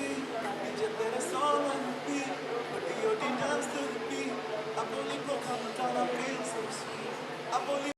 beat. DJ played a song on the beat, but the OD dance to the beat. I believe will come down, I feel so sweet. I believe.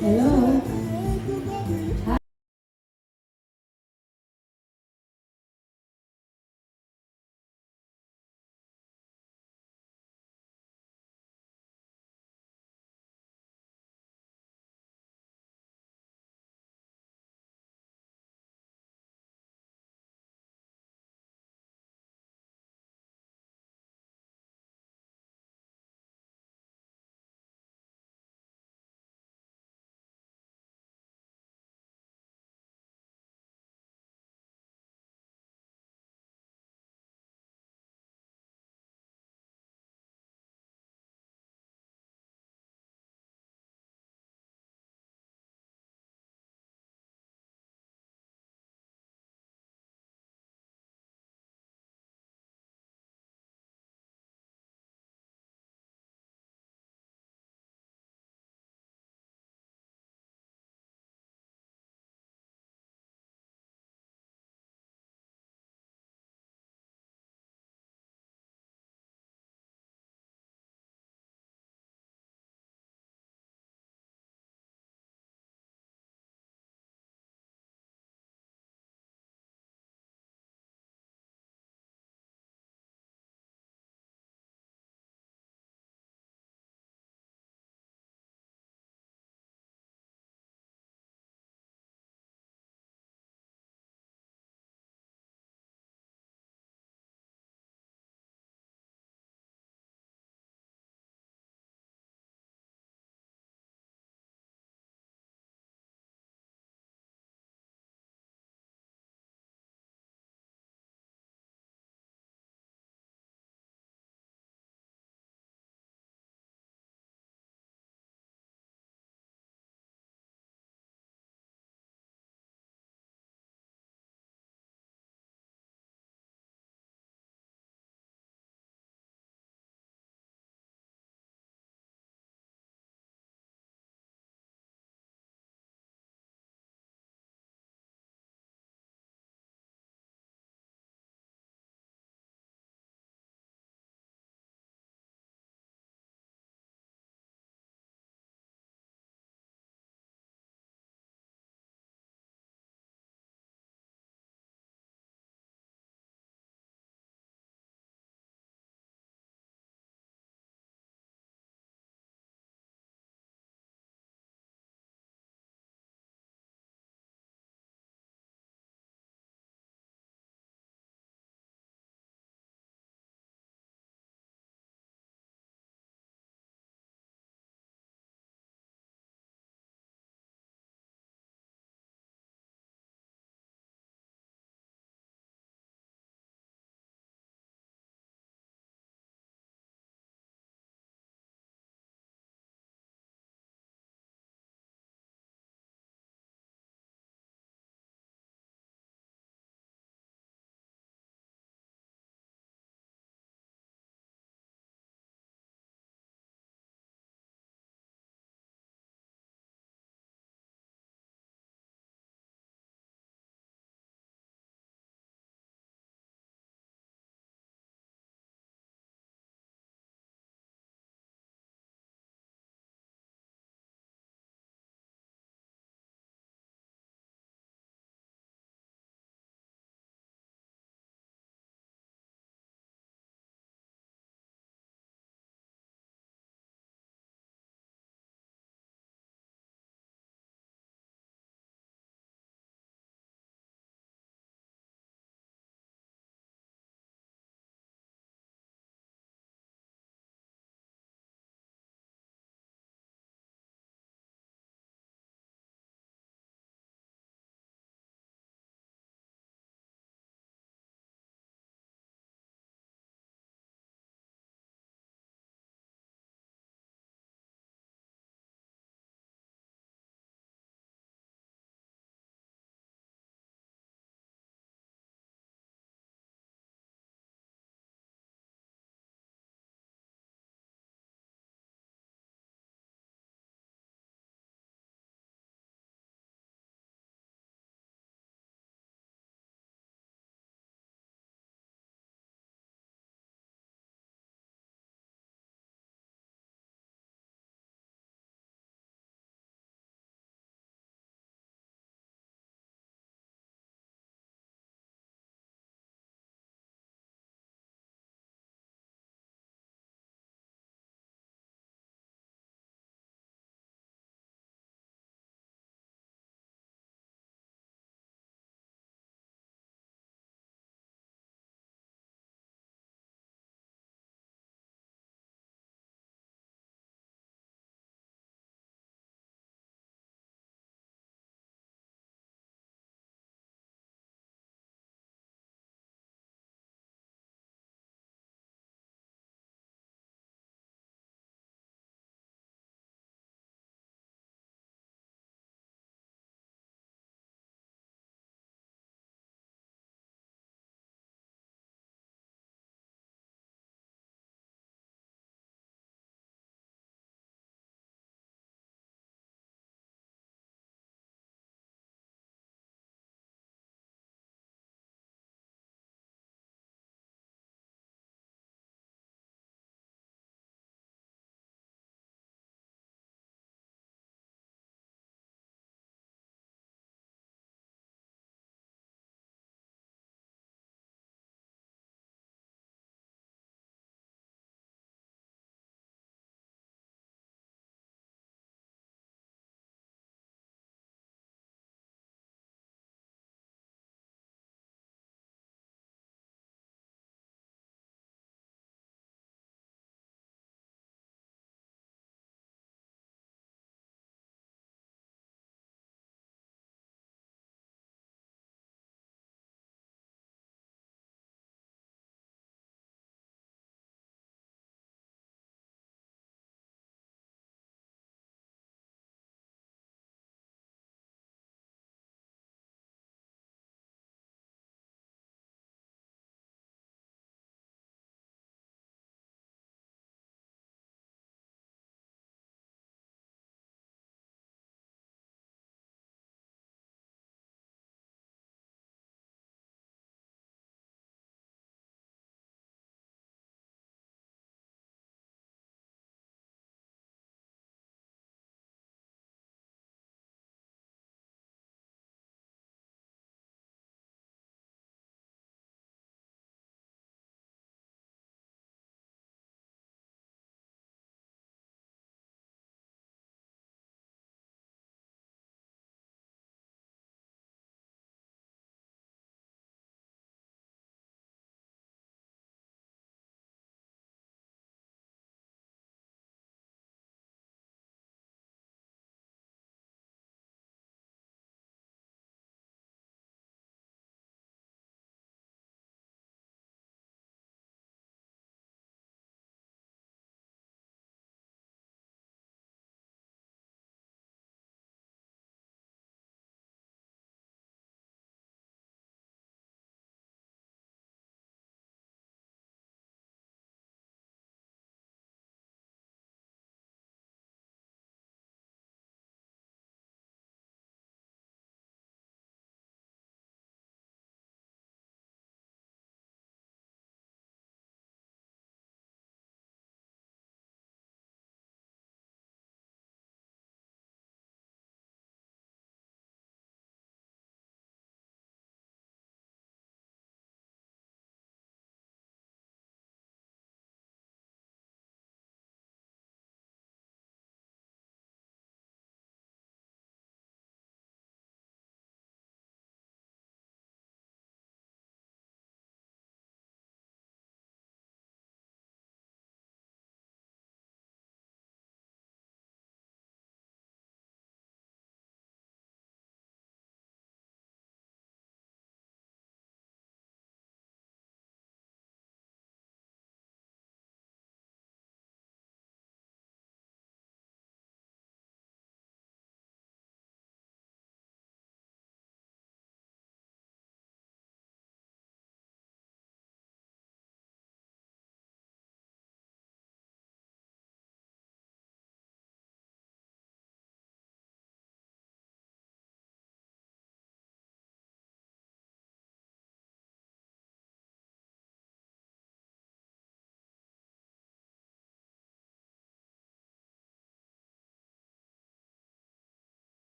Hello.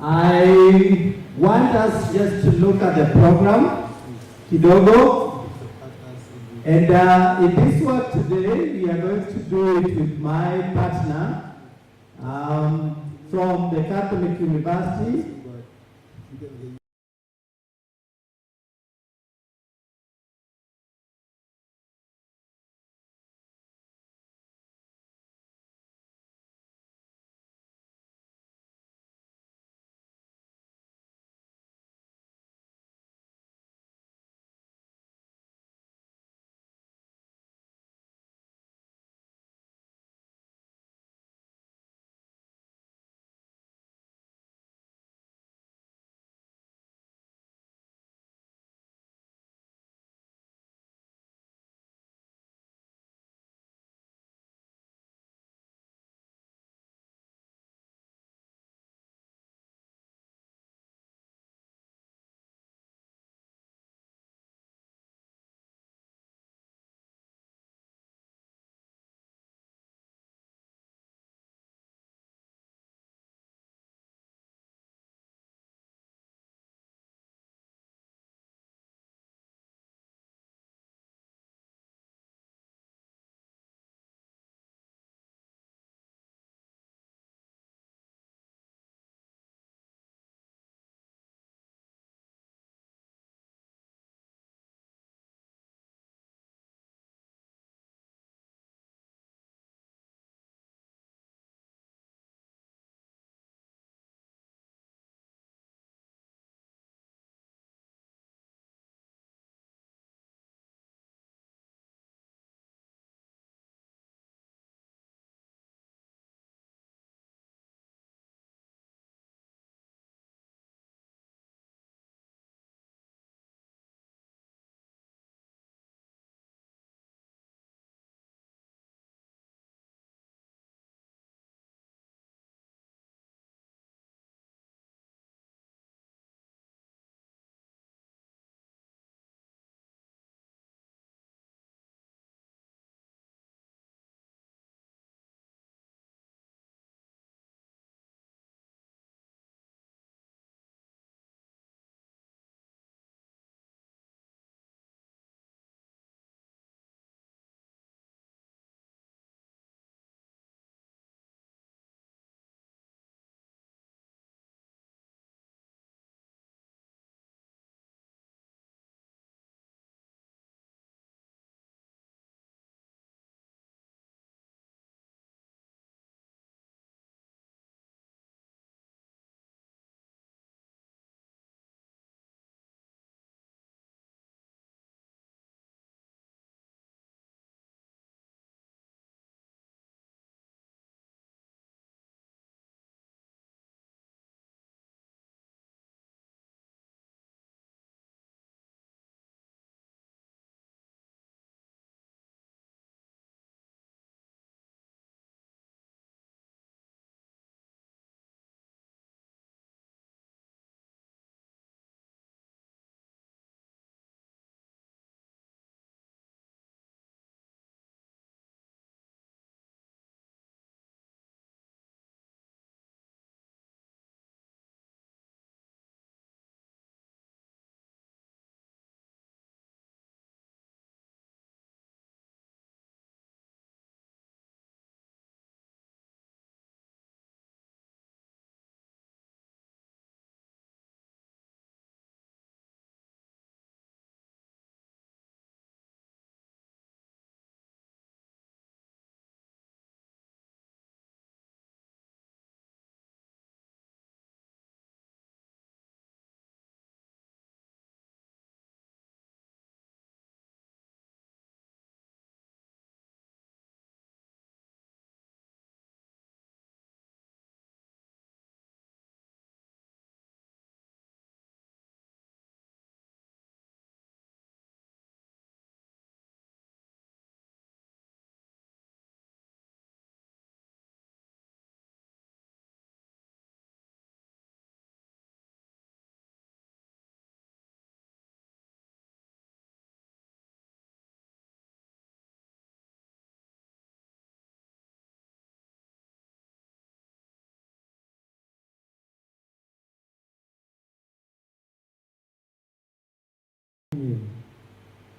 I want us just to look at the program, kidogo, and in this work today, we are going to do it with my partner from the Catholic University,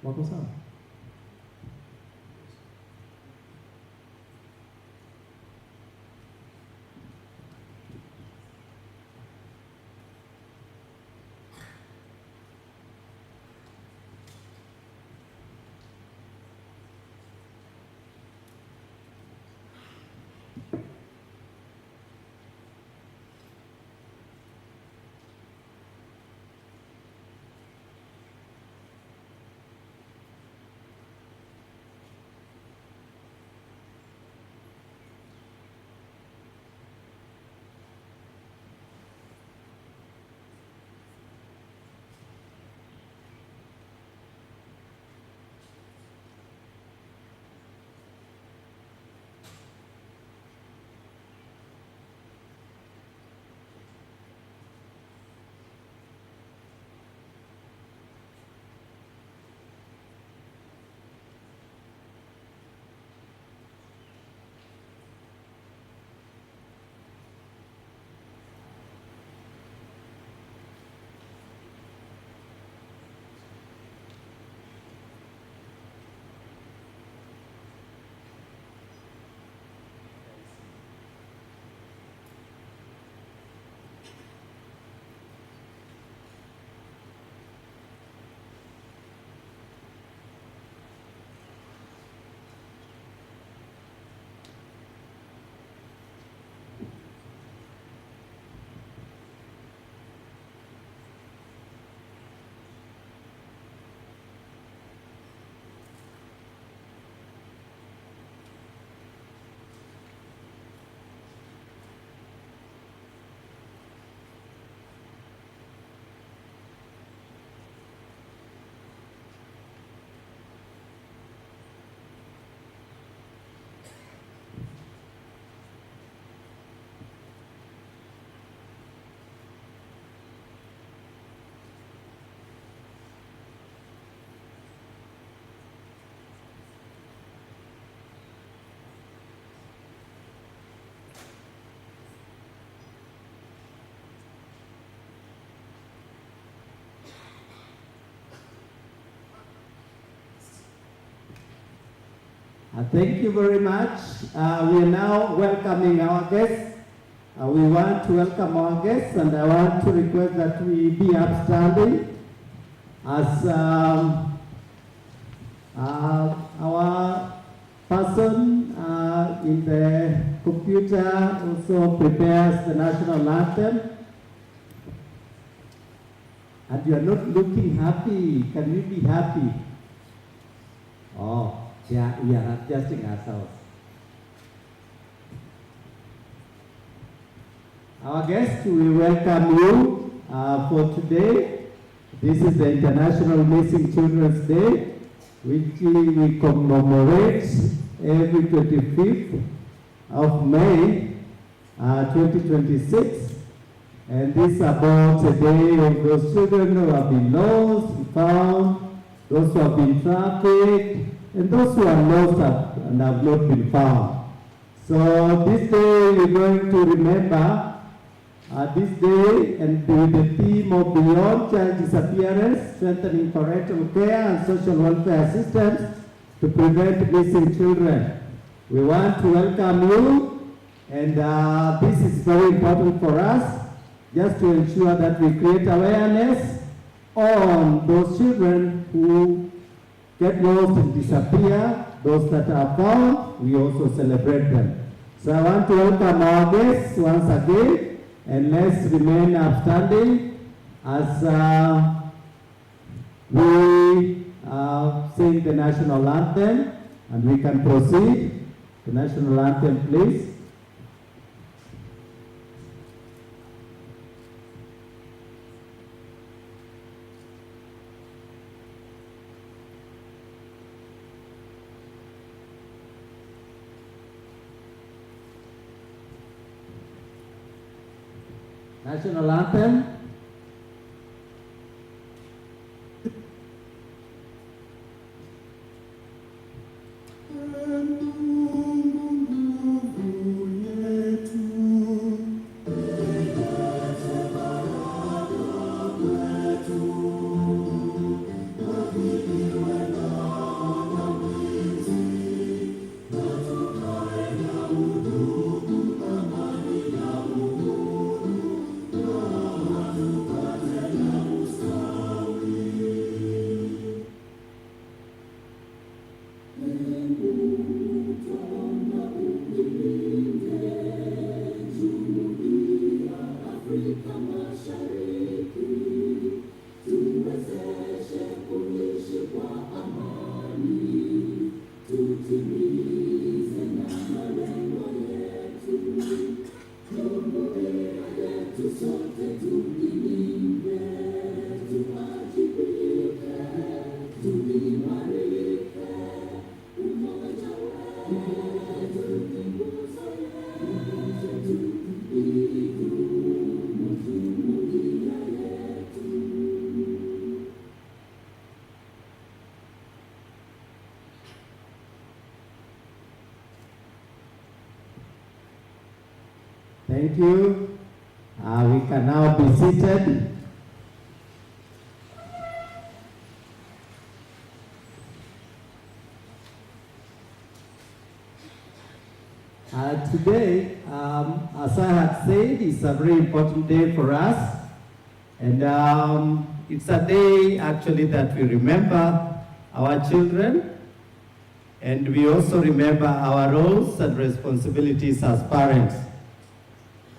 Wako sawa? Thank you very much. We are now welcoming our guests. We want to welcome our guests, and I want to request that we be upstanding as our person in the computer also prepares the national anthem. And you are not looking happy. Can we be happy? Oh. Yeah, we are adjusting ourselves. Our guests, we welcome you for today. This is the International Missing Children's Day, which we commemorate every 25th of May 2026. And this is about a day of those children who have been lost, found, those who have been trafficked, and those who are lost and have not been found. So this day we're going to remember this day, and with the theme of Beyond Child Disappearance, strengthening parental care and social welfare systems to prevent missing children. We want to welcome you, and this is very important for us, just to ensure that we create awareness on those children who get lost and disappear. Those that are found, we also celebrate them. So I want to welcome our guests once again, and let's remain upstanding as we sing the national anthem, and we can proceed. The national anthem, please. National anthem. Thank you. We can now be seated. Today, as I had said, it's a very important day for us. And it's a day actually that we remember our children. And we also remember our roles and responsibilities as parents.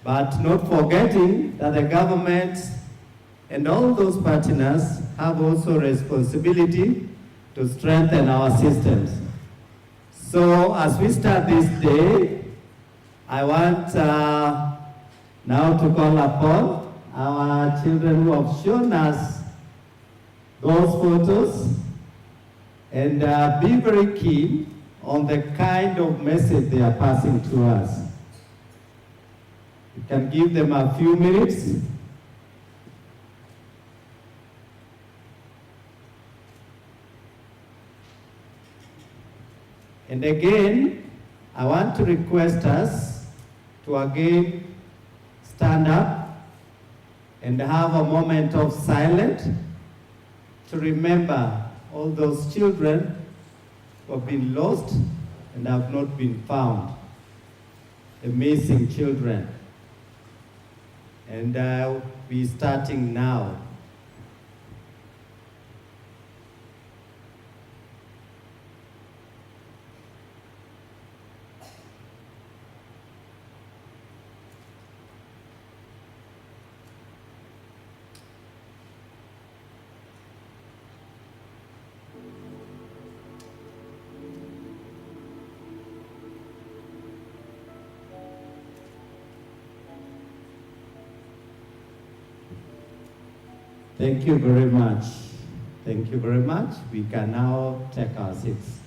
But not forgetting that the government and all those partners have also responsibility to strengthen our systems. So as we start this day, I want now to call upon our children who have shown us those photos and be very keen on the kind of message they are passing to us. You can give them a few minutes. And again, I want to request us to again stand up and have a moment of silence to remember all those children who have been lost and have not been found, the missing children. And we're starting now. Thank you very much. Thank you very much. We can now take our seats.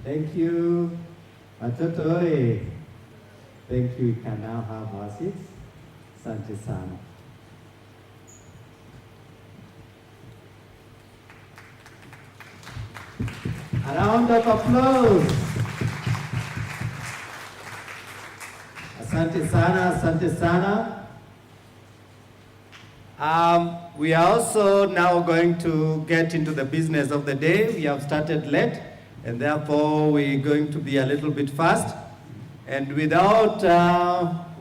Thank you. Watoto, thank you. We can now have our seats. Asante sana. A round of applause. Asante sana, asante sana. We are also now going to get into the business of the day. We have started late, and therefore we're going to be a little bit fast. And without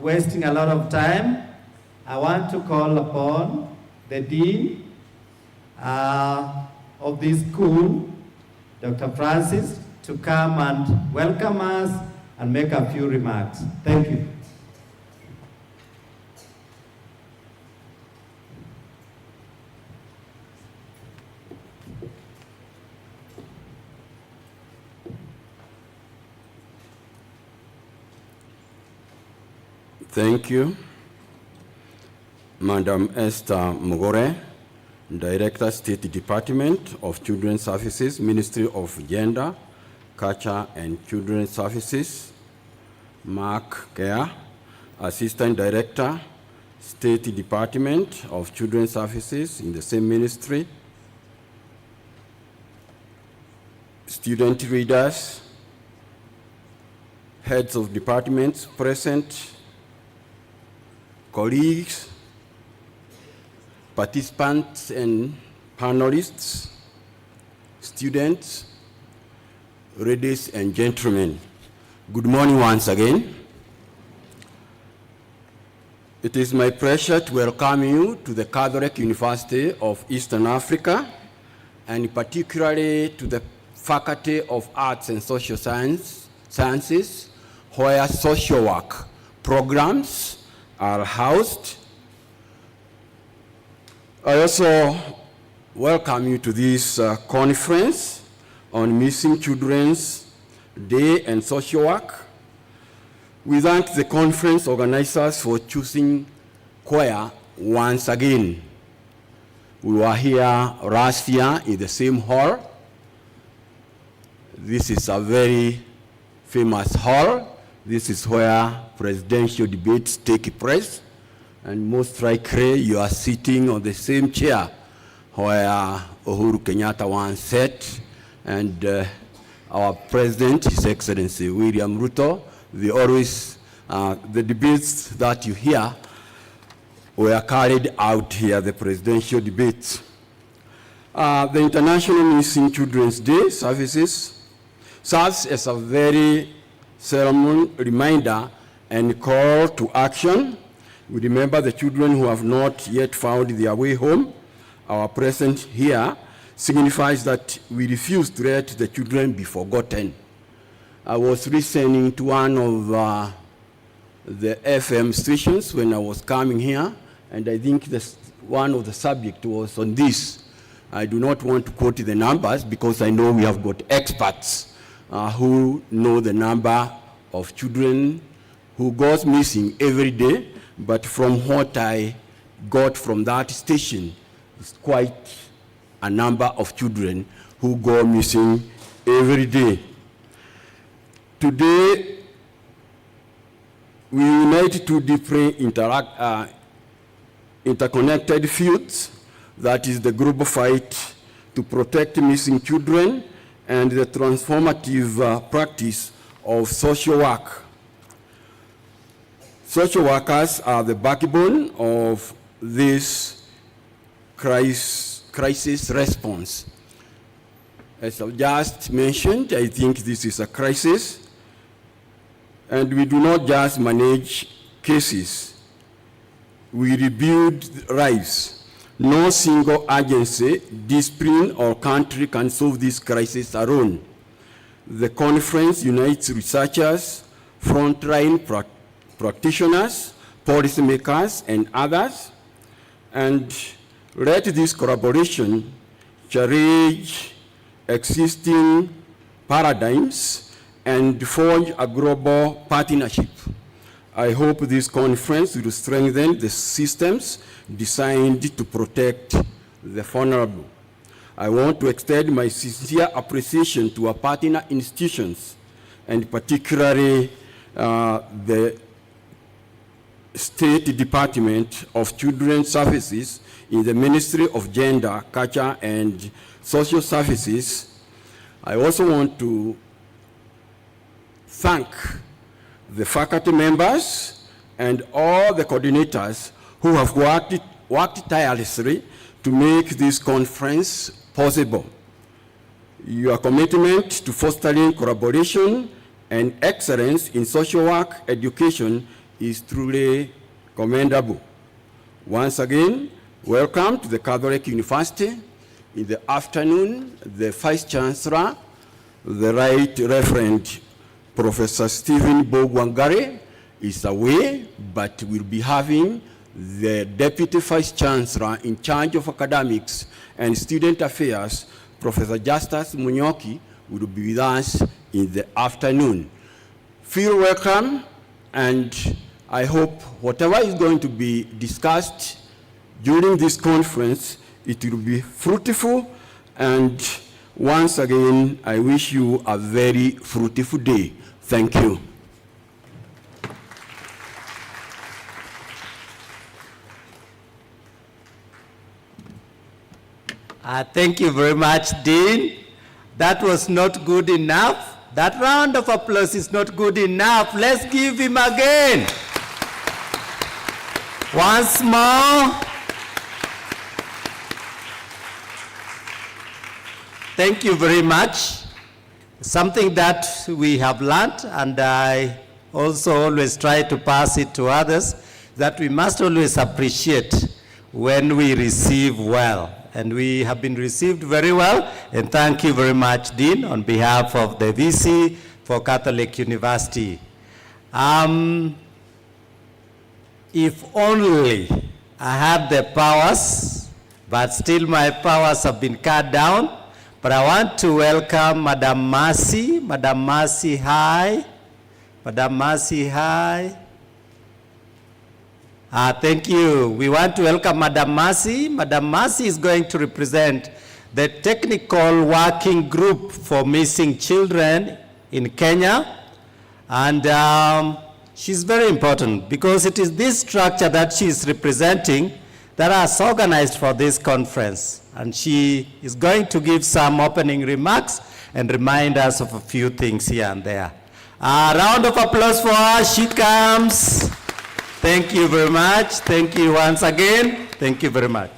wasting a lot of time, I want to call upon the Dean of this school, Dr. Francis, to come and welcome us and make a few remarks. Thank you. Thank you, Madam Esther Mugore, Director, State Department of Children's Services, Ministry of Gender, Culture and Children's Services, Mark Kea, Assistant Director, State Department of Children's Services in the same ministry, student leaders, heads of departments present, colleagues, participants and panelists, students, ladies and gentlemen, good morning once again. It is my pleasure to welcome you to the Catholic University of Eastern Africa, and particularly to the Faculty of Arts and Social Sciences, where social work programs are housed. I also welcome you to this conference on missing children's Day and Social Work. We thank the conference organizers for choosing CUEA once again. We were here last year in the same hall. This is a very famous hall. This is where presidential debates take place. And most likely you are sitting on the same chair where Uhuru Kenyatta once sat, and our president, His Excellency William Ruto, the debates that you hear were carried out here, the presidential debates. The International Missing Children's Day services serves as a very solemn reminder and call to action. We remember the children who have not yet found their way home. Our presence here signifies that we refuse to let the children be forgotten. I was listening to one of the FM stations when I was coming here, and I think one of the subject was on this. I do not want to quote the numbers because I know we have got experts who know the number of children who goes missing every day, but from what I got from that station, it's quite a number of children who go missing every day. Today, we unite two different interconnected fields, that is the global fight to protect missing children and the transformative practice of social work. Social workers are the backbone of this crisis response. As I just mentioned, I think this is a crisis, and we do not just manage cases, we rebuild lives. No single agency, discipline, or country can solve this crisis alone. The conference unites researchers, frontline practitioners, policymakers, and others, and let this collaboration challenge existing paradigms and forge a global partnership. I hope this conference will strengthen the systems designed to protect the vulnerable. I want to extend my sincere appreciation to our partner institutions, and particularly the State Department of Children's Services in the Ministry of Gender, Culture, and Social Services. I also want to thank the faculty members and all the coordinators who have worked tirelessly to make this conference possible. Your commitment to fostering collaboration and excellence in social work education is truly commendable. Once again, welcome to the Catholic University. In the afternoon, the Vice Chancellor, the Right Reverend Professor Stephen Bogwangari is away, but we'll be having the Deputy Vice Chancellor in charge of academics and student affairs, Professor Justus Munyoki, will be with us in the afternoon. Feel welcome, and I hope whatever is going to be discussed during this conference, it will be fruitful, and once again, I wish you a very fruitful day. Thank you. Thank you very much, Dean. That was not good enough. That round of applause is not good enough. Let's give him again. Once more. Thank you very much. Something that we have learned, and I also always try to pass it to others, that we must always appreciate when we receive well. And we have been received very well, and thank you very much, Dean, on behalf of the VC for Catholic University. If only I had the powers, but still my powers have been cut down, But I want to welcome Madam Mercy. Madam Mercy, hi. Madam Mercy, hi. Thank you. We want to welcome Madam Mercy. Madam Mercy is going to represent the technical working group for missing children in Kenya. And she's very important because it is this structure that she's representing that has organized for this conference. And she is going to give some opening remarks and remind us of a few things here and there. A round of applause for her. She comes. Thank you very much. Thank you once again. Thank you very much.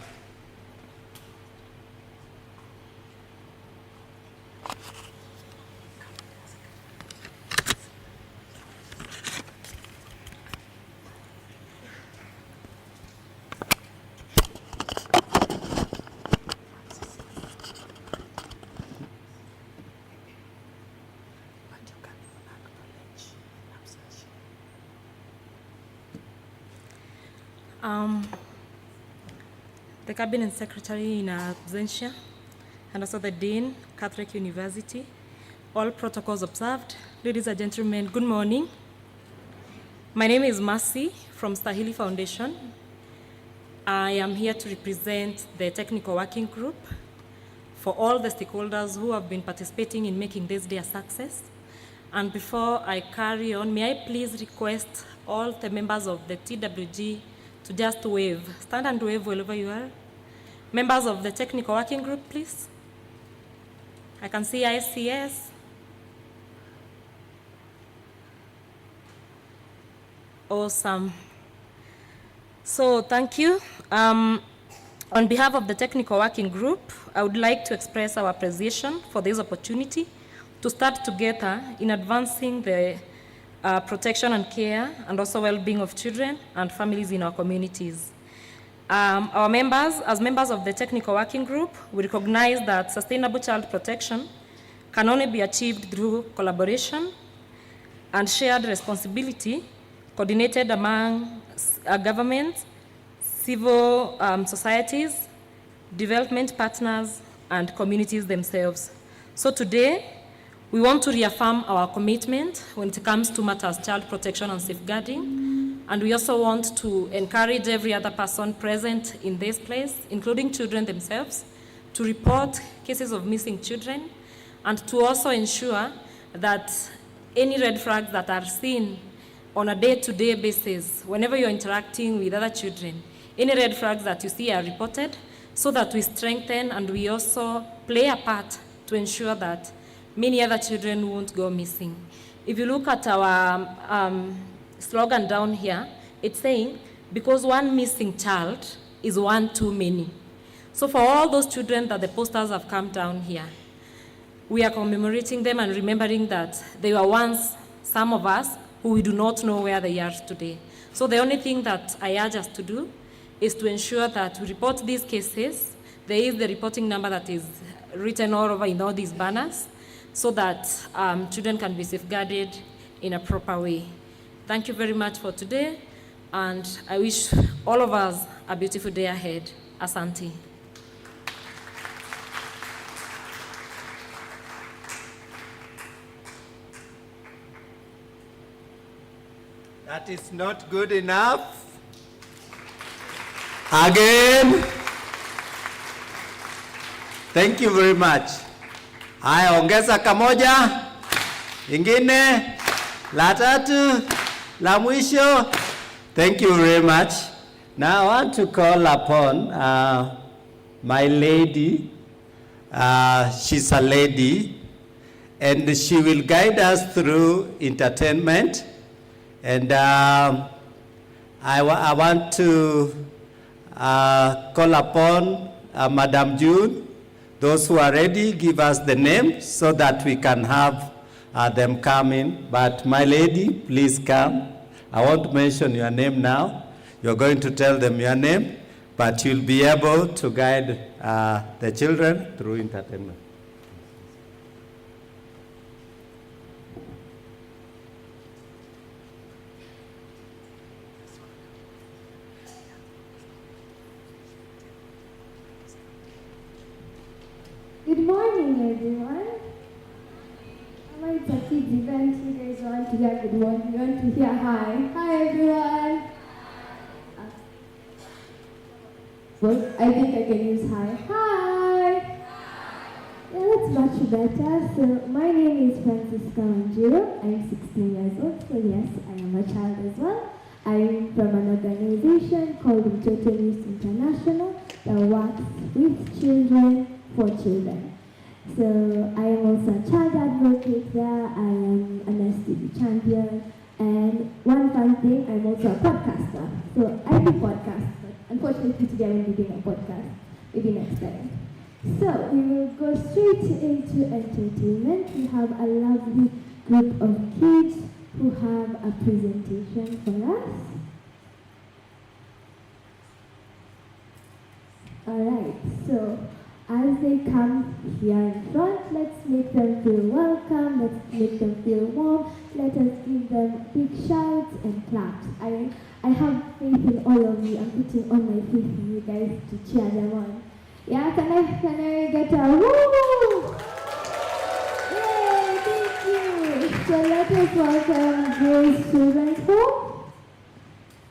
The Cabinet Secretary in absentia, and also the Dean, Catholic University, all protocols observed. Ladies and gentlemen, good morning. My name is Mercy from Stahili Foundation. I am here to represent the technical working group for all the stakeholders who have been participating in making this day a success. And before I carry on, may I please request all the members of the TWG to just wave. Stand and wave wherever you are. Members of the technical working group, please. I can see ICS. Awesome. So thank you. On behalf of the technical working group, I would like to express our appreciation for this opportunity to start together in advancing the protection and care and also well-being of children and families in our communities. Our members, as members of the technical working group, we recognize that sustainable child protection can only be achieved through collaboration and shared responsibility coordinated among government, civil societies, development partners, and communities themselves. So today, we want to reaffirm our commitment when it comes to matters child protection and safeguarding, and we also want to encourage every other person present in this place, including children themselves, to report cases of missing children, and to also ensure that any red flags that are seen on a day-to-day basis, whenever you're interacting with other children, any red flags that you see are reported, so that we strengthen and we also play a part to ensure that many other children won't go missing. If you look at our slogan down here, it's saying, because one missing child is one too many. So for all those children that the posters have come down here, we are commemorating them and remembering that they were once some of us who we do not know where they are today. So the only thing that I urge us to do is to ensure that we report these cases. There is the reporting number that is written all over in all these banners, so that children can be safeguarded in a proper way. Thank you very much for today, and I wish all of us a beautiful day ahead. Asante. That is not good enough. Again. Thank you very much. Haya, ongeza kamoja, ingine, la tatu, la mwisho. Thank you very much. Now I want to call upon my lady. She's a lady, and she will guide us through entertainment. And I want to call upon Madam June. Those who are ready, give us the name so that we can have them come in. But my lady, please come. I won't mention your name now. You're going to tell them your name, but you'll be able to guide the children through entertainment. Good morning, everyone. It's a kids event. You guys want to hear good morning? You want to hear hi? Hi, everyone. Well, I think I can use hi. Hi. Yeah, that's much better. So my name is Francisca Wanjiro. I'm 16 years old. So yes, I am a child as well. I'm from an organization called Intermission International that works with children for children. So I am also a child advocate there. I am an STD champion. And one fun thing, I'm also a podcaster. So I do podcasts, but unfortunately today I won't be doing a podcast. Maybe next time. So we will go straight into entertainment. We have a lovely group of kids who have a presentation for us. Alright, so as they come here in front, let's make them feel welcome, let's make them feel warm, let us give them big shouts and claps. I have faith in all of you. I'm putting all my faith in you guys to cheer them on. Yeah, can I get a woo? Yay, thank you. So let us welcome Grace Children's Home.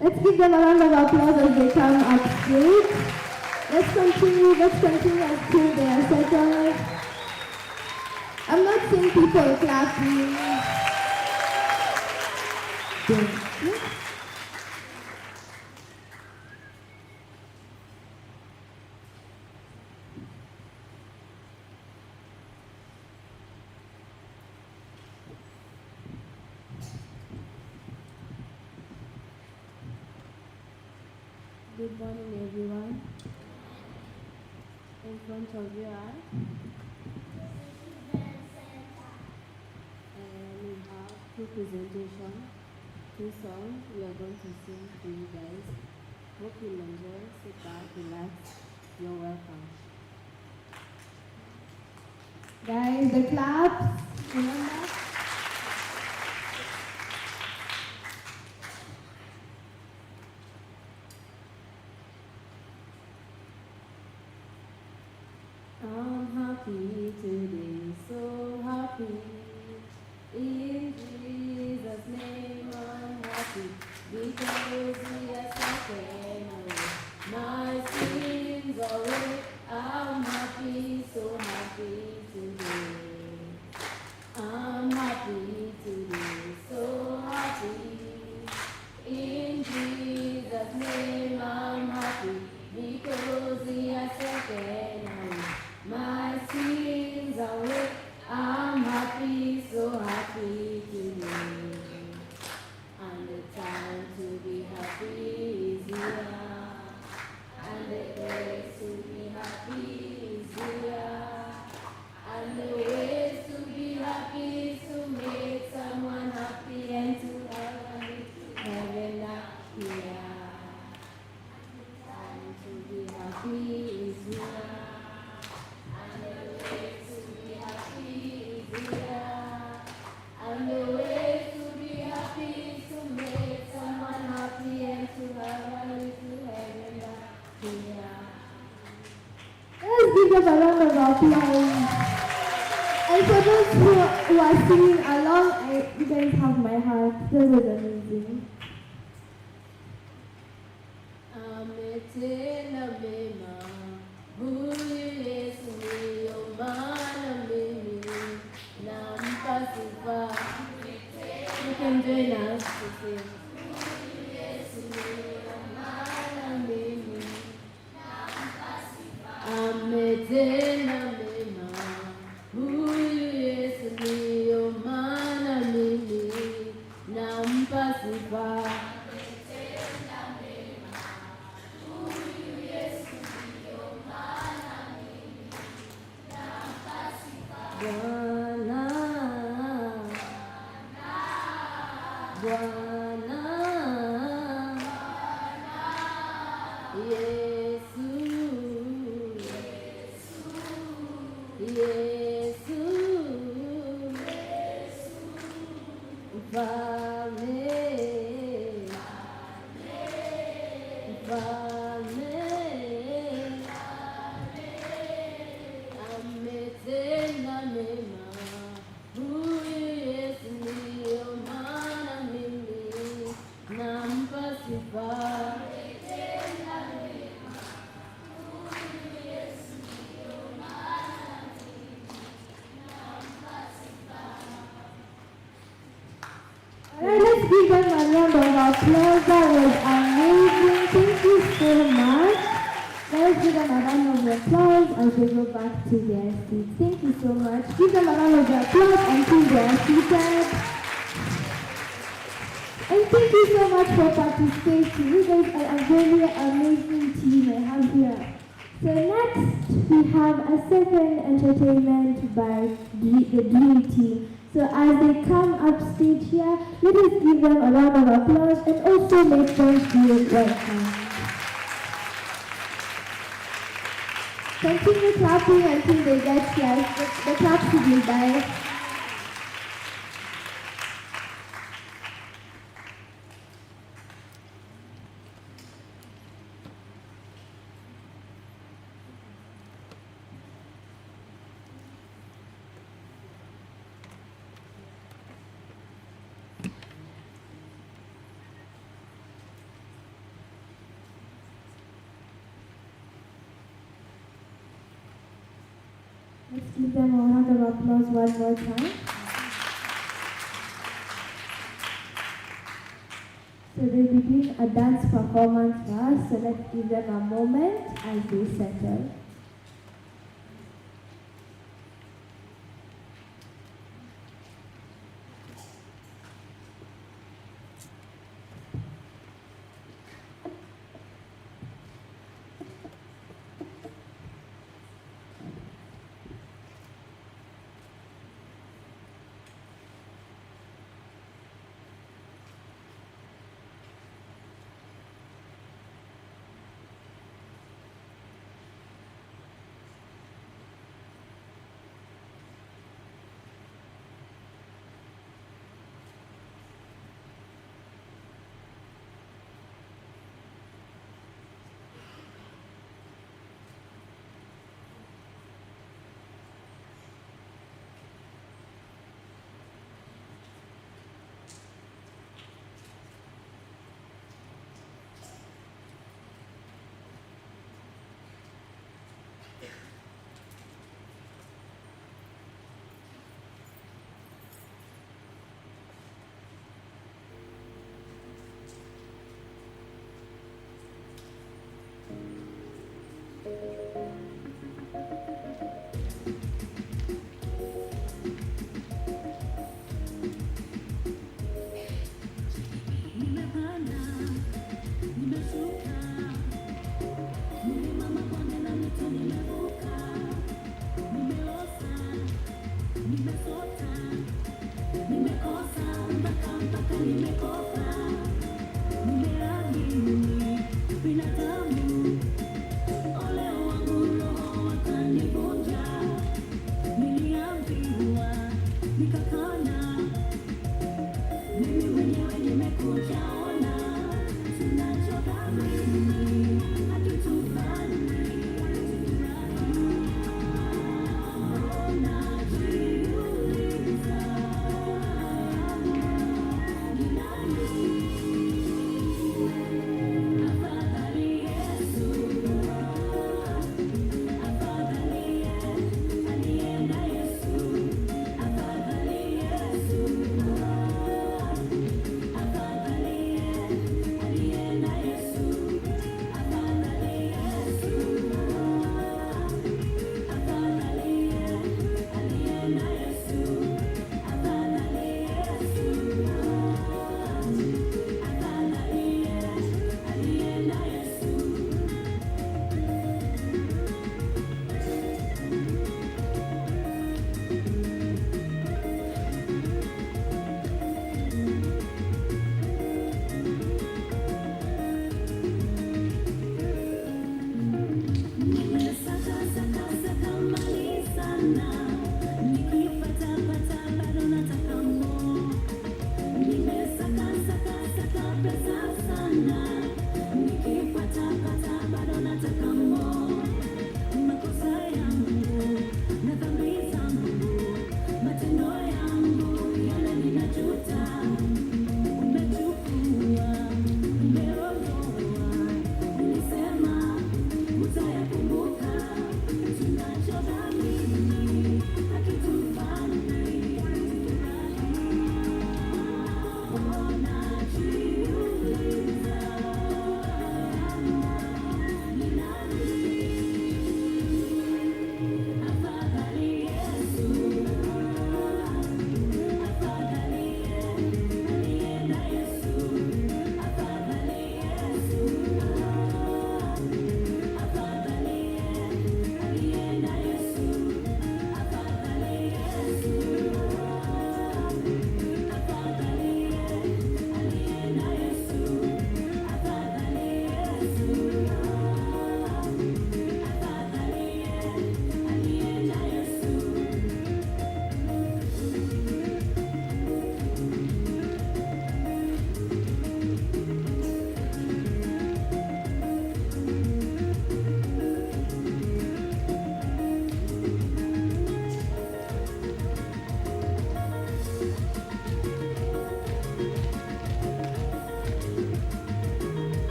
Let's give them a round of applause as they come up stage. Let's continue until they are settled. I'm not seeing people clapping. Thank you. Good morning, everyone. In front of you are, and we have two presentations, two songs we are going to sing to you guys. Hope you'll enjoy. Sit back, relax. You're welcome. Guys, the claps. Remember? I'm happy today, so happy. In Jesus' name I'm happy, because He has taken away my sins away. I'm happy, so happy today. I'm happy today, so happy. In Jesus' name I'm happy, because He has taken away my sins away. I'm happy, so happy today. And the time to be happy is here. And the place to be happy is here. And the ways to be happy is to make someone happy and to have heaven up here. Time to be happy is here. And the way to be happy is to make someone happy and to have a little heaven back here. Let's give them a round of applause. And for those who are singing along, you guys have my heart. This was amazing. Ametenda mema, huyu Yesu ndiyo maana mimi nampa sifa. You can join us to sing. Yesu ndiyo maana mimi nampa sifa. Ametenda mema, huyu Yesu ndiyo maana mimi nampa sifa. Bwana, Bwana, Yesu, Yesu, Mfalme, Mfalme, Ametenda let's give them a round of applause. That was amazing. Thank you so much. Let's give them a round of applause as they go back to their seats. Thank you so much. Give them a round of applause until they are seated. And thank you so much for participating. You guys are a very amazing team I have here. So next, we have a second entertainment by the Dream Team. So as they come up stage here, let us give them a round of applause and also make them feel welcome. Continue clapping until they get here. The clap should be by. Let's give them a round of applause one more time. So they'll be doing a dance performance for us, so let's give them a moment as they settle.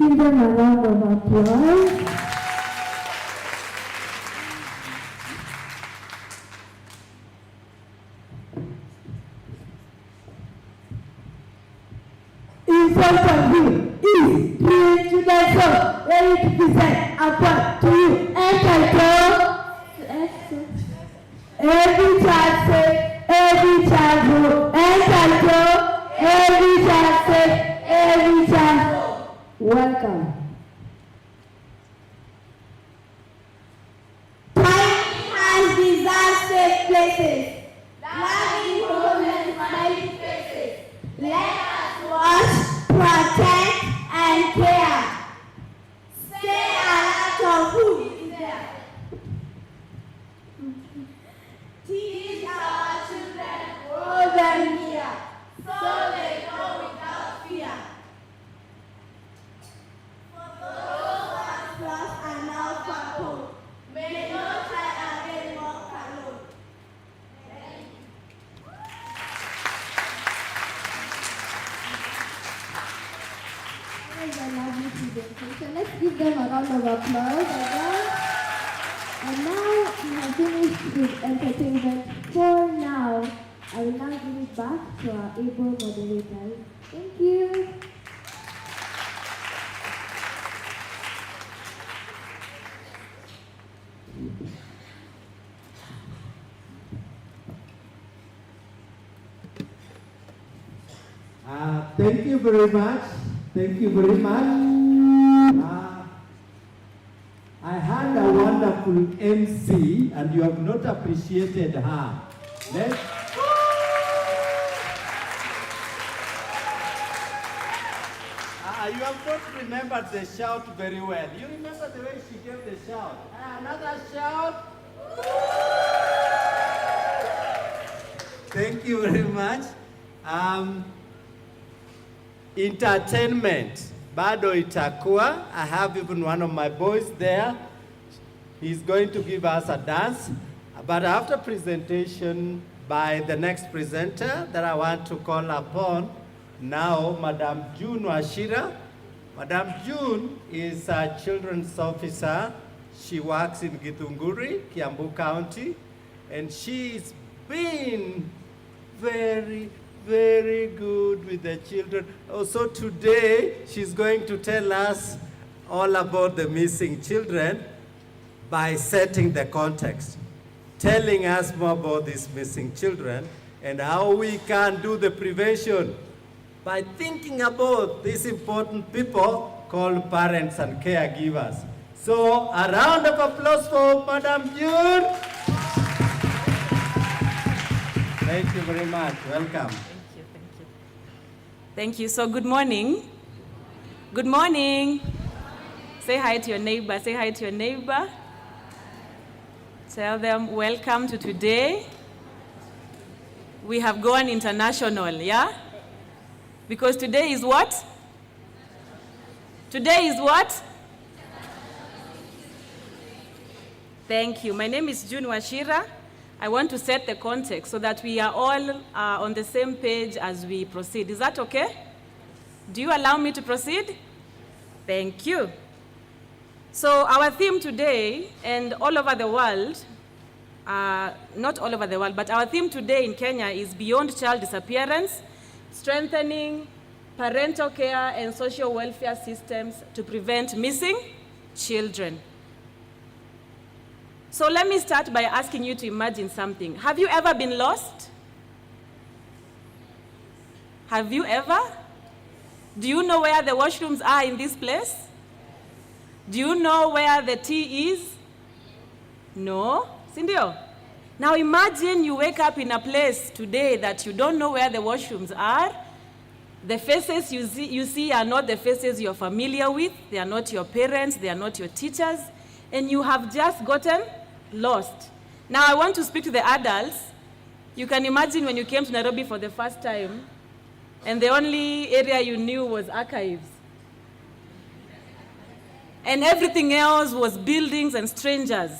give them a round of applause. In front of you is the children's song ready to present a part to you entitled Every Child Safe, Every Child Home. Entitled Every Child Safe, Every Child Home. Welcome. Time has designed safe places, loving homes and smiling faces. Let us watch, protect, and care. Stay alert of who is there. Teach our children, hold them here, so they go without fear. For those who have lost and now found home, may no child again walk alone. Thank you. That was a lovely presentation. Let's give them a round of applause again. And now we have finished with entertainment for now. I will now give it back to our able moderators. Thank you. Thank you very much. Thank you very much. I had a wonderful MC and you have not appreciated her. You have not remembered the shout very well. You remember the way she gave the shout. Another shout. Thank you very much. Entertainment. Bado itakuwa. I have even one of my boys there. He's going to give us a dance. But after presentation by the next presenter that I want to call upon, now Madam June Washira. Madam June is a children's officer. She works in Githunguri, Kiambu County, and she's been very good with the children. Also today, she's going to tell us all about the missing children by setting the context, telling us more about these missing children and how we can do the prevention by thinking about these important people called parents and caregivers. So a round of applause for Madam June. Thank you very much. Welcome. Thank you. So good morning. Good morning. Say hi to your neighbor. Say hi to your neighbor. Tell them welcome to today. We have gone international, yeah? Because today is what? Today is what? Thank you. My name is June Washira. I want to set the context so that we are all on the same page as we proceed. Is that okay? Do you allow me to proceed? Thank you. So our theme today, and all over the world, not all over the world, but our theme today in Kenya is Beyond Child Disappearance, Strengthening Parental Care and Social Welfare Systems to Prevent Missing Children. So let me start by asking you to imagine something. Have you ever been lost? Have you ever? Do you know where the washrooms are in this place? Do you know where the tea is? No? Sindio? Now imagine you wake up in a place today that you don't know where the washrooms are. The faces you see are not the faces you're familiar with. They are not your parents. They are not your teachers. And you have just gotten lost. Now I want to speak to the adults. You can imagine when you came to Nairobi for the first time and the only area you knew was archives. And everything else was buildings and strangers.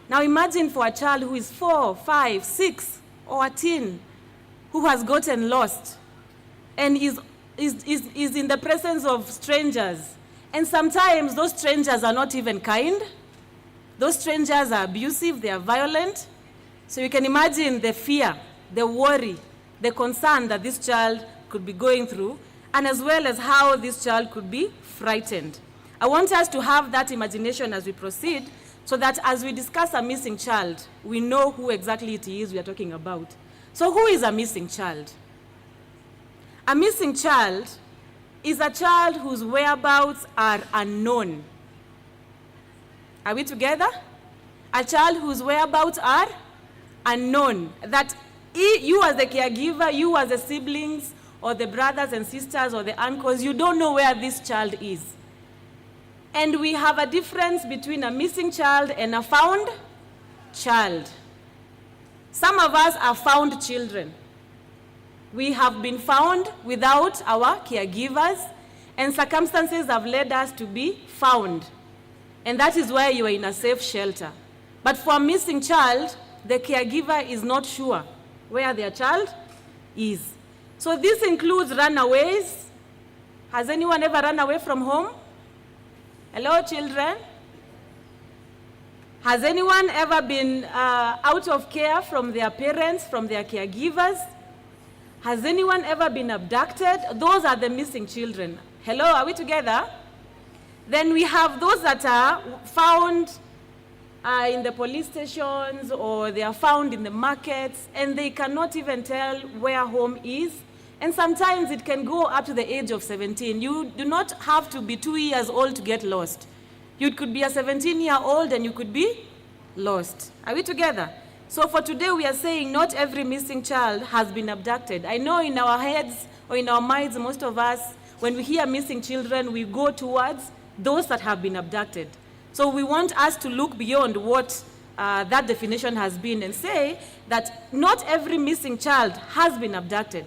Now imagine for a child who is 4, 5, 6, or a teen who has gotten lost and is in the presence of strangers And sometimes those strangers are not even kind. Those strangers are abusive, they are violent. So you can imagine the fear, the worry, the concern that this child could be going through, and as well as how this child could be frightened. I want us to have that imagination as we proceed, so that as we discuss a missing child, we know who exactly it is we are talking about. So who is a missing child? A missing child is a child whose whereabouts are unknown. Are we together? A child whose whereabouts are unknown. That you as the caregiver, you as the siblings, or the brothers and sisters, or the uncles, you don't know where this child is. And we have a difference between a missing child and a found child. Some of us are found children. We have been found without our caregivers, and circumstances have led us to be found. And that is why you are in a safe shelter. But for a missing child, the caregiver is not sure where their child is. So this includes runaways. Has anyone ever run away from home? Hello, children? Has anyone ever been out of care from their parents, from their caregivers? Has anyone ever been abducted? Those are the missing children. Hello, are we together? Then we have those that are found in the police stations, or they are found in the markets, and they cannot even tell where home is. And sometimes it can go up to the age of 17. You do not have to be 2 years old to get lost. You could be a 17-year-old and you could be lost. Are we together? So for today we are saying not every missing child has been abducted. I know in our heads or in our minds, most of us, when we hear missing children, we go towards those that have been abducted. So we want us to look beyond what that definition has been and say that not every missing child has been abducted.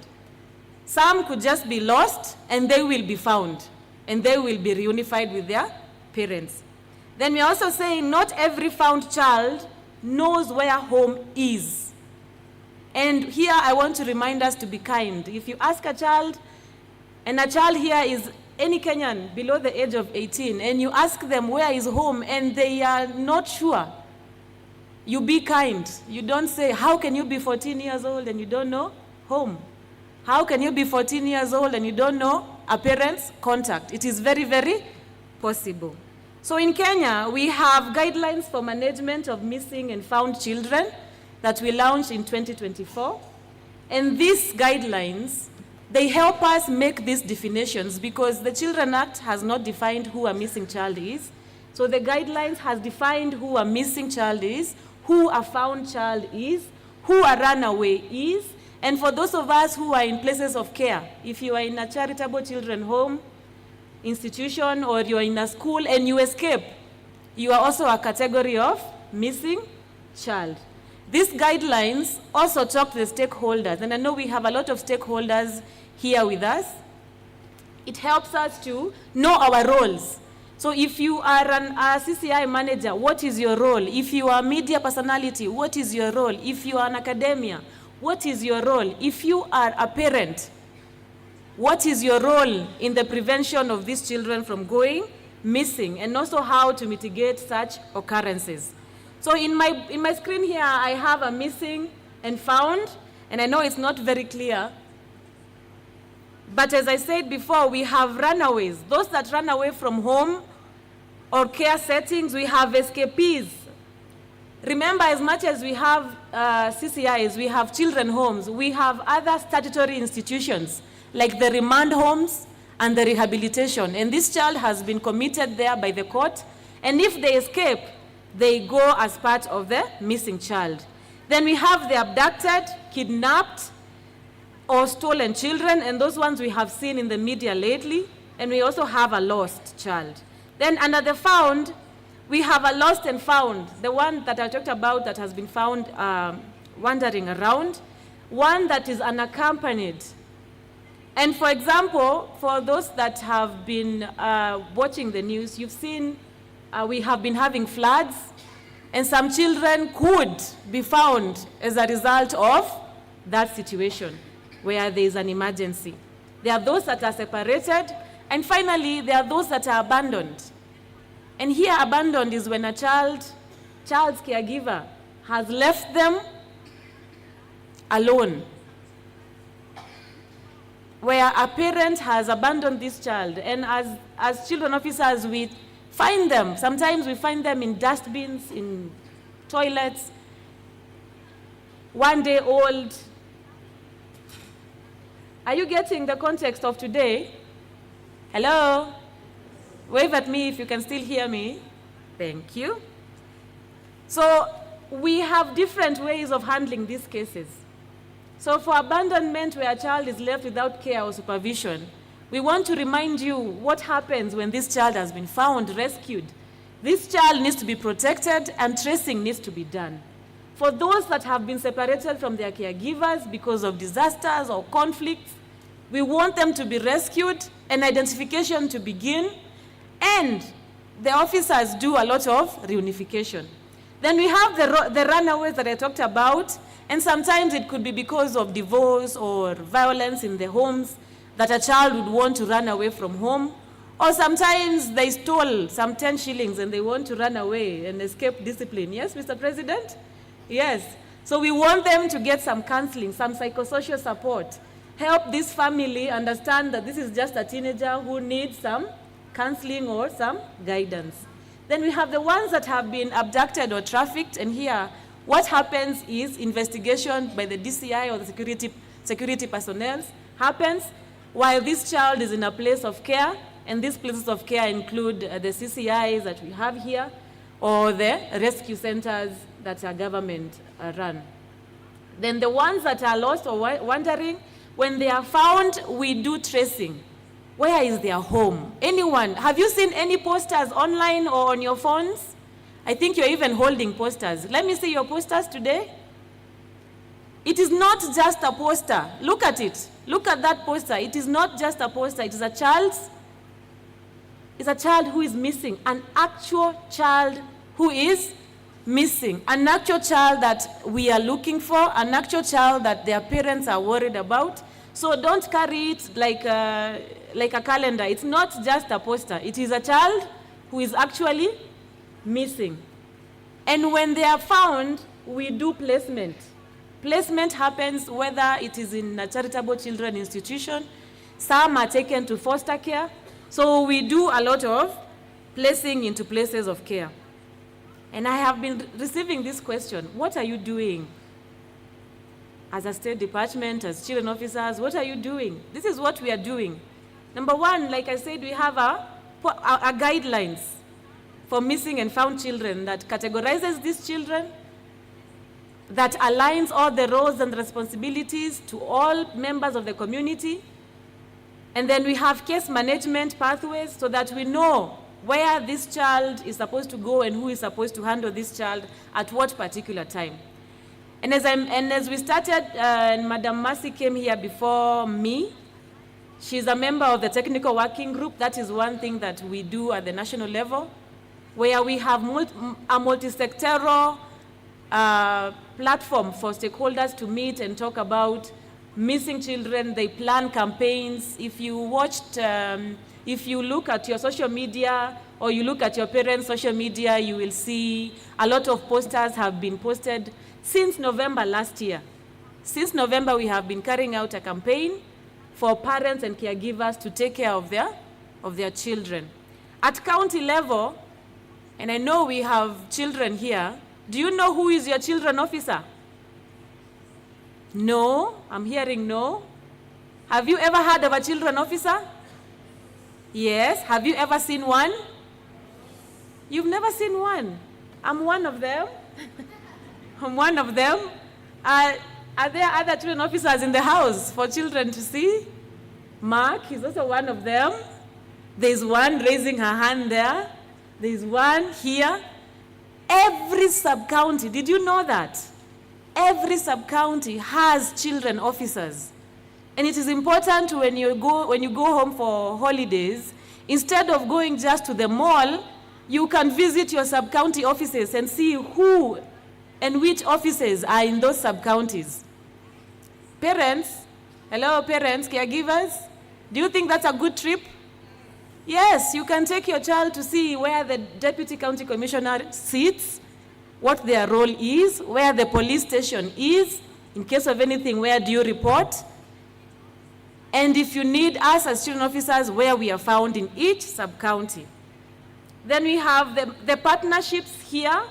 Some could just be lost and they will be found and they will be reunified with their parents. Then we're also saying not every found child knows where home is. And here I want to remind us to be kind. If you ask a child, and a child here is any Kenyan below the age of 18, and you ask them where is home and they are not sure, you be kind. You don't say, how can you be 14 years old and you don't know home? How can you be 14 years old and you don't know a parent's contact? It is very, very possible. So in Kenya, we have guidelines for management of missing and found children that we launched in 2024. And these guidelines, they help us make these definitions because the Children Act has not defined who a missing child is. So the guidelines has defined who a missing child is, who a found child is, who a runaway is. And for those of us who are in places of care, if you are in a charitable children's home, institution, or you are in a school and you escape, you are also a category of missing child. These guidelines also talk to the stakeholders, and I know we have a lot of stakeholders here with us. It helps us to know our roles. So if you are a CCI manager, what is your role? If you are a media personality, what is your role? If you are an academia, what is your role? If you are a parent, what is your role in the prevention of these children from going missing, and also how to mitigate such occurrences? So in my screen here, I have a missing and found, and I know it's not very clear. But as I said before, we have runaways. Those that run away from home or care settings, we have escapees. Remember, as much as we have CCIs, we have children homes, we have other statutory institutions like the remand homes and the rehabilitation. And this child has been committed there by the court. And if they escape, they go as part of the missing child. Then we have the abducted, kidnapped, or stolen children, and those ones we have seen in the media lately. And we also have a lost child. Then under the found, we have a lost and found, the one that I talked about that has been found wandering around, one that is unaccompanied. And for example, for those that have been watching the news, you've seen we have been having floods, and some children could be found as a result of that situation where there is an emergency. There are those that are separated, And finally, there are those that are abandoned. And here, abandoned is when a child's caregiver has left them alone, where a parent has abandoned this child. And as children officers, we find them. Sometimes we find them in dustbins, in toilets, 1 day old. Are you getting the context of today? Hello? Wave at me if you can still hear me. Thank you. So we have different ways of handling these cases. So for abandonment where a child is left without care or supervision, we want to remind you what happens when this child has been found, rescued. This child needs to be protected and tracing needs to be done. For those that have been separated from their caregivers because of disasters or conflicts, we want them to be rescued and identification to begin, and the officers do a lot of reunification. Then we have the runaways that I talked about, and sometimes it could be because of divorce or violence in the homes that a child would want to run away from home, or sometimes they stole some 10 shillings and they want to run away and escape discipline. Yes, Mr. President? Yes. So we want them to get some counseling, some psychosocial support. Help this family understand that this is just a teenager who needs some counseling or some guidance. Then we have the ones that have been abducted or trafficked, and here what happens is investigation by the DCI or the security personnel happens while this child is in a place of care, and these places of care include the CCIs that we have here or the rescue centers that are government run. Then the ones that are lost or wandering, when they are found, we do tracing. Where is their home? Anyone? Have you seen any posters online or on your phones? I think you're even holding posters. Let me see your posters today. It is not just a poster. Look at it. Look at that poster. It is not just a poster. It is a child. It's a child who is missing. An actual child who is missing. An actual child that we are looking for. An actual child that their parents are worried about. So don't carry it like a calendar. It's not just a poster. It is a child who is actually missing. And when they are found, we do placement. Placement happens whether it is in a charitable children institution. Some are taken to foster care. So we do a lot of placing into places of care. And I have been receiving this question: what are you doing? As a State Department, as children officers, what are you doing? This is what we are doing. Number one, like I said, we have a guidelines for missing and found children that categorizes these children, that aligns all the roles and responsibilities to all members of the community. And then we have case management pathways so that we know where this child is supposed to go and who is supposed to handle this child at what particular time. And as we started, and Madam Mercy came here before me, she's a member of the technical working group. That is one thing that we do at the national level, where we have a multi-sectoral platform for stakeholders to meet and talk about missing children. They plan campaigns. If you look at your social media or you look at your parents' social media, you will see a lot of posters have been posted since November last year. Since November, we have been carrying out a campaign for parents and caregivers to take care of their children. At county level, and I know we have children here, do you know who is your children officer? No? I'm hearing no. Have you ever heard of a children officer? Yes. Have you ever seen one? You've never seen one. I'm one of them. I'm one of them. Are there other children officers in the house for children to see? Mark is also one of them. There's one raising her hand there. There's one here. Every sub-county, did you know that? Every sub-county has children officers. And it is important when you go home for holidays, instead of going just to the mall, you can visit your sub-county offices and see who and which offices are in those sub-counties. Parents, hello parents, caregivers, do you think that's a good trip? Yes, you can take your child to see where the deputy county commissioner sits, what their role is, where the police station is. In case of anything, where do you report? And if you need us as children officers, where we are found in each sub-county. Then we have the partnerships here.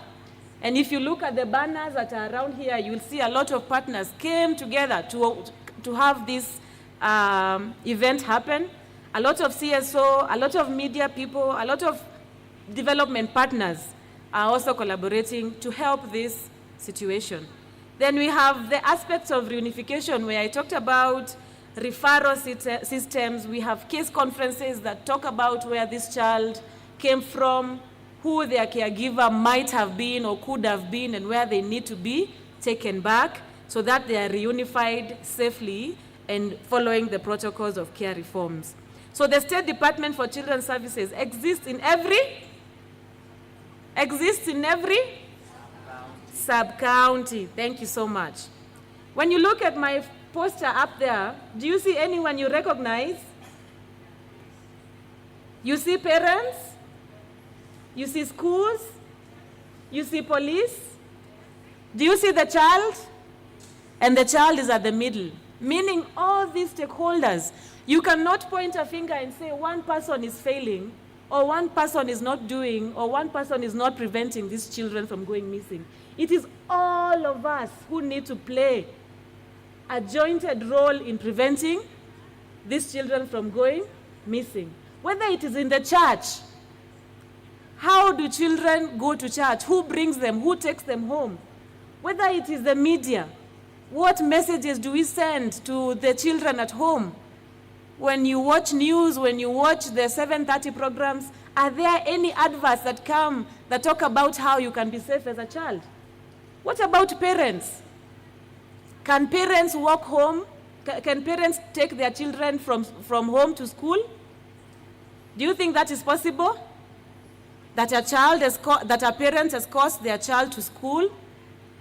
And if you look at the banners that are around here, you'll see a lot of partners came together to have this event happen. A lot of CSO, a lot of media people, a lot of development partners are also collaborating to help this situation. Then we have the aspects of reunification, where I talked about referral systems. We have case conferences that talk about where this child came from, who their caregiver might have been or could have been, and where they need to be taken back so that they are reunified safely and following the protocols of care reforms. So the State Department for Children's Services exists in every sub-county. Thank you so much. When you look at my poster up there, do you see anyone you recognize? You see parents? You see schools? You see police? Do you see the child? And the child is at the middle, meaning all these stakeholders. You cannot point a finger and say one person is failing, or one person is not doing, or one person is not preventing these children from going missing. It is all of us who need to play a jointed role in preventing these children from going missing. Whether it is in the church, how do children go to church? Who brings them? Who takes them home? Whether it is the media, what messages do we send to the children at home? When you watch news, when you watch the 7:30 programs, are there any adverts that come that talk about how you can be safe as a child? What about parents? Can parents walk home? Can parents take their children from home to school? Do you think that is possible? That a parent escorts their child to school,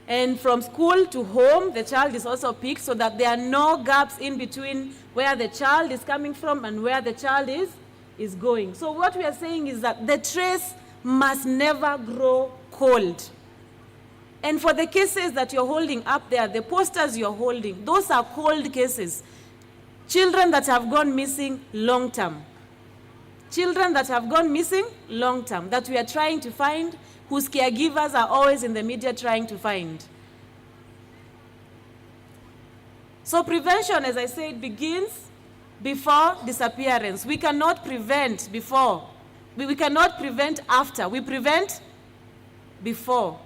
and from school to home, the child is also picked, so that there are no gaps in between where the child is coming from and where the child is going. So what we are saying is that the trace must never grow cold. And for the cases that you're holding up there, the posters you're holding, those are cold cases. Children that have gone missing long term. Children that have gone missing long term, that we are trying to find, whose caregivers are always in the media trying to find. So prevention, as I said, begins before disappearance. We cannot prevent before. We cannot prevent after. We prevent before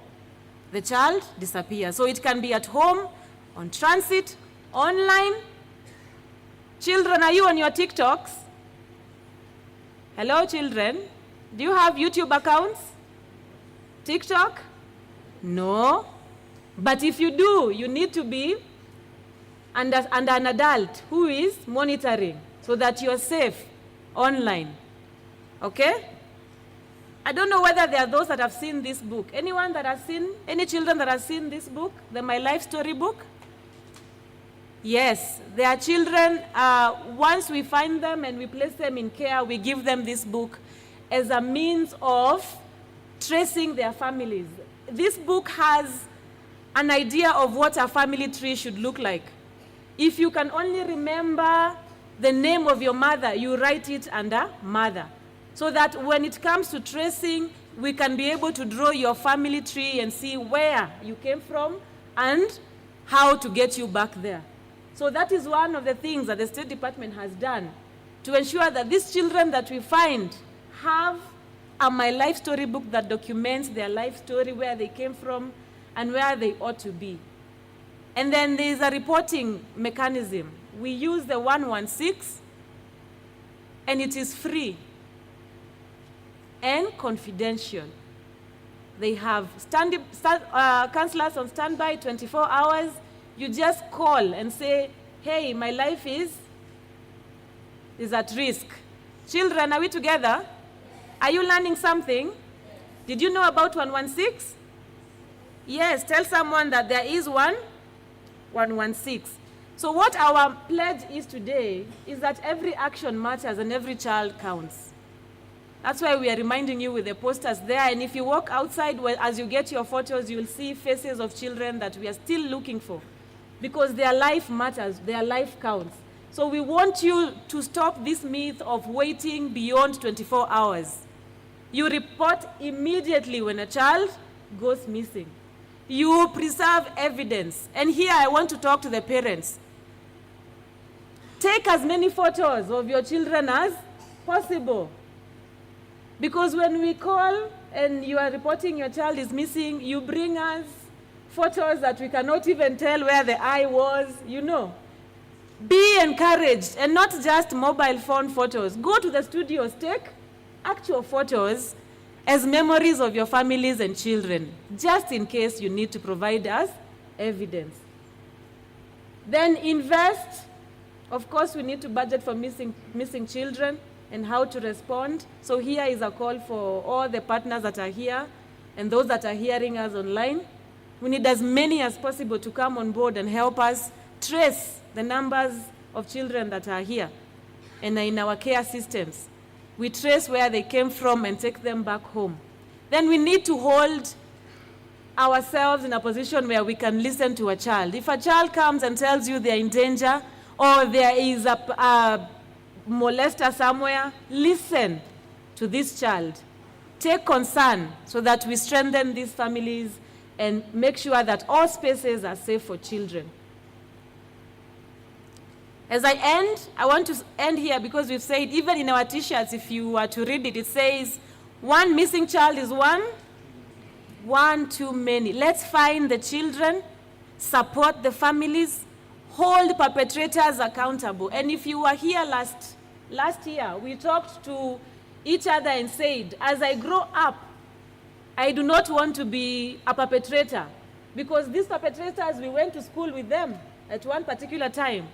the child disappears. So it can be at home, on transit, online. Children, are you on your TikToks? Hello, children. Do you have YouTube accounts? TikTok? No. But if you do, you need to be under an adult who is monitoring so that you're safe online. Okay? I don't know whether there are those that have seen this book. Anyone that has seen, any children that have seen this book, the My Life Story book? Yes, there are children, once we find them and we place them in care, we give them this book as a means of tracing their families. This book has an idea of what a family tree should look like. If you can only remember the name of your mother, you write it under mother. So that when it comes to tracing, we can be able to draw your family tree and see where you came from and how to get you back there. So that is one of the things that the State Department has done to ensure that these children that we find have a My Life Story book that documents their life story, where they came from and where they ought to be. And then there is a reporting mechanism. We use the 116, and it is free and confidential. They have counselors on standby 24 hours. You just call and say, hey, my life is at risk. Children, are we together? Are you learning something? Did you know about 116? Yes, tell someone that there is 116. So what our pledge is today is that every action matters and every child counts. That's why we are reminding you with the posters there. And if you walk outside, well, as you get your photos, you will see faces of children that we are still looking for, because their life matters, their life counts. So we want you to stop this myth of waiting beyond 24 hours. You report immediately when a child goes missing. You preserve evidence. And here I want to talk to the parents. Take as many photos of your children as possible. Because when we call and you are reporting your child is missing, you bring us photos that we cannot even tell where the eye was, you know. Be encouraged, and not just mobile phone photos. Go to the studios, take actual photos as memories of your families and children, just in case you need to provide us evidence. Then invest. Of course, we need to budget for missing children and how to respond. So here is a call for all the partners that are here and those that are hearing us online. We need as many as possible to come on board and help us trace the numbers of children that are here and are in our care systems. We trace where they came from and take them back home. Then we need to hold ourselves in a position where we can listen to a child. If a child comes and tells you they're in danger or there is a molester somewhere, listen to this child. Take concern so that we strengthen these families and make sure that all spaces are safe for children. As I end, I want to end here because we've said, even in our t-shirts, if you were to read it, it says, one missing child is one too many. Let's find the children, support the families, hold perpetrators accountable. And if you were here last year, we talked to each other and said, as I grow up, I do not want to be a perpetrator, because these perpetrators, we went to school with them at one particular time.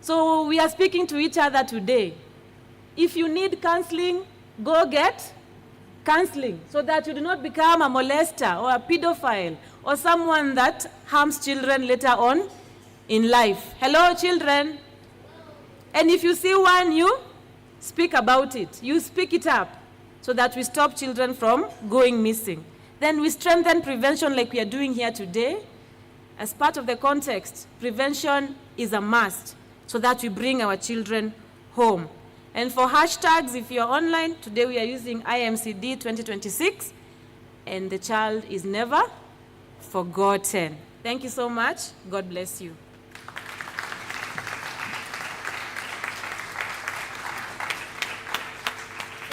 So we are speaking to each other today. If you need counseling, go get counseling so that you do not become a molester or a pedophile or someone that harms children later on in life. Hello, children. And if you see one, you speak about it. You speak it up so that we stop children from going missing. Then we strengthen prevention like we are doing here today. As part of the context, prevention is a must so that we bring our children home. And for hashtags, if you're online, today we are using IMCD 2026, and the child is never forgotten. Thank you so much. God bless you.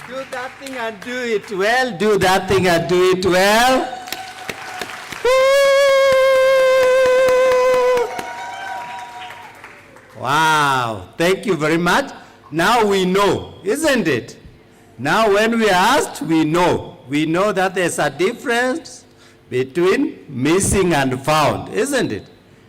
Do that thing and do it well. Do that thing and do it well. Wow, thank you very much. Now we know, isn't it? Now when we are asked, we know. We know that there's a difference between missing and found, isn't it?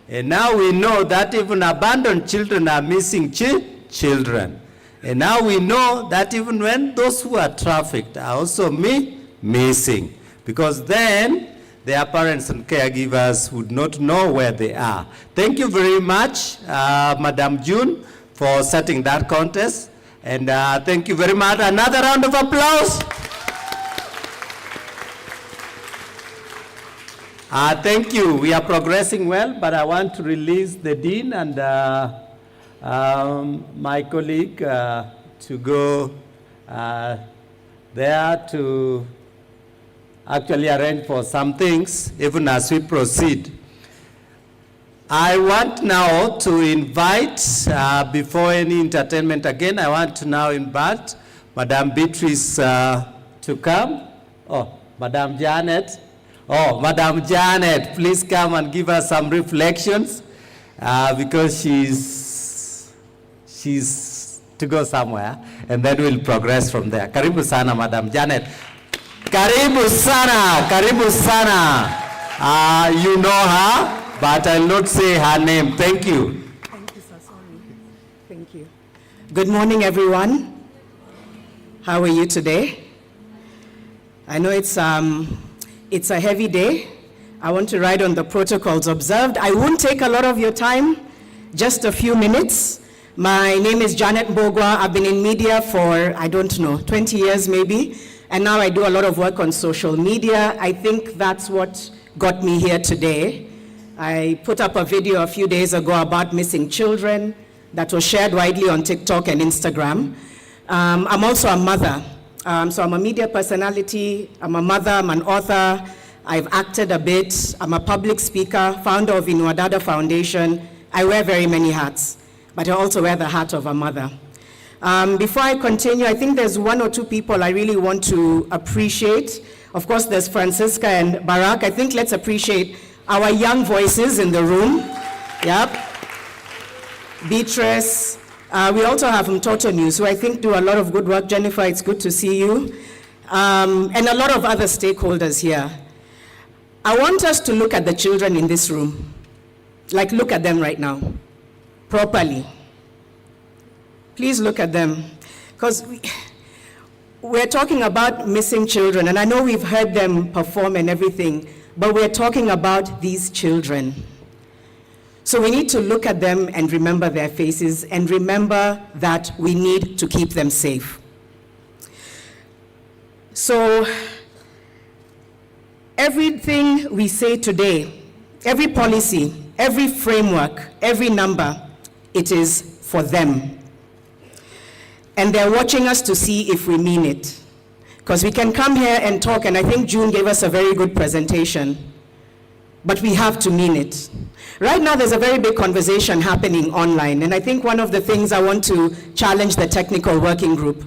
And now we know that even abandoned children are missing children. And now we know that even when those who are trafficked are also missing, because then their parents and caregivers would not know where they are. Thank you very much, Madam June, for setting that contest. And thank you very much. Another round of applause. Thank you. We are progressing well, but I want to release the Dean and my colleague to go there to actually arrange for some things, even as we proceed. I want now to invite, before any entertainment again, I want to now invite Madam Beatrice to come. Oh, Madam Janet. Oh, Madam Janet, please come and give us some reflections, because she's to go somewhere, and then we'll progress from there. Karibu sana, Madam Janet. Karibu sana, karibu sana. You know her, but I'll not say her name. Thank you. Thank you, sir. Sorry. Thank you. Good morning, everyone. How are you today? I know it's a heavy day. I want to write on the protocols observed. I won't take a lot of your time, just a few minutes. My name is Janet Mbogwa. I've been in media for, 20 years maybe, and now I do a lot of work on social media. I think that's what got me here today. I put up a video a few days ago about missing children that was shared widely on TikTok and Instagram. I'm also a mother. So I'm a media personality, I'm a mother, I'm an author, I've acted a bit, I'm a public speaker, founder of Inuadada Foundation. I wear very many hats, but I also wear the hat of a mother. Before I continue, I think there's one or two people I really want to appreciate. Of course, there's Francisca and Barak. I think let's appreciate our young voices in the room. Yep. Beatrice. We also have Mtoto News, who I think do a lot of good work. Jennifer, it's good to see you. And a lot of other stakeholders here. I want us to look at the children in this room. Like, look at them right now, properly. Please look at them. Because we're talking about missing children, and I know we've heard them perform and everything, but we're talking about these children. So we need to look at them and remember their faces and remember that we need to keep them safe. So everything we say today, every policy, every framework, every number, it is for them. And they're watching us to see if we mean it. Because we can come here and talk, and I think June gave us a very good presentation, but we have to mean it. Right now, there's a very big conversation happening online, and I think one of the things I want to challenge the technical working group,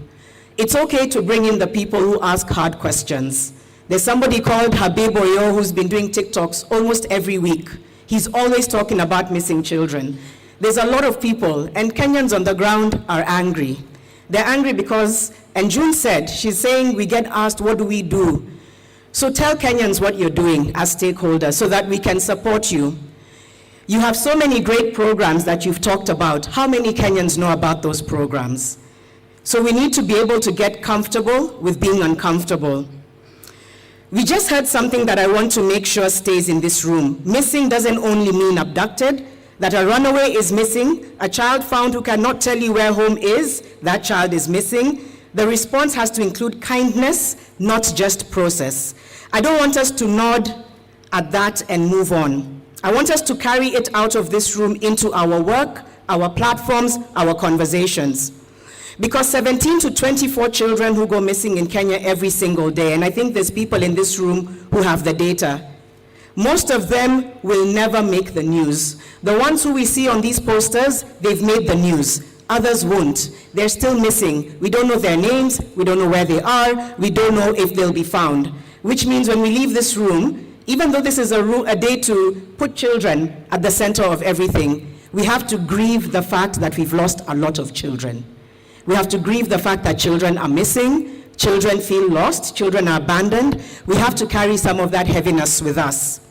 it's okay to bring in the people who ask hard questions. There's somebody called Habib Oyo who's been doing TikToks almost every week. He's always talking about missing children. There's a lot of people, and Kenyans on the ground are angry. They're angry because, and June said, she's saying we get asked, what do we do? So tell Kenyans what you're doing as stakeholders so that we can support you. You have so many great programs that you've talked about. How many Kenyans know about those programs? So we need to be able to get comfortable with being uncomfortable. We just heard something that I want to make sure stays in this room. Missing doesn't only mean abducted, that a runaway is missing, a child found who cannot tell you where home is, that child is missing. The response has to include kindness, not just process. I don't want us to nod at that and move on. I want us to carry it out of this room into our work, our platforms, our conversations. Because 17 to 24 children who go missing in Kenya every single day, and I think there's people in this room who have the data. Most of them will never make the news. The ones who we see on these posters, they've made the news. Others won't. They're still missing. We don't know their names, we don't know where they are, we don't know if they'll be found. Which means when we leave this room, even though this is a day to put children at the center of everything, we have to grieve the fact that we've lost a lot of children. We have to grieve the fact that children are missing, children feel lost, children are abandoned. We have to carry some of that heaviness with us.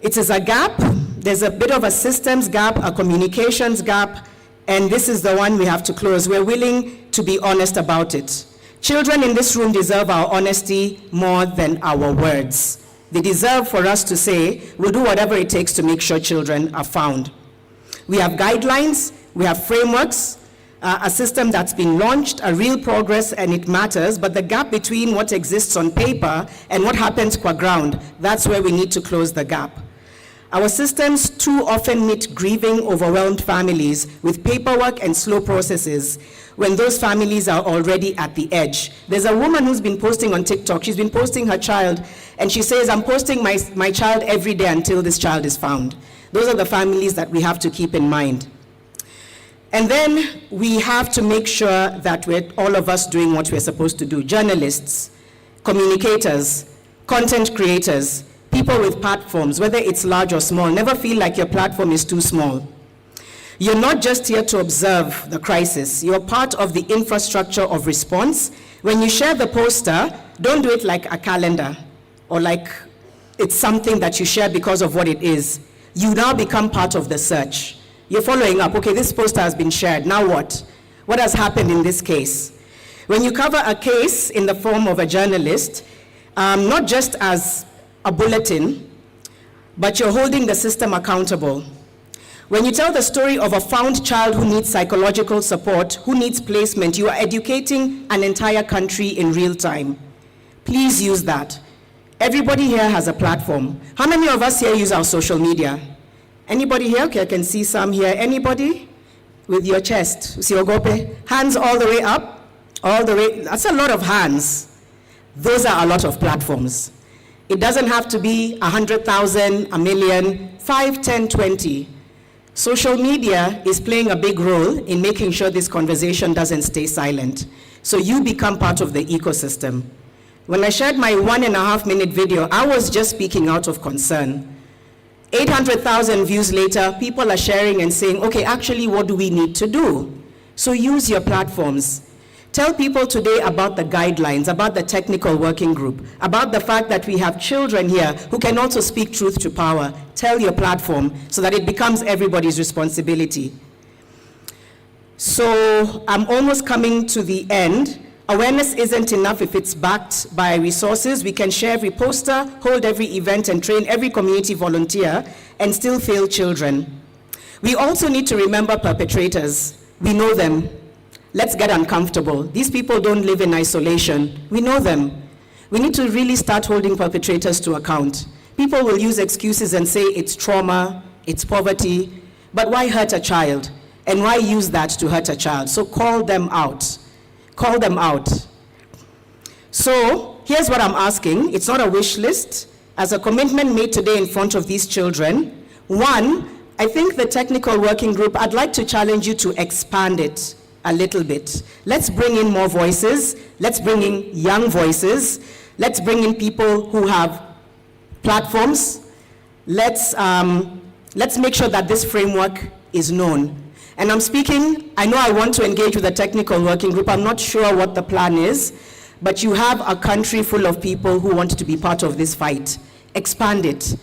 It is a gap. There's a bit of a systems gap, a communications gap, and this is the one we have to close. We're willing to be honest about it. Children in this room deserve our honesty more than our words. They deserve for us to say, we'll do whatever it takes to make sure children are found. We have guidelines, we have frameworks, a system that's been launched, a real progress, and it matters, but the gap between what exists on paper and what happens qua ground, that's where we need to close the gap. Our systems too often meet grieving, overwhelmed families with paperwork and slow processes when those families are already at the edge. There's a woman who's been posting on TikTok. She's been posting her child, and she says, I'm posting my child every day until this child is found. Those are the families that we have to keep in mind. And then we have to make sure that we're all of us doing what we're supposed to do. Journalists, communicators, content creators, people with platforms, whether it's large or small, never feel like your platform is too small. You're not just here to observe the crisis. You're part of the infrastructure of response. When you share the poster, don't do it like a calendar or like it's something that you share because of what it is. You now become part of the search. You're following up. Okay, this poster has been shared. Now what? What has happened in this case? When you cover a case in the form of a journalist, not just as a bulletin, but you're holding the system accountable. When you tell the story of a found child who needs psychological support, who needs placement, you are educating an entire country in real time. Please use that. Everybody here has a platform. How many of us here use our social media? Anybody here? Okay, I can see some here. Anybody? With your chest. Usiogope. Hands all the way up. All the way. That's a lot of hands. Those are a lot of platforms. It doesn't have to be 100,000, a million, 5, 10, 20. Social media is playing a big role in making sure this conversation doesn't stay silent. So you become part of the ecosystem. When I shared my 1.5-minute video, I was just speaking out of concern. 800,000 views later, people are sharing and saying, okay, actually, what do we need to do? So use your platforms. Tell people today about the guidelines, about the technical working group, about the fact that we have children here who can also speak truth to power. Tell your platform so that it becomes everybody's responsibility. So I'm almost coming to the end. Awareness isn't enough if it's backed by resources. We can share every poster, hold every event, and train every community volunteer, and still fail children. We also need to remember perpetrators. We know them. Let's get uncomfortable. These people don't live in isolation. We know them. We need to really start holding perpetrators to account. People will use excuses and say it's trauma, it's poverty, but why hurt a child? And why use that to hurt a child? So call them out. Call them out. So here's what I'm asking. It's not a wish list. As a commitment made today in front of these children, one, I think the technical working group, I'd like to challenge you to expand it a little bit. Let's bring in more voices. Let's bring in young voices. Let's bring in people who have platforms. Let's make sure that this framework is known. And I'm speaking, I know I want to engage with the technical working group. I'm not sure what the plan is, but you have a country full of people who want to be part of this fight. Expand it.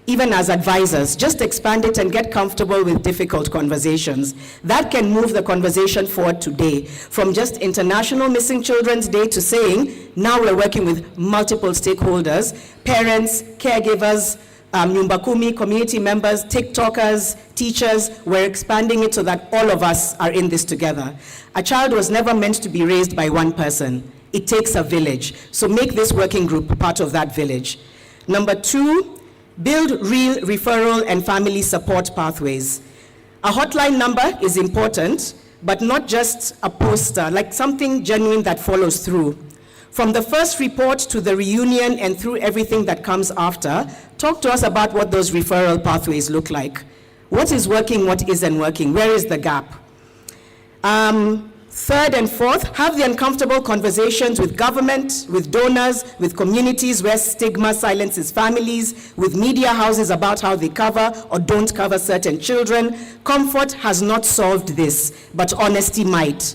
Even as advisors, just expand it and get comfortable with difficult conversations. That can move the conversation forward today, from just International Missing Children's Day to saying, now we're working with multiple stakeholders, parents, caregivers, Nyumba Kumi, community members, TikTokers, teachers. We're expanding it so that all of us are in this together. A child was never meant to be raised by one person. It takes a village. So make this working group part of that village. Number two, build real referral and family support pathways. A hotline number is important, but not just a poster, like something genuine that follows through. From the first report to the reunion and through everything that comes after, talk to us about what those referral pathways look like. What is working, what isn't working? Where is the gap? Third and fourth, have the uncomfortable conversations with government, with donors, with communities where stigma silences families, with media houses about how they cover or don't cover certain children. Comfort has not solved this, but honesty might.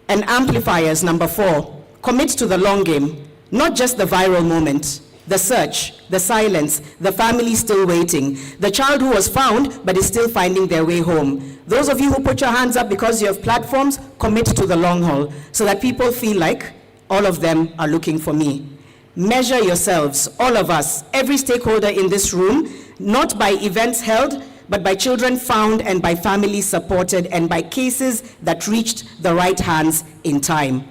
And amplifiers, number four, commit to the long game, not just the viral moment. The search, the silence, the family still waiting, the child who was found but is still finding their way home. Those of you who put your hands up because you have platforms, commit to the long haul so that people feel like all of them are looking for me. Measure yourselves, all of us, every stakeholder in this room, not by events held, but by children found and by families supported and by cases that reached the right hands in time.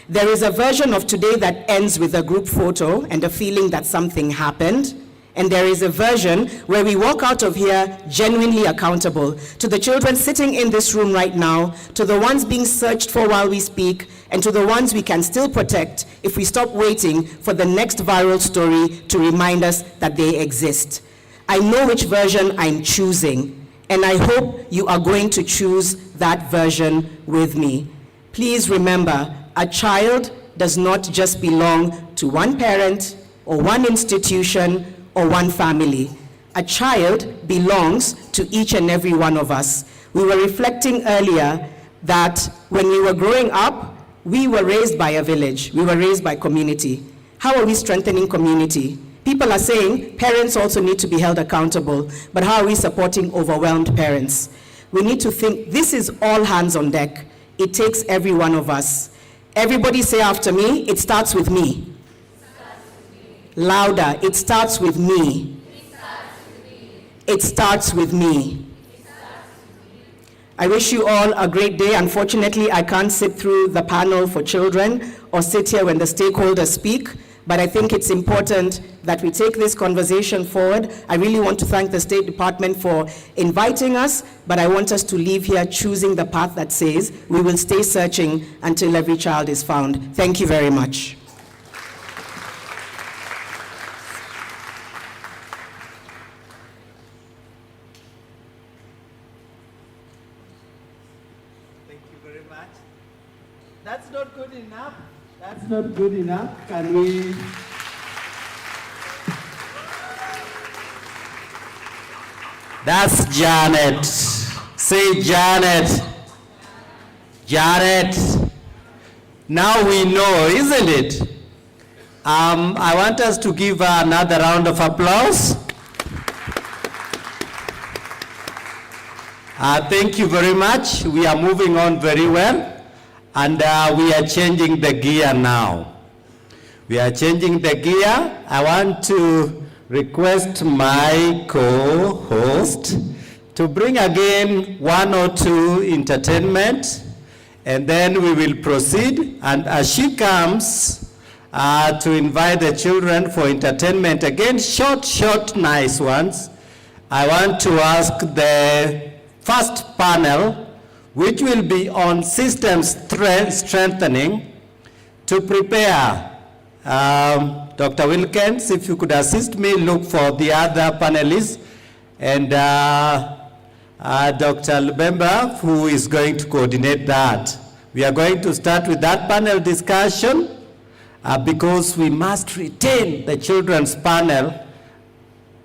There is a version of today that ends with a group photo and a feeling that something happened. And there is a version where we walk out of here genuinely accountable to the children sitting in this room right now, to the ones being searched for while we speak, and to the ones we can still protect if we stop waiting for the next viral story to remind us that they exist. I know which version I'm choosing, and I hope you are going to choose that version with me. Please remember, a child does not just belong to one parent or one institution or one family. A child belongs to each and every one of us. We were reflecting earlier that when we were growing up, we were raised by a village. We were raised by community. How are we strengthening community? People are saying parents also need to be held accountable, but how are we supporting overwhelmed parents? We need to think this is all hands on deck. It takes every one of us. Everybody say after me, it starts with me. Louder, it starts with me. It starts with me. I wish you all a great day. Unfortunately, I can't sit through the panel for children or sit here when the stakeholders speak, but I think it's important that we take this conversation forward. I really want to thank the State Department for inviting us, but I want us to leave here choosing the path that says we will stay searching until every child is found. Thank you very much. That's not good enough. That's not good enough. Can we? That's Janet. Say Janet. Janet. Now we know, isn't it? I want us to give her another round of applause. Thank you very much. We are moving on very well. And we are changing the gear now. We are changing the gear. I want to request my co-host to bring again one or two entertainment, and then we will proceed. And as she comes to invite the children for entertainment, again, short, nice ones, I want to ask the first panel, which will be on systems strengthening, to prepare. Dr. Wilkins, if you could assist me, look for the other panelists, and Dr. Lubemba, who is going to coordinate that. We are going to start with that panel discussion because we must retain the children's panel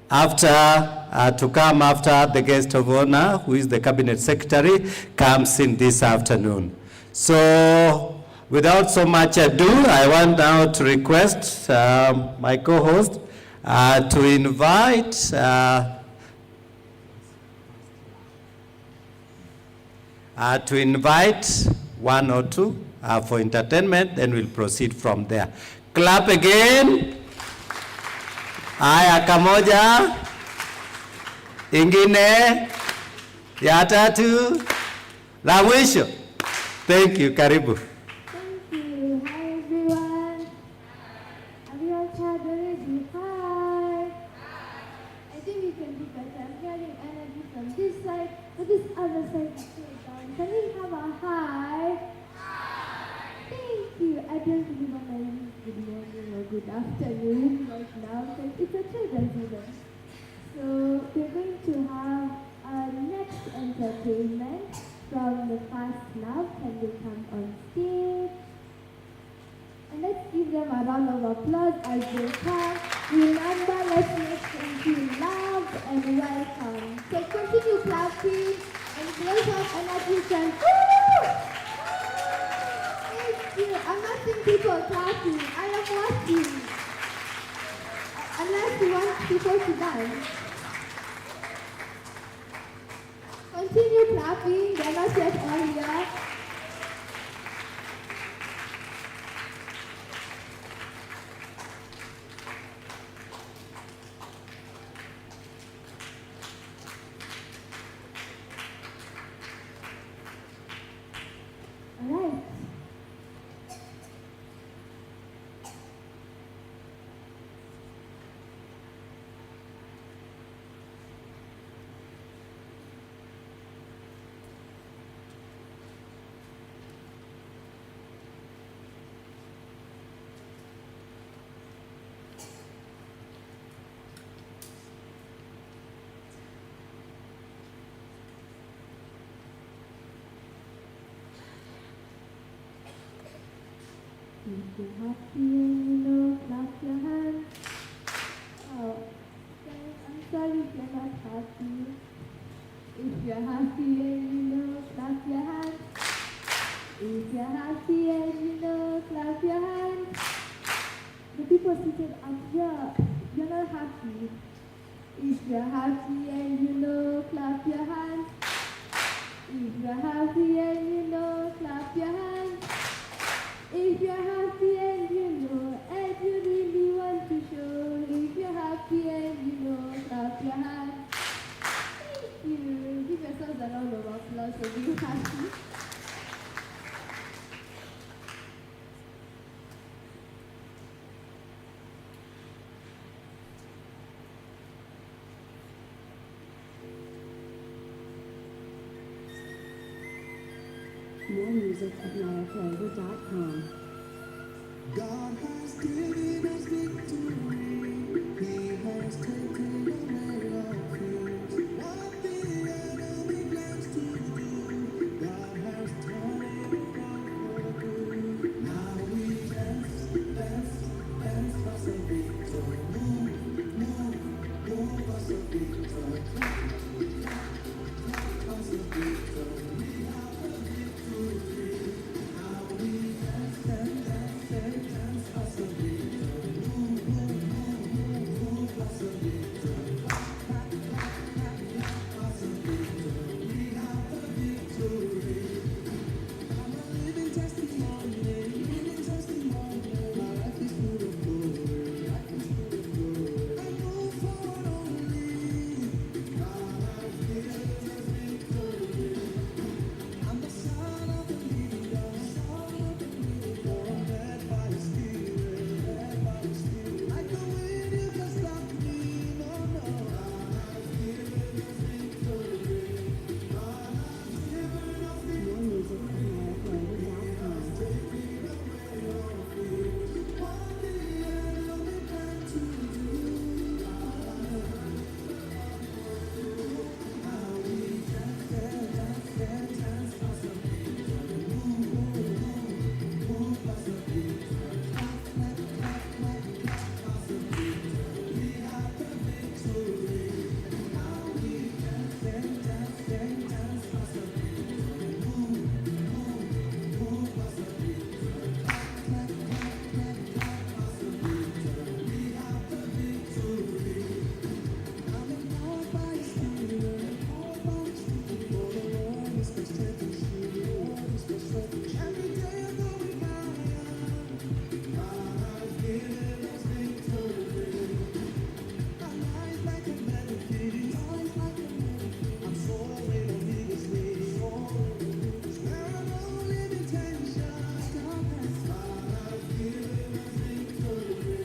to come after the guest of honor, who is the Cabinet Secretary, comes in this afternoon. So, without so much ado, I want now to request my co-host to invite one or two for entertainment, then we'll proceed from there. Clap again. Aya kamoja, ingine, ya tatu, la mwisho. Thank you, karibu. Thank you. Hi, everyone. Have you all tried already? Hi. I think we can do better. I'm getting energy from this side, but this other side is straight down. Can we have a hi? Hi. Thank you. I don't believe I'm going to use good morning or good afternoon right now, because it's a children's event. So we're going to have our next entertainment from the Fast Love. Can they come on stage? And let's give them a round of applause as they come. Remember, let's make them feel loved and welcome. So continue clapping and close up energy and woo! Thank you. I'm not seeing people clapping. I am watching. Unless you want people to dance. Continue clapping. They're not yet all here. All right. If you're happy and you know, clap your hands. Oh, I'm sorry if you're not happy. If you're happy and you know, clap your hands. If you're happy and you know, clap your hands. The people seated up here, you're not happy. If you're happy and you know, clap your hands. If you're happy and you know, clap your hands. If you're happy and you know, and you really want to show. If you're happy and you know, clap your hands. Thank you. Give yourselves a round of applause for being happy. More music at NiaFlavor.com. God has given us victory. He has taken away our fears. What the enemy plans to do, God has turned it around for good. Now we dance, dance, dance for some victory. Move, move, move for some victory. Clap for some victory. We have the victory. Now we dance, dance, dance, dance, dance for some victory. Move, move, move, move for some victory. Clap, clap, clap, clap for some victory. We have the victory. I'm a living testimony, living testimony. My life is full of glory, life is full of glory. I move forward only. God has given us victory. I'm the son of the living God, son of the living God, led by the Spirit, led by the Spirit. I can win, you can stop me, no, no. God has given us victory. God has given us victory. More music at NiaFlavor.com. What the enemy planned to do, now we dance, dance, dance, dance for some victory. Move, move, move, move for some victory. Clap, clap, clap, clap, clap for some victory. We have the victory. Now we dance, dance, dance, dance, dance for some victory. Move, move, move for some victory. Clap, clap, clap, clap, clap for some victory. We have the victory. I'm empowered by His Spirit, empowered by His Spirit. For the Lord is my strength and shield, the Lord is my strength and shield. Every day I'm going higher. God has given us victory. My life like a melody, life like a melody. I'm soaring on His wings, soaring on His wings. There are no limitations. God has given us victory.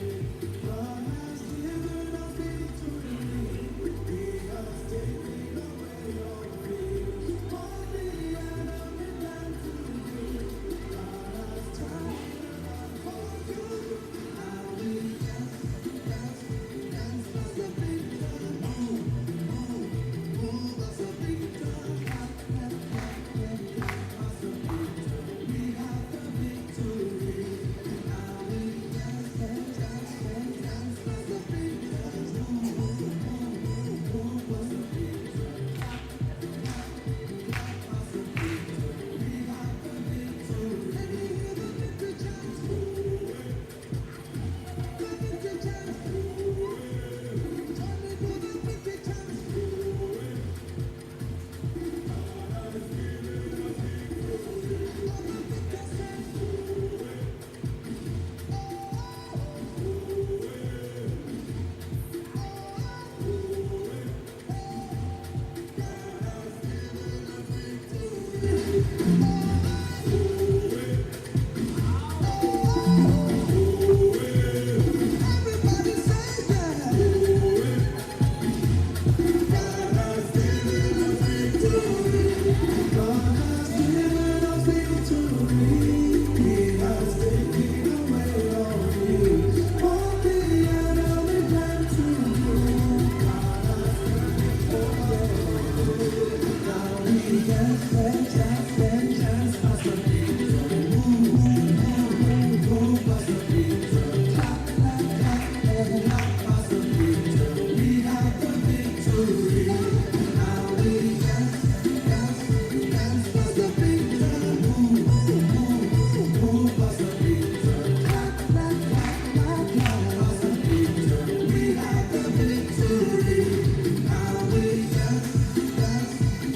God has given us victory. He has taken away our fears. All the enemy planned to do, God has turned it around for good. Now we dance, dance, dance for some victory. Move, move, move for some victory. Clap, clap, clap, clap, clap for some victory. We have the victory. Now we dance, dance, dance, dance, dance for some victory. Move, move, move, move for some victory. Clap, clap, clap for some victory. We have the victory. Let me hear the victory chants. The victory chants. Join me for the victory chants. Everybody say that. God has given us victory. God has given us victory. He has taken away our fears. What the enemy planned to do, God has turned it around. Now we dance, dance, dance, dance, dance for some victory. Move, move, move, move for some victory. Clap, clap, clap, clap, clap for some victory. We have the victory. Now we dance, dance, dance for some victory. Move, move, move for some victory. Clap, clap, clap, clap, clap for some victory. We have the victory. Now we dance, dance,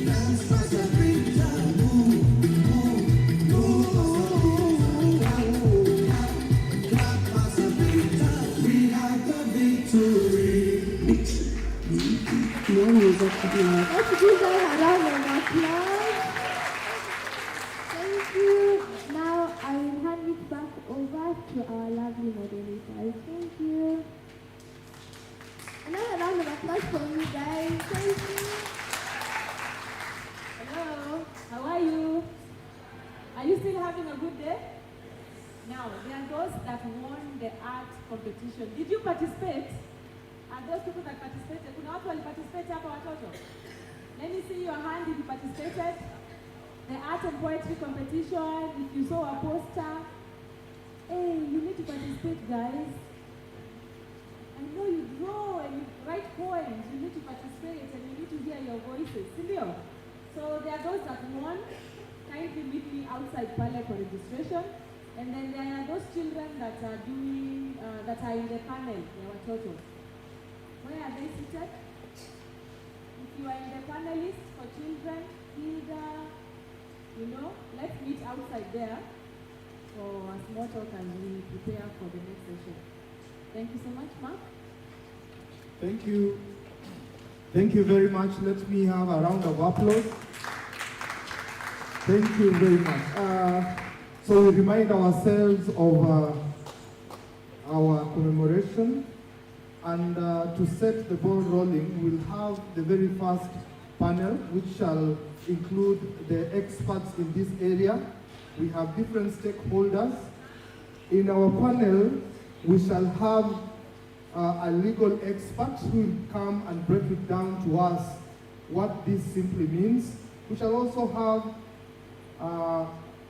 dance for some victory. Move, move, move for some victory. Clap, clap for some victory. We have the victory. More music at NiaFlavor.com. Let's give them a round of applause. applause for me, guys. Thank you. Hello, how are you? Are you still having a good day? Now, there are those that won the art competition. Did you participate? Are those people that participated? Kuna watu waliparticipate hapa watoto? Let me see your hand if you participated. The art and poetry competition, if you saw a poster. Hey, you need to participate, guys. I know you draw and you write poems. You need to participate and you need to hear your voices. Silio? So there are those that won. Kindly meet me outside Pale for registration. And then there are those children that are doing, that are in the panel. They were total. Where are they seated? If you are in the panelist for children, Hilda, let's meet outside there for a small talk as we prepare for the next session. Thank you so much, Mark. Thank you. Thank you very much. Let me have a round of applause. Thank you very much. So we remind ourselves of our commemoration, and to set the ball rolling, we'll have the very first panel, which shall include the experts in this area. We have different stakeholders. In our panel, we shall have a legal expert who will come and break it down to us what this simply means. We shall also have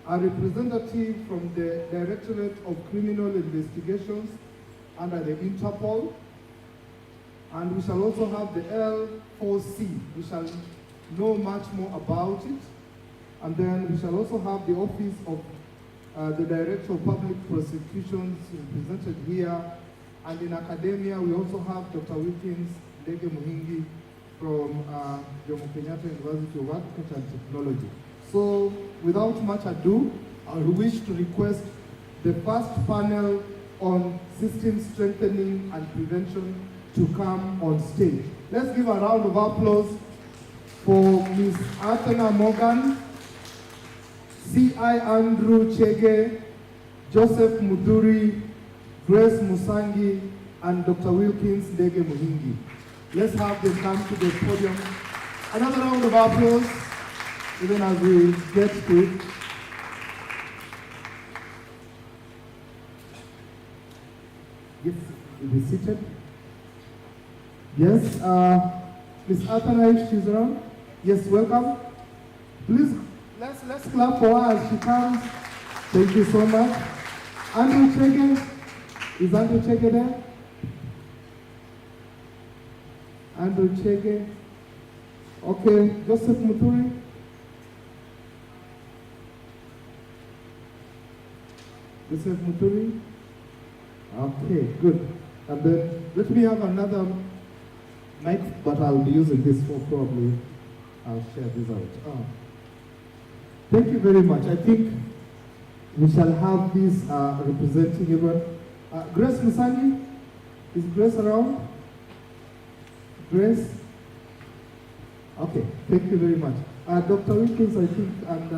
a representative from the Directorate of Criminal Investigations under the Interpol. And we shall also have the L4C. We shall know much more about it. And then we shall also have the Office of the Director of Public Prosecutions represented here. And in academia, we also have Dr. Wilkins Ndege Muhingi from Jomo Kenyatta University of Agriculture and Technology. So, without much ado, I wish to request the first panel on system strengthening and prevention to come on stage. Let's give a round of applause for Ms. Athena Morgan, C.I. Andrew Chege, Joseph Muduri, Grace Musangi, and Dr. Wilkins Ndege Muhingi. Let's have them come to the podium. Another round of applause, even as we get to it. Yes, be seated. Yes, Ms. Athena, if she's around. Yes, welcome. Please, let's clap for her as she comes. Thank you so much. Andrew Chege, is Andrew Chege there? Andrew Chege. Okay, Joseph Muturi. Joseph Muturi. Okay, good. And then let me have another mic, but I'll be using this for probably, I'll share this out. Thank you very much. I think we shall have this representing everyone. Grace Musangi, is Grace around? Grace? Okay, thank you very much. Dr. Wilkins, I think, and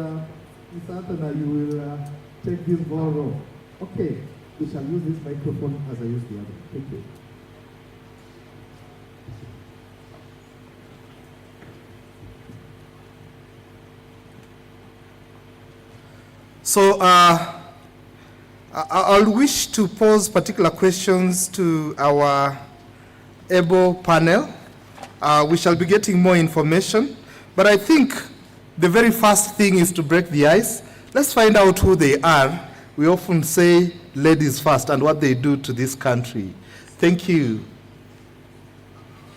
Ms. Athena, you will take this ball roll. Okay, we shall use this microphone as I use the other. Thank you. So I'll wish to pose particular questions to our able panel. We shall be getting more information, but I think the very first thing is to break the ice. Let's find out who they are. We often say ladies first and what they do to this country. Thank you.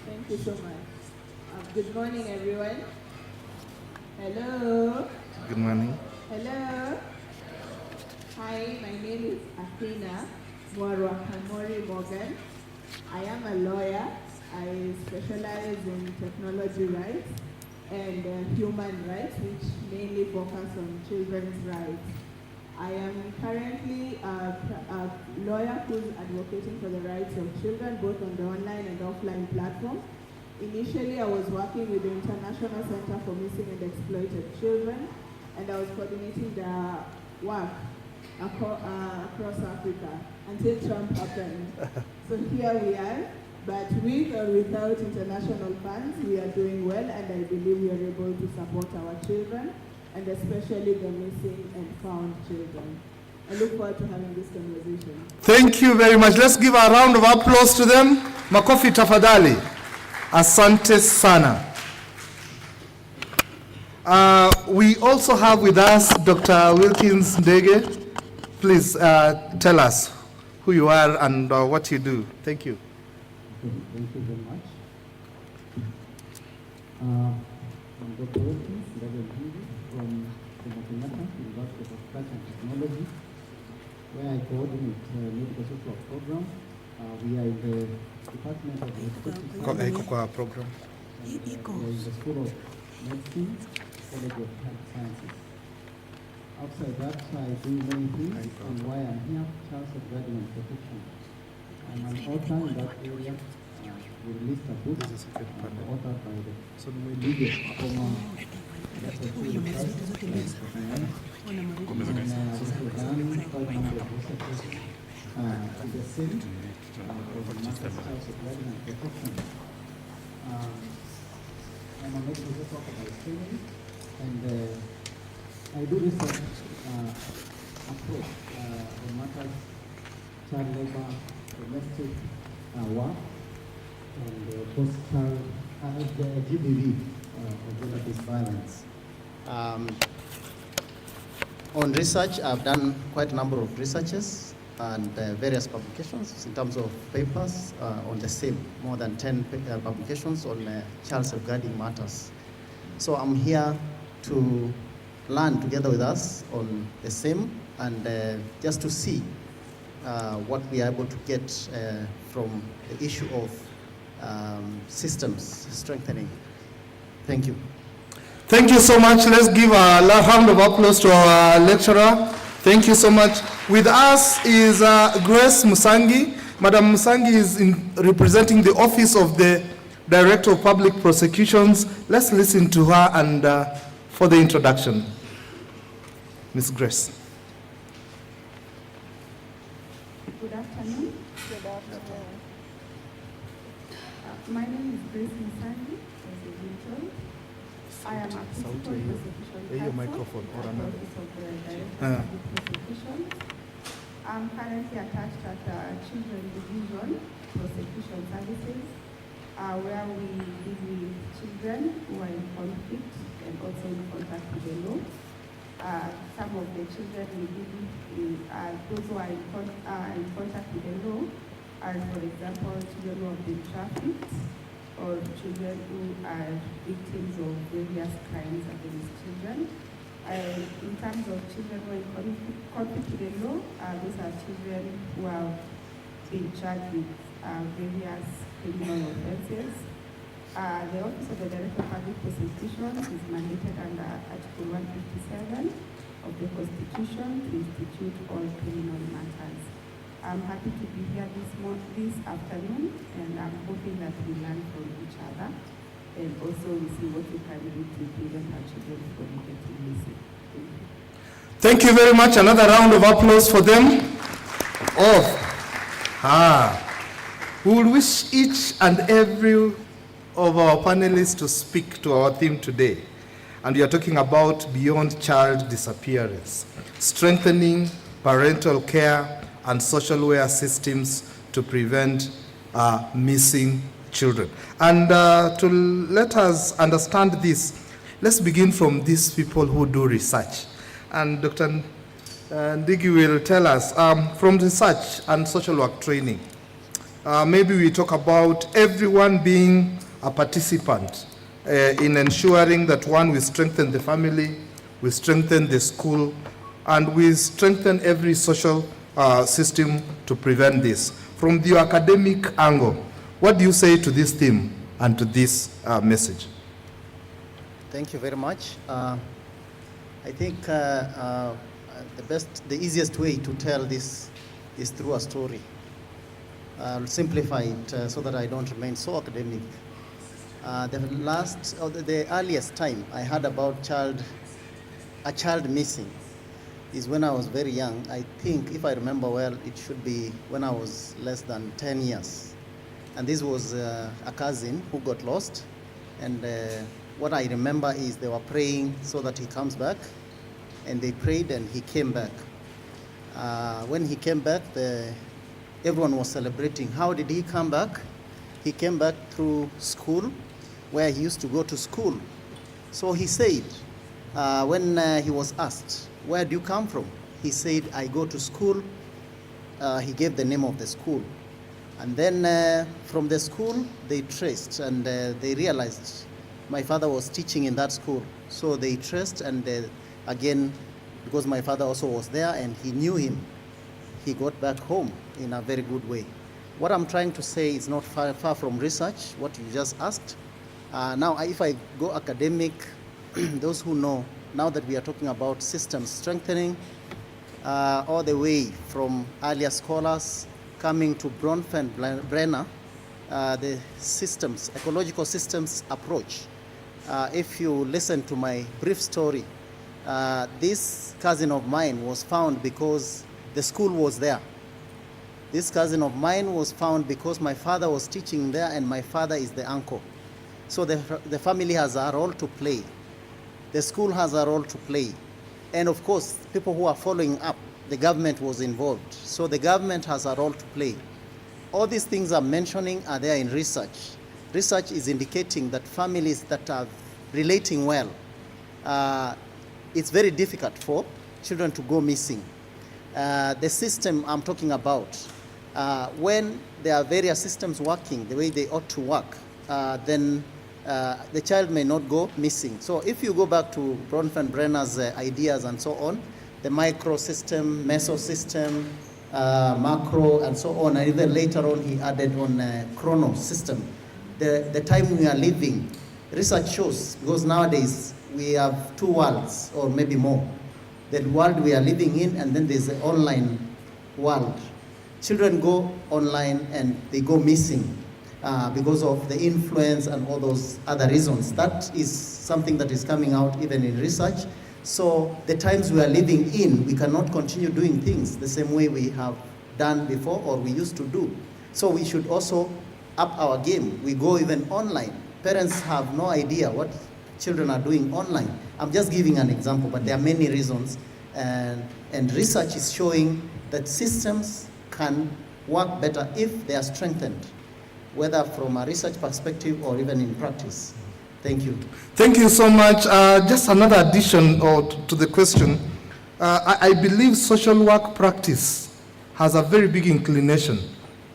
Thank you so much. Good morning, everyone. Hello. Good morning. Hello. Hi, my name is Athena Kamori Morgan. I am a lawyer. I specialize in technology rights and human rights, which mainly focus on children's rights. I am currently a lawyer who's advocating for the rights of children, both on the online and offline platform. Initially, I was working with the International Center for Missing and Exploited Children, and I was coordinating their work across Africa until Trump happened. So here we are. But with or without international funds, we are doing well, and I believe we are able to support our children, and especially the missing and found children. I look forward to having this conversation. Thank you very much. Let's give a round of applause to them. Makofi tafadhali. Asante sana. We also have with us Dr. Wilkins Ndege. Please tell us who you are and what you do. Thank you. Thank you very much. I'm Dr. Wilkins Ndege from University of Culture and Technology, where I coordinate medical social program. We are in the Department of Program. We are in the School of Medicine, College of Health Sciences. Outside that, I do many things, and why I'm here, child safeguarding and protection. I'm an author in that area. We released a book authored by the leader, former I'm a medical social by training, and I do research approach on matters child labor, domestic work, and post-child GBV, of violence. On research, I've done quite a number of researches and various publications in terms of papers on the same, more than 10 publications on child safeguarding matters. So I'm here to learn together with us on the same and just to see what we are able to get from the issue of systems strengthening. Thank you. Thank you so much. Let's give a round of applause to our lecturer. Thank you so much. With us is Grace Musangi. Madam Musangi is representing the Office of the Director of Public Prosecutions. Let's listen to her and for the introduction. Ms. Grace. Good afternoon. Good afternoon. My name is Grace Musangi, as you've been told. I am a principal prosecution microphone or at the Office of the Director of Public Prosecutions. I'm currently attached at the Children Division Prosecution Services, where we deal with children who are in conflict and also in contact with the law. Some of the children we deal with are those who are in contact with the law, are, for example, children who have been trafficked, or children who are victims of various crimes against children. In terms of children who are in conflict with the law, those are children who have been charged with various criminal offenses. The Office of the Director of Public Prosecutions is mandated under Article 157 of the Constitution to institute all criminal matters. I'm happy to be here this afternoon, and I'm hoping that we learn from each other, and also we see what we can do to prevent our children from getting missing. Thank you very much. Another round of applause for them. We will wish each and every of our panelists to speak to our theme today. And we are talking about beyond child disappearance, strengthening parental care and social welfare systems to prevent missing children. And to let us understand this, let's begin from these people who do research. And Dr. Ndigi will tell us, from research and social work training, maybe we talk about everyone being a participant in ensuring that, one, we strengthen the family, we strengthen the school, and we strengthen every social system to prevent this. From the academic angle, what do you say to this theme and to this message? Thank you very much. I think the easiest way to tell this is through a story. I'll simplify it so that I don't remain so academic. The earliest time I heard about a child missing is when I was very young. I think, if I remember well, it should be when I was less than 10 years. And this was a cousin who got lost. And what I remember is they were praying so that he comes back. And they prayed and he came back. When he came back, everyone was celebrating. How did he come back? He came back through school, where he used to go to school. So he said, when he was asked, where do you come from? He said, I go to school. He gave the name of the school. And then from the school, they traced and they realized my father was teaching in that school. So they traced and again, because my father also was there and he knew him, he got back home in a very good way. What I'm trying to say is not far from research, what you just asked. Now, if I go academic, those who know, now that we are talking about systems strengthening, all the way from earlier scholars coming to Bronfenbrenner, the systems, ecological systems approach. If you listen to my brief story, this cousin of mine was found because the school was there. This cousin of mine was found because my father was teaching there and my father is the uncle. So the family has a role to play. The school has a role to play. And of course, people who are following up, the government was involved. So the government has a role to play. All these things I'm mentioning are there in research. Research is indicating that families that are relating well, it's very difficult for children to go missing. The system I'm talking about, when there are various systems working the way they ought to work, then the child may not go missing. So if you go back to Bronfenbrenner's ideas and so on, the micro system, meso system, macro, and so on, and even later on he added on chrono system. The time we are living, research shows, because nowadays we have two worlds or maybe more. The world we are living in, and then there's the online world. Children go online and they go missing because of the influence and all those other reasons. That is something that is coming out even in research. So the times we are living in, we cannot continue doing things the same way we have done before or we used to do. So we should also up our game. We go even online. Parents have no idea what children are doing online. I'm just giving an example, but there are many reasons. And research is showing that systems can work better if they are strengthened, whether from a research perspective or even in practice. Thank you. Thank you so much. Just another addition to the question. I believe social work practice has a very big inclination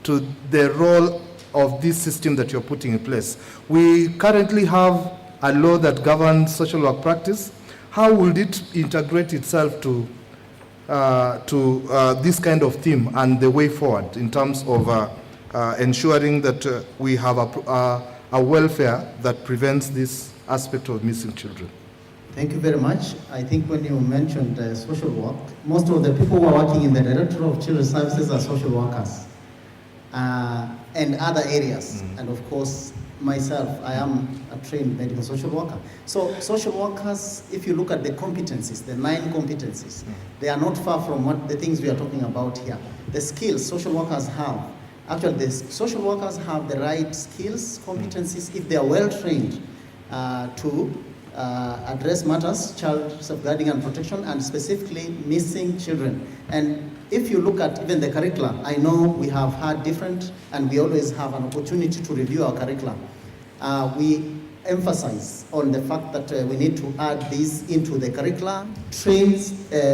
to the role of this system that you're putting in place. We currently have a law that governs social work practice. How will it integrate itself to this kind of theme and the way forward in terms of ensuring that we have a welfare that prevents this aspect of missing children? Thank you very much. I think when you mentioned social work, most of the people who are working in the Directorate of Children's Services are social workers and other areas. And of course, myself, I am a trained medical social worker. So social workers, if you look at the competencies, the 9 competencies, they are not far from what the things we are talking about here. The skills social workers have, actually the social workers have the right skills, competencies, if they are well trained to address matters, child safeguarding and protection, and specifically missing children. And if you look at even the curricula, I know we have had different, and we always have an opportunity to review our curricula. We emphasize on the fact that we need to add this into the curricula, trains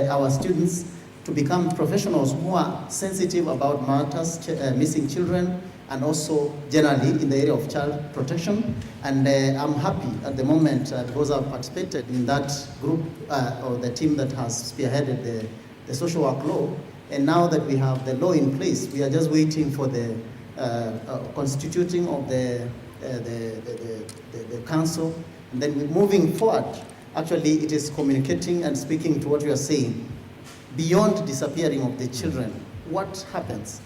our students to become professionals who are sensitive about matters, missing children, and also generally in the area of child protection. And I'm happy at the moment because I've participated in that group or the team that has spearheaded the social work law. And now that we have the law in place, we are just waiting for the constituting of the council. And then we're moving forward. Actually, it is communicating and speaking to what you are saying. Beyond disappearing of the children, what happens?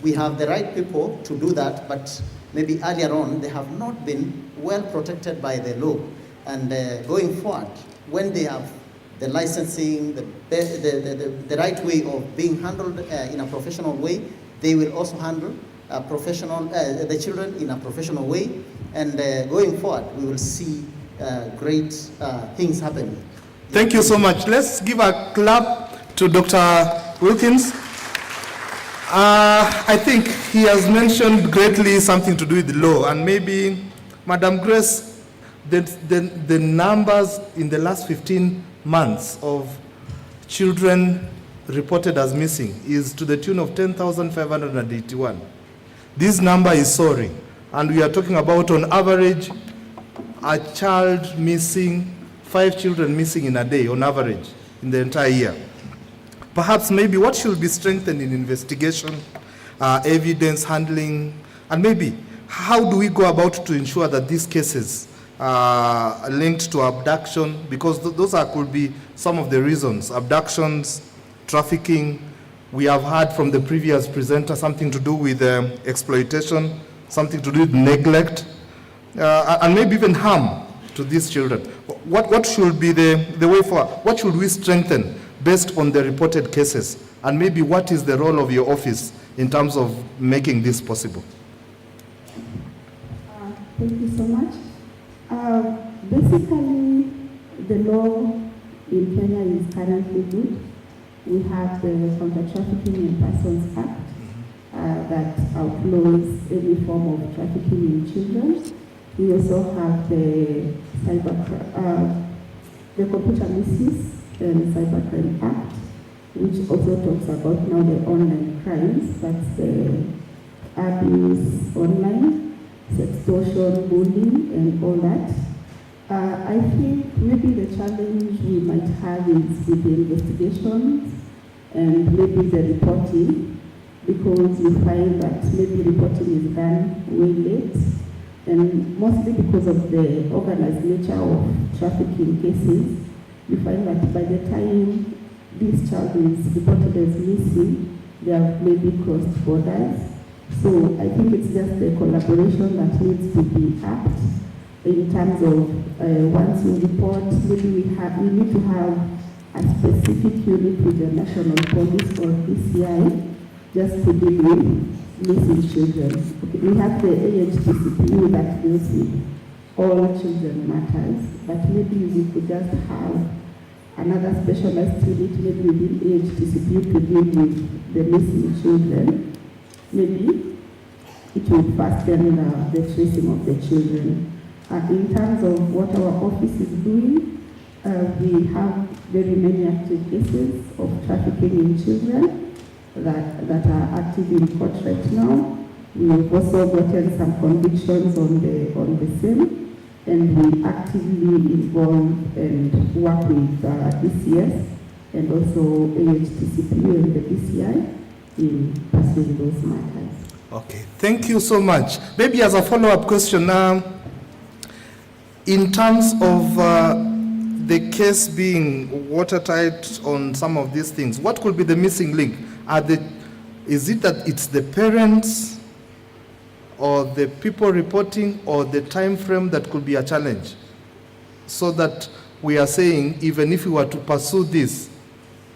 We have the right people to do that, but maybe earlier on, they have not been well protected by the law. And going forward, when they have the licensing, the right way of being handled in a professional way, they will also handle the children in a professional way, and going forward, we will see great things happening. Thank you so much. Let's give a clap to Dr. Wilkins. I think he has mentioned greatly something to do with the law, and maybe, Madam Grace, the numbers in the last 15 months of children reported as missing is to the tune of 10,581. This number is soaring, and we are talking about, on average, a child missing, 5 children missing in a day, on average, in the entire year. Perhaps maybe what should be strengthened in investigation, evidence handling, and maybe how do we go about to ensure that these cases are linked to abduction, because those could be some of the reasons. Abductions, trafficking, we have heard from the previous presenter something to do with exploitation, something to do with neglect, and maybe even harm to these children. What should be the way forward? What should we strengthen based on the reported cases? And maybe what is the role of your office in terms of making this possible? Thank you so much. Basically, the law in Kenya is currently good. We have the Counter-Trafficking in Persons Act that outlaws any form of trafficking in children. We also have the Computer Misuse and Cybercrime Act, which also talks about now the online crimes. That's the abuse online, sextortion, bullying, and all that. I think maybe the challenge we might have is with the investigations and maybe the reporting, because you find that maybe reporting is done way late, and mostly because of the organized nature of trafficking cases, you find that by the time this child is reported as missing, they have maybe crossed borders. So I think it's just the collaboration that needs to be upped in terms of once you report, maybe we need to have a specific unit with the National Police or DCI just to deal with missing children. Okay, we have the AHTCPU that deals with all children matters, but maybe we could just have another specialized unit, maybe within AHTCPU, to deal with the missing children. Maybe it will fasten the tracing of the children. In terms of what our office is doing, we have very many active cases of trafficking in children that are active in court right now. We've also gotten some convictions on the same, and we actively involve and work with DCS and also AHTCPU and the DCI in pursuing those matters. Okay, thank you so much. Maybe as a follow-up question, in terms of the case being watertight on some of these things, what could be the missing link? Is it that it's the parents or the people reporting or the time frame that could be a challenge? So that we are saying, even if we were to pursue this,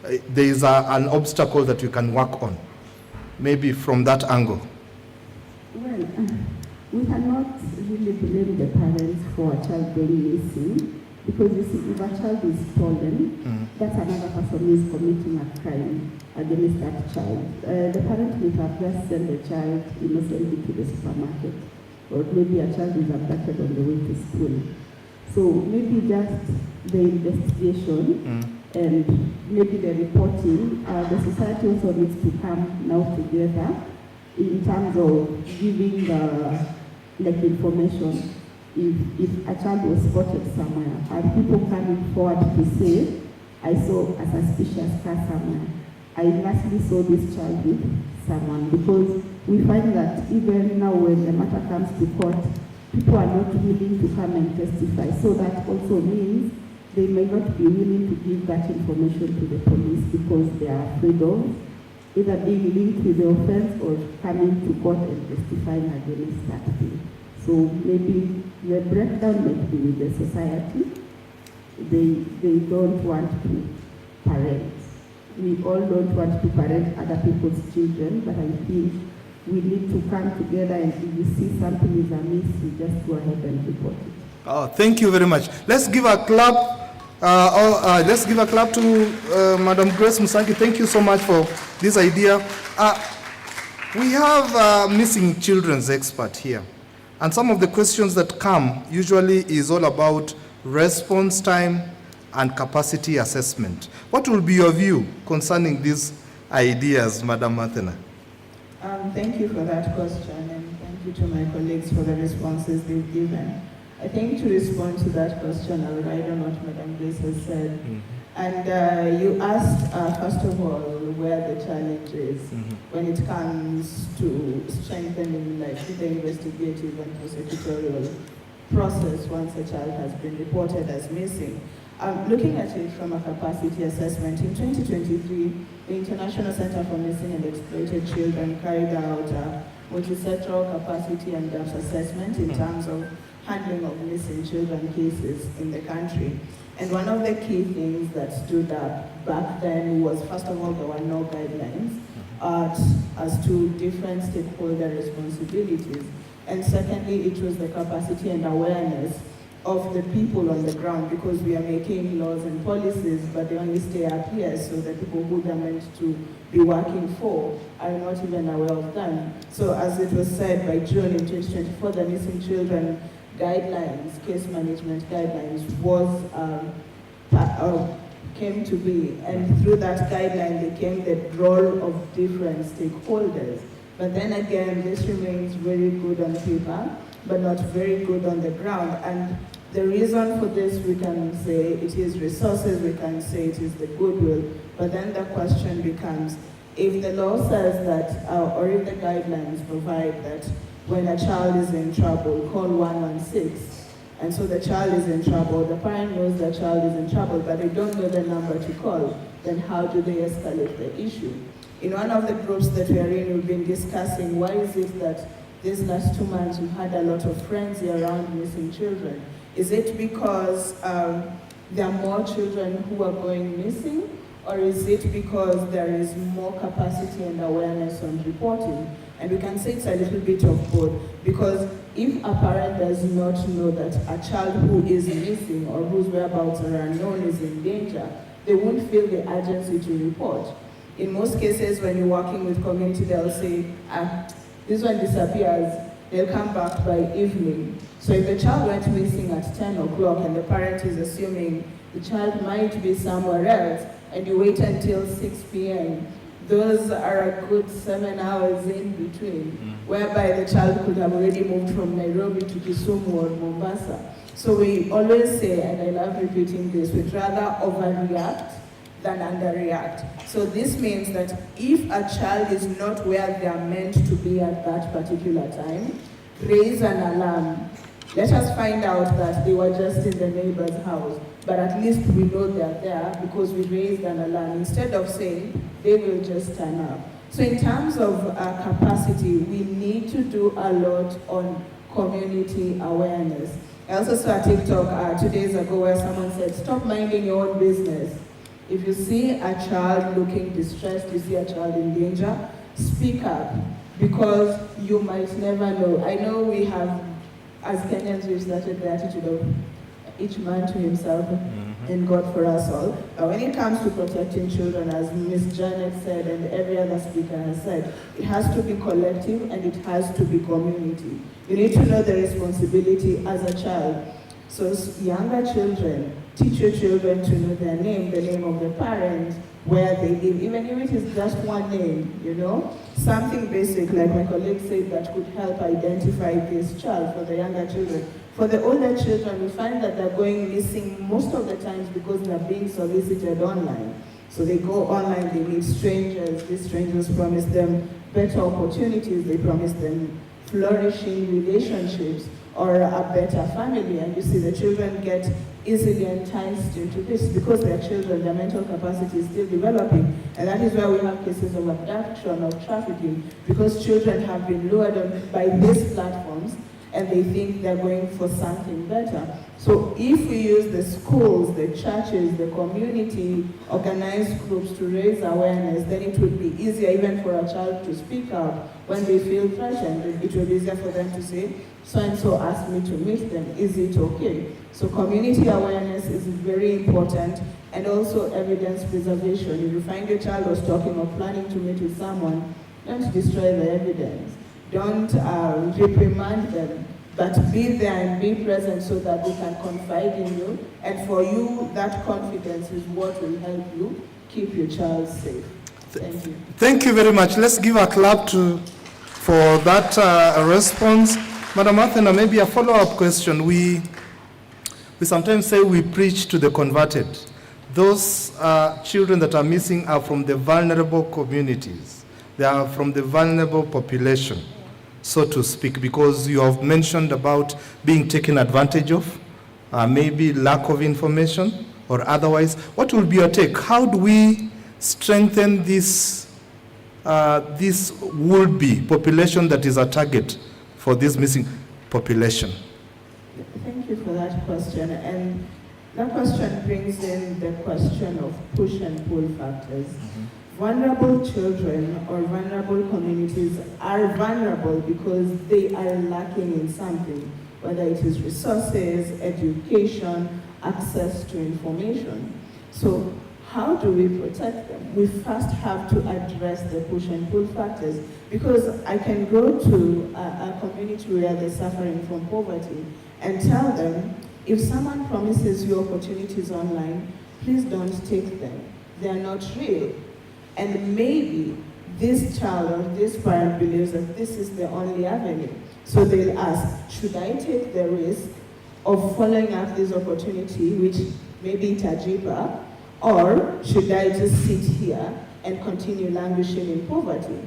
there is an obstacle that you can work on, maybe from that angle. Well, we cannot really blame the parents for a child going missing, because you see, if a child is stolen, that's another person who is committing a crime against that child. The parent may have just sent the child innocently to the supermarket, or maybe a child is abducted on the way to school. So maybe just the investigation and maybe the reporting, the society also needs to come now together in terms of giving information. If a child was spotted somewhere, and people coming forward to say, I saw a suspicious car somewhere, I lastly saw this child with someone, because we find that even now when the matter comes to court, people are not willing to come and testify. So that also means they may not be willing to give that information to the police because they are afraid of either being linked with the offense or coming to court and testifying against that thing. So maybe the breakdown might be with the society. They don't want to parent. We all don't want to parent other people's children, but I think we need to come together, and if you see something is amiss, you just go ahead and report it. Oh, thank you very much. Let's give a clap. Let's give a clap to Madam Grace Musangi. Thank you so much for this idea. We have a missing children's expert here. And some of the questions that come usually is all about response time and capacity assessment. What will be your view concerning these ideas, Madam Athena? Thank you for that question, and thank you to my colleagues for the responses they've given. I think to respond to that question, I'll ride on what Madam Grace has said. And you asked, first of all, where the challenge is when it comes to strengthening like the investigative and prosecutorial process once a child has been reported as missing. Looking at it from a capacity assessment, in 2023, the International Center for Missing and Exploited Children carried out a multi-sectoral capacity and gaps assessment in terms of handling of missing children cases in the country. And one of the key things that stood up back then was, first of all, there were no guidelines as to different stakeholder responsibilities. And secondly, it was the capacity and awareness of the people on the ground, because we are making laws and policies, but they only stay up here, so the people who they're meant to be working for are not even aware of them. So as it was said, by June in 2024, the missing children guidelines, case management guidelines, came to be, and through that guideline there came the role of different stakeholders. But then again, this remains very good on paper, but not very good on the ground. And the reason for this, we can say it is resources, we can say it is the goodwill, but then the question becomes, if the law says that, or if the guidelines provide that when a child is in trouble, call 116, and so the child is in trouble, the parent knows the child is in trouble, but they don't know the number to call, then how do they escalate the issue? In one of the groups that we are in, we've been discussing why is it that these last 2 months we've had a lot of frenzy around missing children. Is it because there are more children who are going missing, or is it because there is more capacity and awareness on reporting? And we can say it's a little bit of both, because if a parent does not know that a child who is missing or whose whereabouts are unknown is in danger, they won't feel the urgency to report. In most cases, when you're working with community, they'll say, this one disappears, they'll come back by evening. So if the child went missing at 10 o'clock and the parent is assuming the child might be somewhere else, and you wait until 6 p.m., those are a good 7 hours in between, whereby the child could have already moved from Nairobi to Kisumu or Mombasa. So we always say, and I love repeating this, we'd rather overreact than underreact. So this means that if a child is not where they are meant to be at that particular time, raise an alarm. Let us find out that they were just in the neighbor's house, but at least we know they're there because we raised an alarm, instead of saying they will just turn up. So in terms of capacity, we need to do a lot on community awareness. I also saw a TikTok 2 days ago where someone said, stop minding your own business. If you see a child looking distressed, you see a child in danger, speak up, because you might never know. I know we have, as Kenyans, we've started the attitude of each man to himself and God for us all. But when it comes to protecting children, as Ms. Janet said and every other speaker has said, it has to be collective and it has to be community. You need to know the responsibility as a child. So younger children, teach your children to know their name, the name of the parent, where they live, even if it is just one name, you know? Something basic, like my colleague said, that could help identify this child for the younger children. For the older children, we find that they're going missing most of the times because they're being solicited online. So they go online, they meet strangers, these strangers promise them better opportunities, they promise them flourishing relationships or a better family, and you see the children get easily enticed into this because they're children, their mental capacity is still developing, and that is where we have cases of abduction, of trafficking, because children have been lured on by these platforms, and they think they're going for something better. So if we use the schools, the churches, the community, organized groups to raise awareness, then it would be easier even for a child to speak out when they feel threatened. It would be easier for them to say, so-and-so asked me to meet them, is it okay? So community awareness is very important, and also evidence preservation. If you find your child was talking or planning to meet with someone, don't destroy the evidence. Don't reprimand them, but be there and be present so that they can confide in you. And for you, that confidence is what will help you keep your child safe. Thank you. Thank you very much. Let's give a clap for that response. Madam Athena, maybe a follow-up question. We sometimes say we preach to the converted. Those children that are missing are from the vulnerable communities. They are from the vulnerable population, so to speak, because you have mentioned about being taken advantage of, maybe lack of information or otherwise. What will be your take? How do we strengthen this would-be population that is a target for this missing population? Thank you for that question. And that question brings in the question of push and pull factors. Vulnerable children or vulnerable communities are vulnerable because they are lacking in something, whether it is resources, education, access to information. So how do we protect them? We first have to address the push and pull factors, because I can go to a community where they're suffering from poverty and tell them, if someone promises you opportunities online, please don't take them. They're not real. And maybe this child or this parent believes that this is the only avenue. So they'll ask, should I take the risk of following up this opportunity, which may be Tajiba, or should I just sit here and continue languishing in poverty?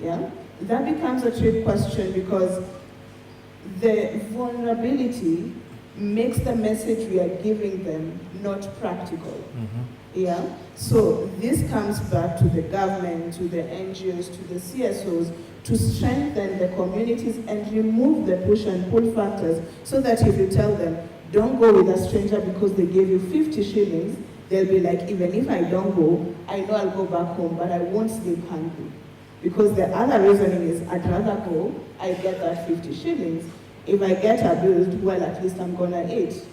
Yeah? That becomes a trick question, because the vulnerability makes the message we are giving them not practical. Yeah? So this comes back to the government, to the NGOs, to the CSOs, to strengthen the communities and remove the push and pull factors, so that if you tell them, don't go with a stranger because they gave you 50 shillings, they'll be like, even if I don't go, I know I'll go back home, but I won't sleep hungry. Because the other reasoning is, I'd rather go, I get that 50 shillings. If I get abused, well, at least I'm gonna eat,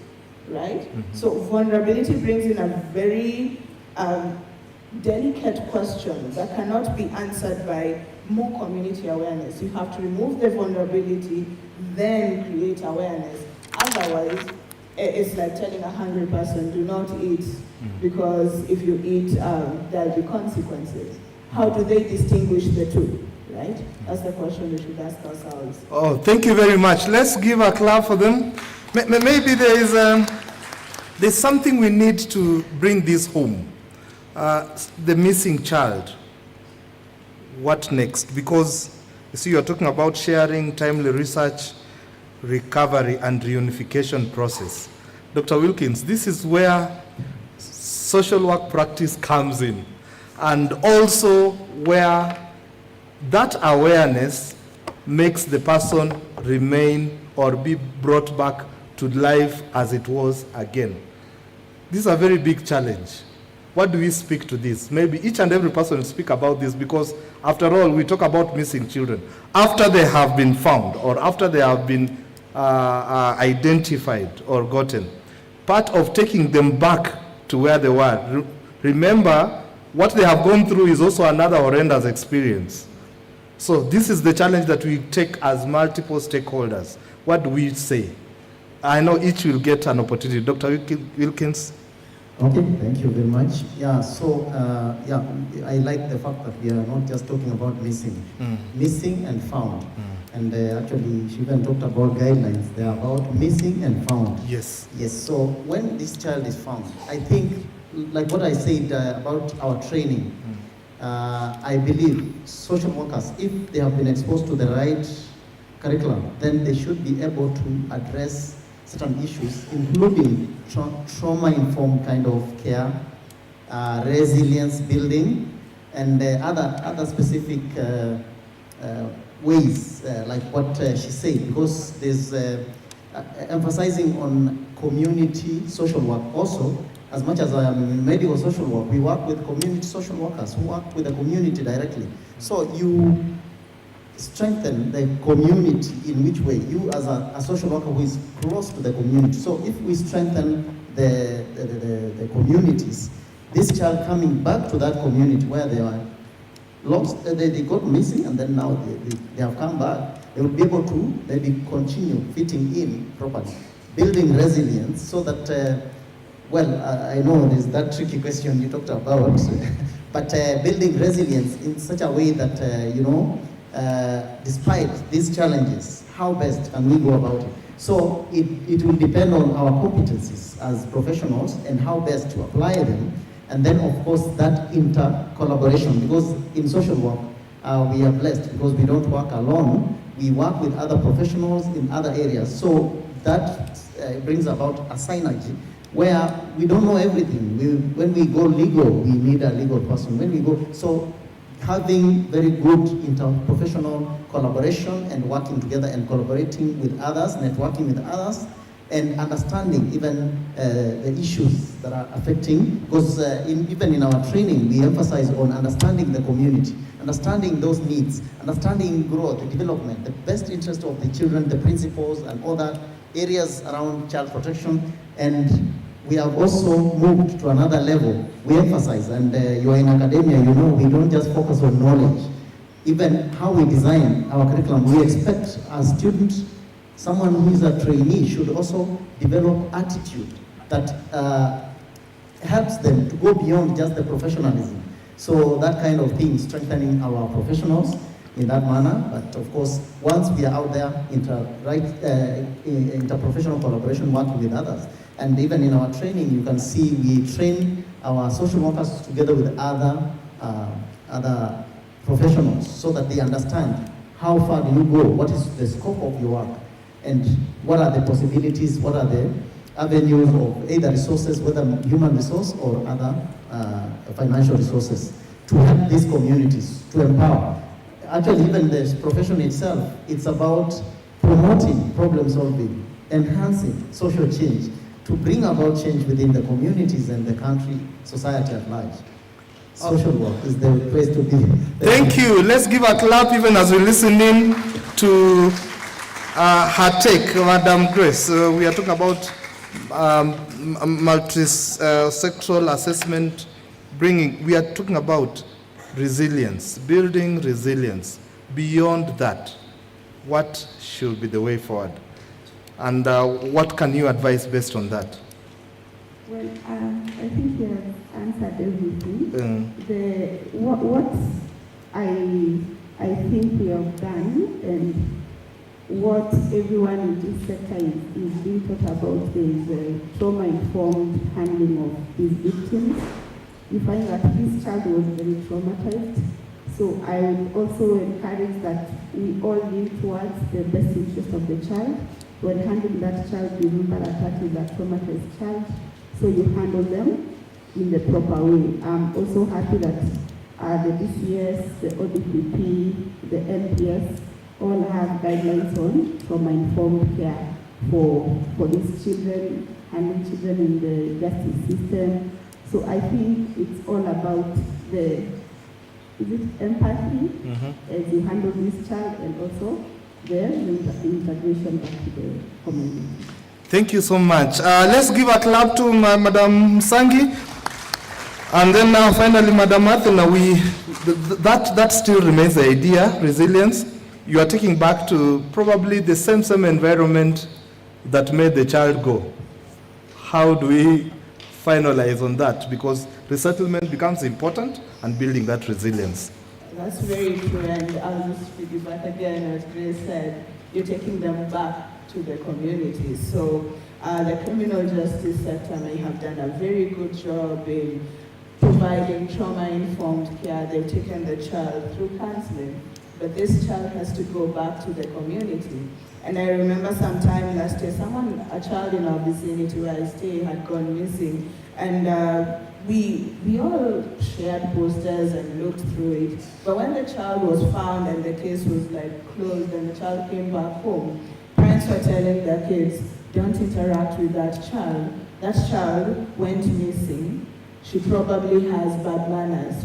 right? So vulnerability brings in a very delicate question that cannot be answered by more community awareness. You have to remove the vulnerability, then create awareness. Otherwise, it's like telling a hungry person, do not eat, because if you eat, there'll be consequences. How do they distinguish the two, right? That's the question we should ask ourselves. Oh, thank you very much. Let's give a clap for them. Maybe there's something we need to bring this home. The missing child. What next? Because you see, you're talking about sharing, timely research, recovery, and reunification process. Dr. Wilkins, this is where social work practice comes in, and also where that awareness makes the person remain or be brought back to life as it was again. This is a very big challenge. What do we speak to this? Maybe each and every person will speak about this, because after all, we talk about missing children. After they have been found, or after they have been identified or gotten, part of taking them back to where they were. Remember, what they have gone through is also another horrendous experience. So this is the challenge that we take as multiple stakeholders. What do we say? I know each will get an opportunity. Dr. Wilkins? Okay, thank you very much. Yeah, so I like the fact that we are not just talking about missing, missing and found. And actually, she even talked about guidelines. They are about missing and found. Yes. Yes, so when this child is found, I think, like what I said about our training, I believe social workers, if they have been exposed to the right curriculum, then they should be able to address certain issues, including trauma-informed kind of care, resilience building, and other specific ways, like what she said, because there's emphasizing on community social work also. As much as I am in medical social work, we work with community social workers who work with the community directly. So you strengthen the community in which way? You as a social worker who is close to the community. So if we strengthen the communities, this child coming back to that community where they are lost, they got missing, and then now they have come back, they will be able to maybe continue fitting in properly, building resilience so that, I know there's that tricky question you talked about, but building resilience in such a way that, despite these challenges, how best can we go about it? So it will depend on our competencies as professionals and how best to apply them. And then, of course, that inter-collaboration, because in social work, we are blessed because we don't work alone. We work with other professionals in other areas. So that brings about a synergy where we don't know everything. When we go legal, we need a legal person. When we go, so having very good interprofessional collaboration and working together and collaborating with others, networking with others, and understanding even the issues that are affecting, because even in our training, we emphasize on understanding the community, understanding those needs, understanding growth, development, the best interest of the children, the principles, and other areas around child protection. And we have also moved to another level. We emphasize, and you are in academia, you know, we don't just focus on knowledge. Even how we design our curriculum, we expect as students, someone who is a trainee should also develop attitude that helps them to go beyond just the professionalism. So that kind of thing, strengthening our professionals in that manner. But of course, once we are out there, interprofessional collaboration, working with others. And even in our training, you can see we train our social workers together with other professionals so that they understand how far do you go, what is the scope of your work, and what are the possibilities, what are the avenues of either resources, whether human resource or other financial resources, to help these communities, to empower. Actually, even this profession itself, it's about promoting problem solving, enhancing social change, to bring about change within the communities and the country, society at large. Social work is the place to be. Thank you. Let's give a clap even as we listen in to her take, Madam Grace. We are talking about multi-sectoral assessment, we are talking about resilience, building resilience. Beyond that, what should be the way forward? And what can you advise based on that? Well, I think you have answered everything. What I think we have done, and what everyone in this sector is being taught about, is trauma-informed handling of these victims. You find that this child was very traumatized. So I would also encourage that we all lean towards the best interest of the child. When handling that child, remember that that is a traumatized child, so you handle them in the proper way. I'm also happy that the DCS, the ODPP, the NPS all have guidelines on trauma-informed care for these children, handling children in the justice system. So I think it's all about empathy as you handle this child, and also the integration back to the community. Thank you so much. Let's give a clap to Madam Sangi, and then now finally Madam Athena. That still remains the idea, resilience. You are taking back to probably the same environment that made the child go. How do we finalize on that? Because resettlement becomes important and building that resilience. That's very true, and I'll just piggyback again, as Grace said, you're taking them back to the communities. So the criminal justice sector may have done a very good job in providing trauma-informed care. They've taken the child through counseling, but this child has to go back to the community. And I remember sometime last year, a child in our vicinity where I stay had gone missing. And we all shared posters and looked through it. But when the child was found and the case was closed and the child came back home, parents were telling their kids, don't interact with that child. That child went missing. She probably has bad manners.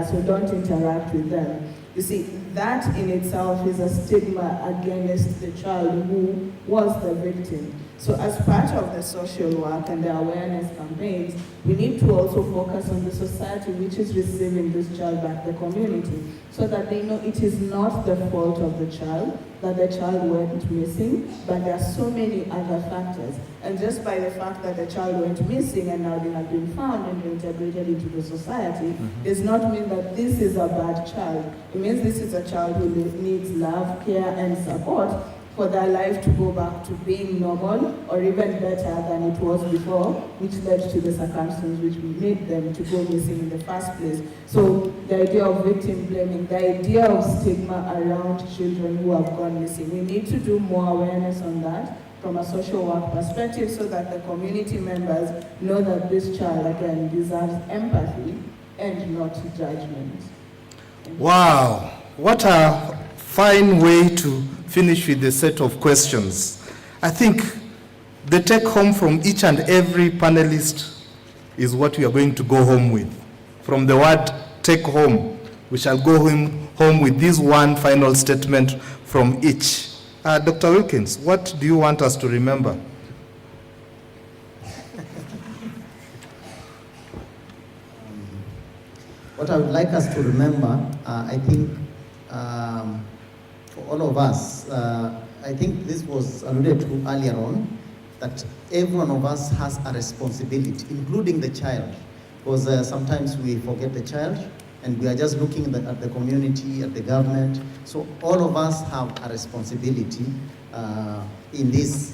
So don't interact with them. You see, that in itself is a stigma against the child who was the victim. So as part of the social work and the awareness campaigns, we need to also focus on the society which is receiving this child back, the community, so that they know it is not the fault of the child, that the child went missing, but there are so many other factors. And just by the fact that the child went missing and now they have been found and integrated into the society, does not mean that this is a bad child. It means this is a child who needs love, care, and support for their life to go back to being normal or even better than it was before, which led to the circumstances which made them to go missing in the first place. So the idea of victim blaming, the idea of stigma around children who have gone missing, we need to do more awareness on that from a social work perspective so that the community members know that this child, again, deserves empathy and not judgment. Wow, what a fine way to finish with a set of questions. I think the take home from each and every panelist is what we are going to go home with. From the word take home, we shall go home with this one final statement from each. Dr. Wilkins, what do you want us to remember? What I would like us to remember, I think, for all of us, I think this was alluded to earlier on, that every one of us has a responsibility, including the child, because sometimes we forget the child and we are just looking at the community, at the government. So all of us have a responsibility in these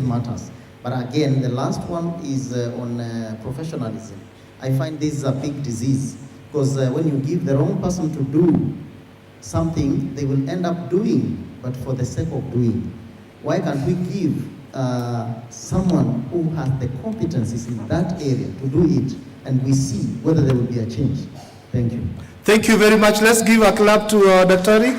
matters. But again, the last one is on professionalism. I find this is a big disease, because when you give the wrong person to do something, they will end up doing, but for the sake of doing. Why can't we give someone who has the competencies in that area to do it, and we see whether there will be a change? Thank you. Thank you very much. Let's give a clap to Dr.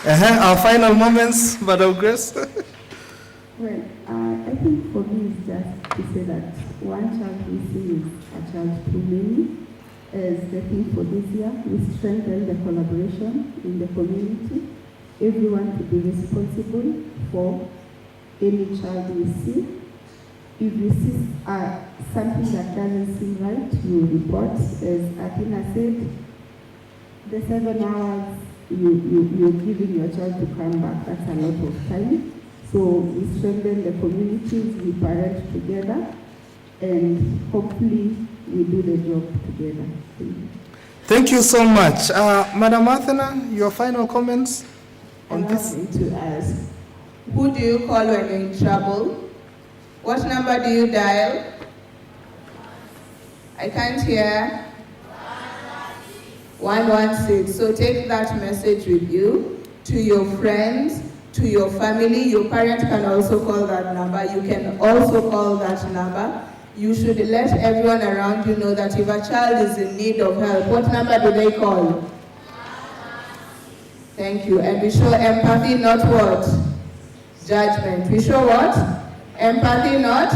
Our final moments, Madam Grace. Well, I think for me it's just to say that one child missing is a child too many. As the thing for this year, we strengthen the collaboration in the community. Everyone to be responsible for any child we see. If you see something that doesn't seem right, you report. As Athena said, the 7 hours you're giving your child to come back, that's a lot of time. So we strengthen the communities, we parent together, and hopefully we do the job together. Thank you so much. Madam Athena, your final comments on this? I'm going to ask, who do you call when you're in trouble? What number do you dial? I can't hear. 116. So take that message with you to your friends, to your family. Your parent can also call that number. You can also call that number. You should let everyone around you know that if a child is in need of help, what number do they call? Thank you. And we show empathy, not what? Judgment. We show what? Empathy, not?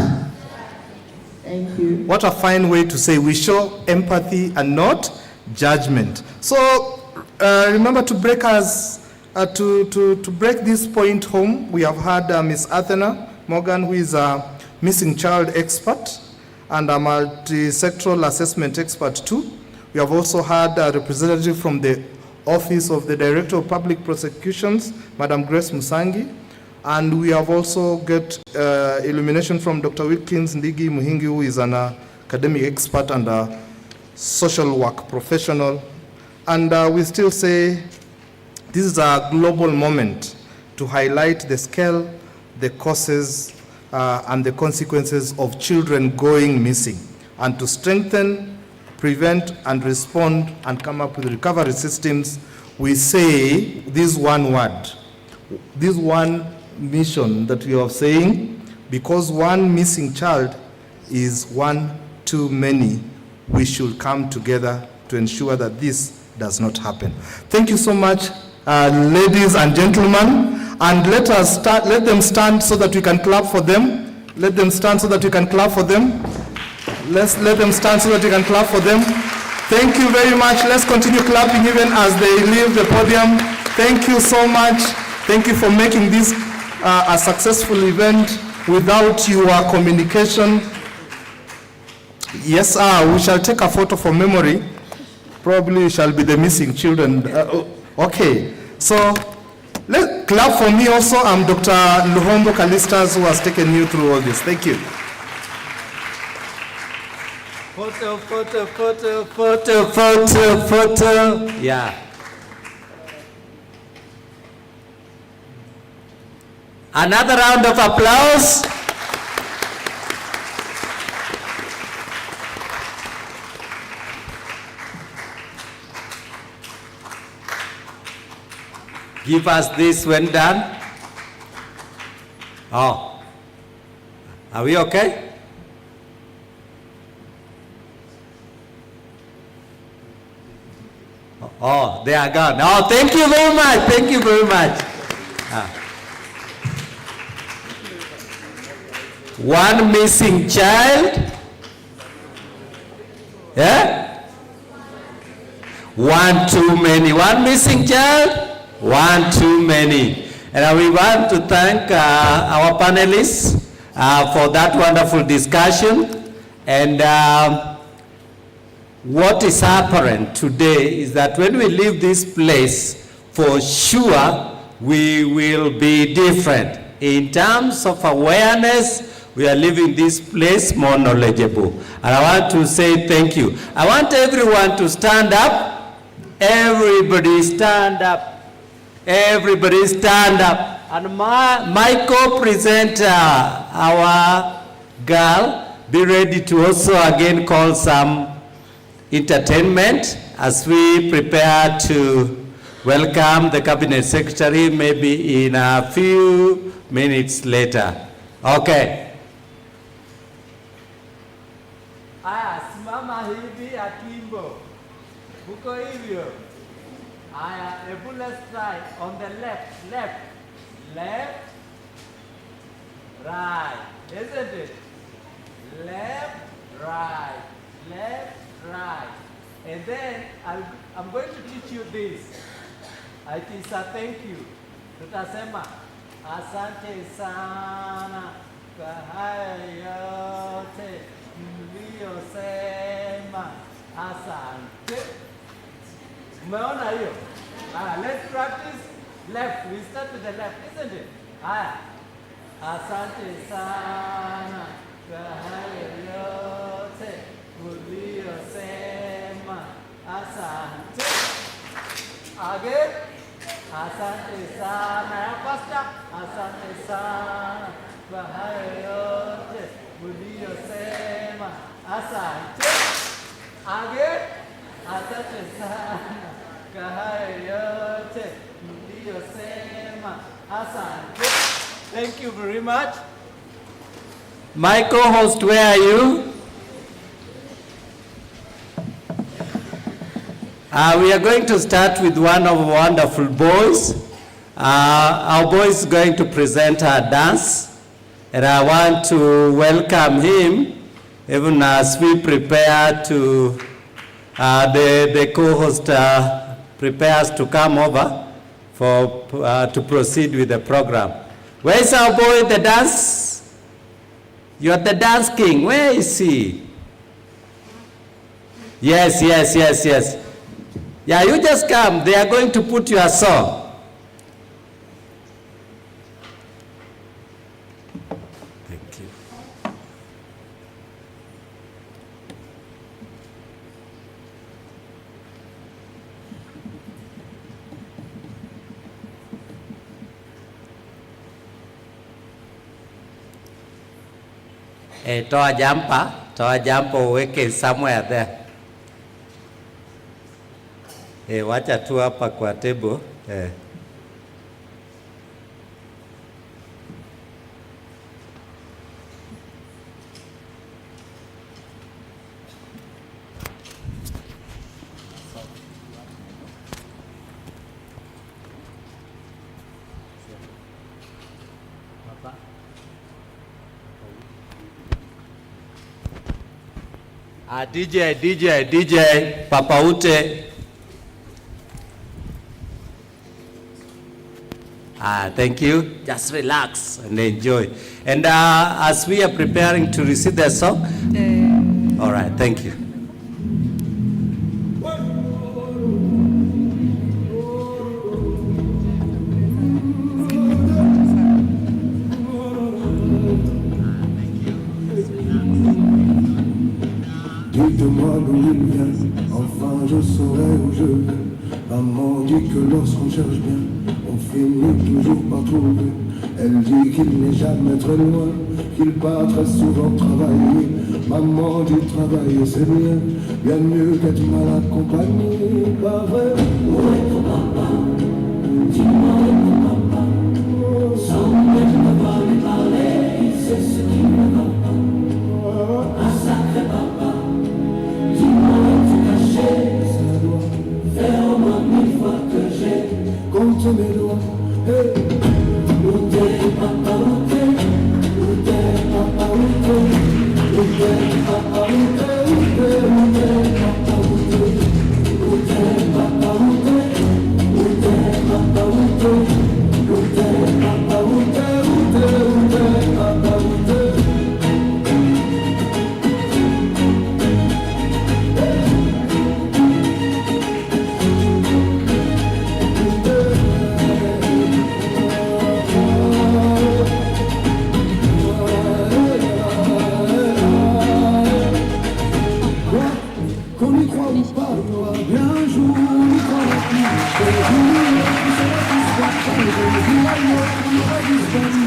Thank you. What a fine way to say we show empathy and not judgment. So remember to break break this point home. We have had Ms. Athena Morgan, who is a missing child expert and a multi-sectoral assessment expert too. We have also had a representative from the Office of the Director of Public Prosecutions, Madam Grace Musangi. And we have also got illumination from Dr. Wilkins Ndigi Muhingi, who is an academic expert and a social work professional. And we still say this is a global moment to highlight the scale, the causes, and the consequences of children going missing, and to strengthen, prevent, and respond, and come up with recovery systems. We say this one word: this one mission that we are saying, because one missing child is one too many, we should come together to ensure that this does not happen. Thank you so much, ladies and gentlemen, and let them stand so that we can clap for them. Let them stand so that we can clap for them. Let them stand so that we can clap for them. Thank you very much. Let's continue clapping even as they leave the podium. Thank you so much. Thank you for making this a successful event. Without your communication, yes, we shall take a photo for memory. Probably shall be the missing children. Okay, so let's clap for me also. I'm Dr. Luhombo Kalistas, who has taken you through all this. Thank you. Photo, photo, photo, photo, photo, photo. Yeah. Another round of applause. Give us this when done. Oh. Are we okay? Oh, they are gone. Oh, thank you very much. Thank you very much. One missing child. Yeah? One too many. One missing child, one too many. And we want to thank our panelists for that wonderful discussion. And what is apparent today is that when we leave this place, for sure, we will be different. In terms of awareness, we are leaving this place more knowledgeable. And I want to say thank you. I want everyone to stand up. Everybody stand up. Everybody stand up. And my co-presenter, our girl, be ready to also again call some entertainment as we prepare to welcome the Cabinet Secretary maybe in a few minutes later. Okay. Aya, simama hivi akimbo. Huko hivyo. Aya, let's try on the left, left, right. Isn't it? Left, right. And then I'm going to teach you this. It is a thank you. Tutasema, asante sana kwa haya yote mliyosema. Asante. Umeona hiyo? Let's practice left. We start with the left, isn't it? Asante sana kwa haya yote uliyosema. Asante. Again. Asante sana. Faster. Asante sana kwa haya yote uliyosema. Asante. Again. Asante sana kwa haya yote uliyosema. Asante. Thank you very much. My co-host, where are you? We are going to start with one of our wonderful boys. Our boy is going to present our dance, and I want to welcome him even as we prepare to, the co-host prepares to come over to proceed with the program. Where is our boy, the dance? You're the dance king. Where is he? Yes. Yeah, you just come. They are going to put your song. Thank you. Toa jumper, uweke somewhere there. Wacha tu hapa kwa table. DJ, Papa Ute. Thank you. Just relax and enjoy. And as we are preparing to receive the song, all right, thank you. Dites-moi d'où il vient, enfin je saurai où je vais. Maman dit que lorsqu'on cherche bien, on finit toujours par trouver. Elle dit qu'il n'est jamais très loin, qu'il part très souvent travailler. Maman dit travailler c'est bien, bien mieux qu'être mal accompagné. Pas vrai? Où est ton papa? Dis-moi où est ton papa? Sans même devoir lui parler, il sait ce qui ne va pas. Un sacré papa. Dis-moi où tu caché, ça doit faire au moins 1000 fois que j'ai compté mes doigts. Hey. Où t'es papa, où t'es? Où t'es papa, où t'es? Où t'es papa, où t'es? Où t'es papa, où t'es? Où t'es papa, où t'es? Où t'es papa, où t'es? Où t'es papa, où t'es? Où t'es papa, où t'es? Qu'on y croit ou pas, il y aura bien un jour où on y croira plus. Et le jour où on sera disparu, et le jour où on aura disparu,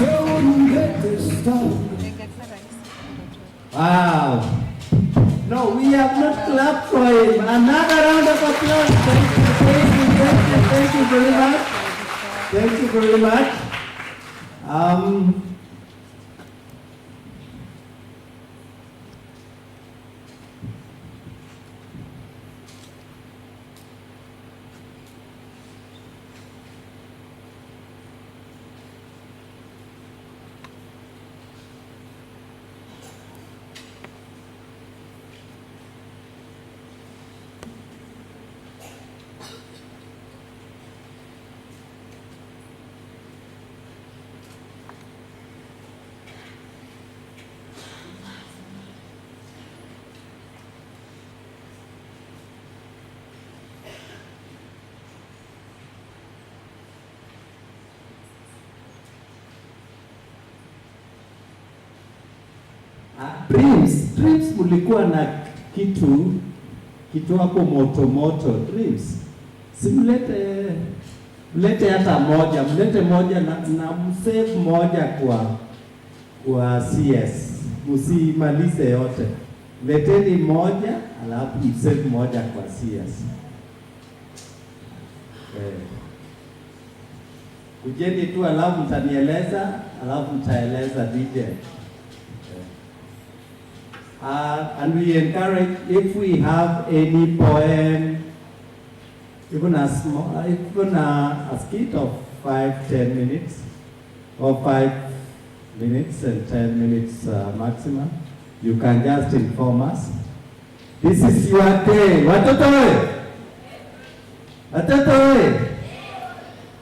serons-nous détestables. Wow. No, we have not clapped for him. Another round of applause. Thank you very much. Thank you very much. Dreams mulikuwa na kitu hapo moto. Dreams. Mlete hata moja, mlete moja na msave moja kwa CS. Msimalize yote. Leteni moja alafu msave moja kwa CS. Kujeni tu alafu mtanieleza, alafu mtaeleza DJ. And we encourage, if we have any poem, even a skit of 5-10 minutes, or 5 minutes and 10 minutes maximum, you can just inform us. This is your day. Watoto!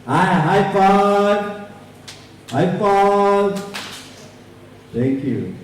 High five! High five! Thank you.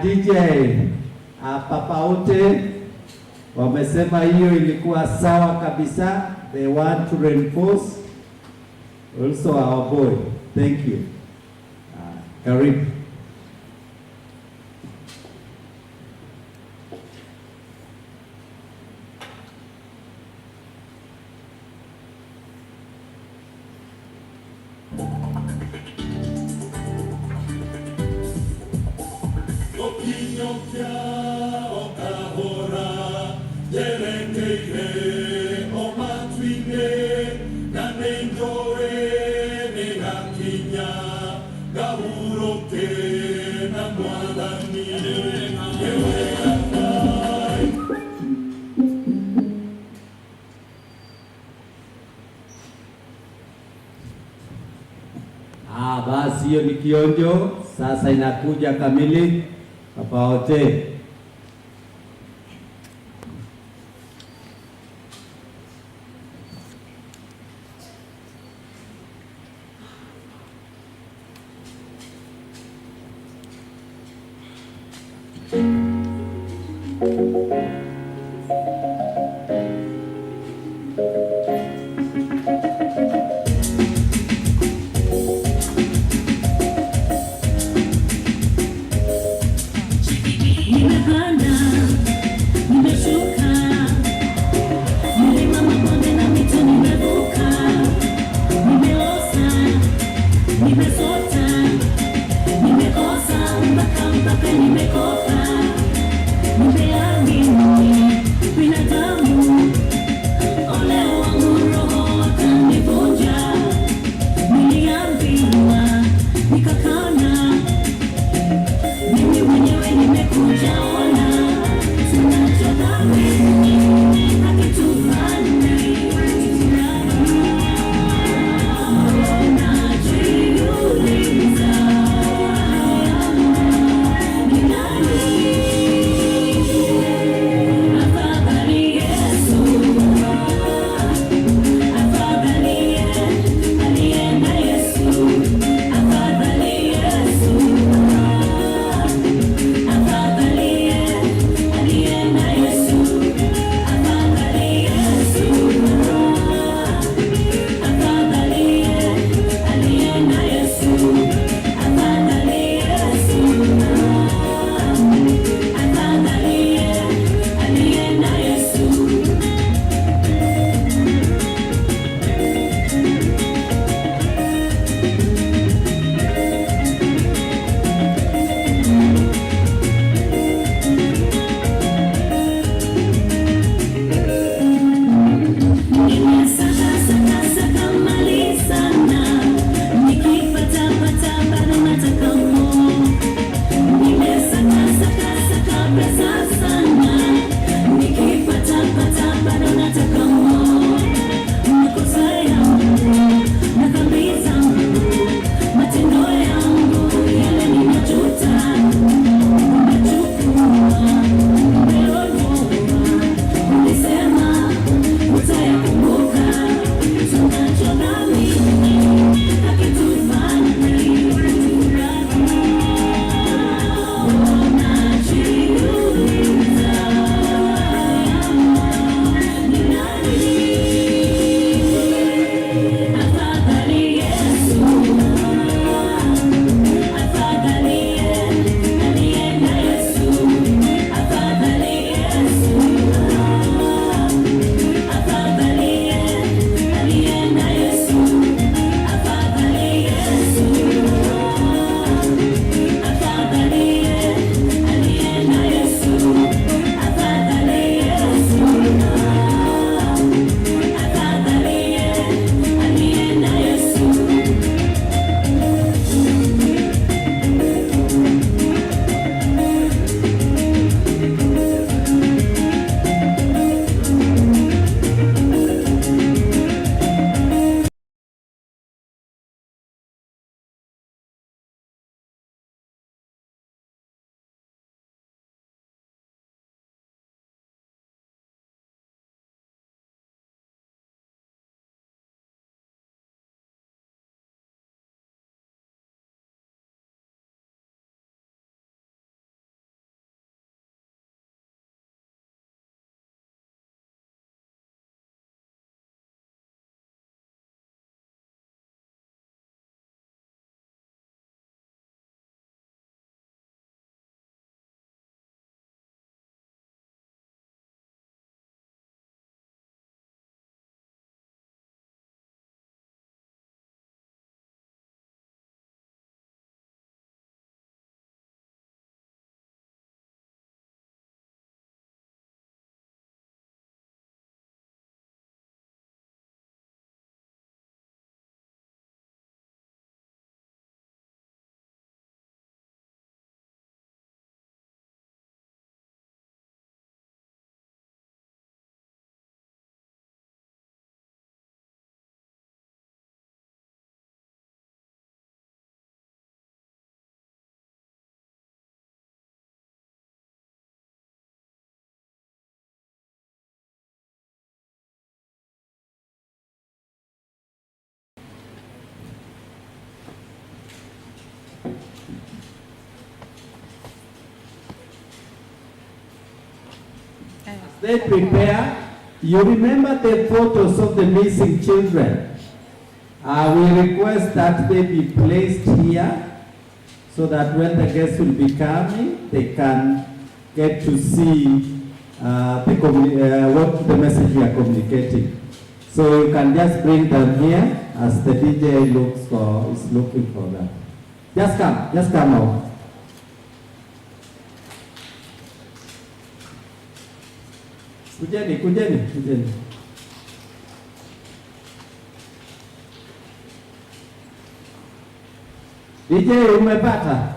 DJ Papa Ute wamesema hiyo ilikuwa sawa kabisa. They want to reinforce also our boy. Thank you. Karibu. Basi hiyo ni kionjo, sasa inakuja kamili papaote. Nimekosa mpaka nimekopa, nimeamini They prepare. You remember the photos of the missing children. We request that they be placed here so that when the guests will be coming, they can get to see what the message we are communicating. So you can just bring them here as the DJ is looking for them. Just come out. Kujeni. DJ umepata?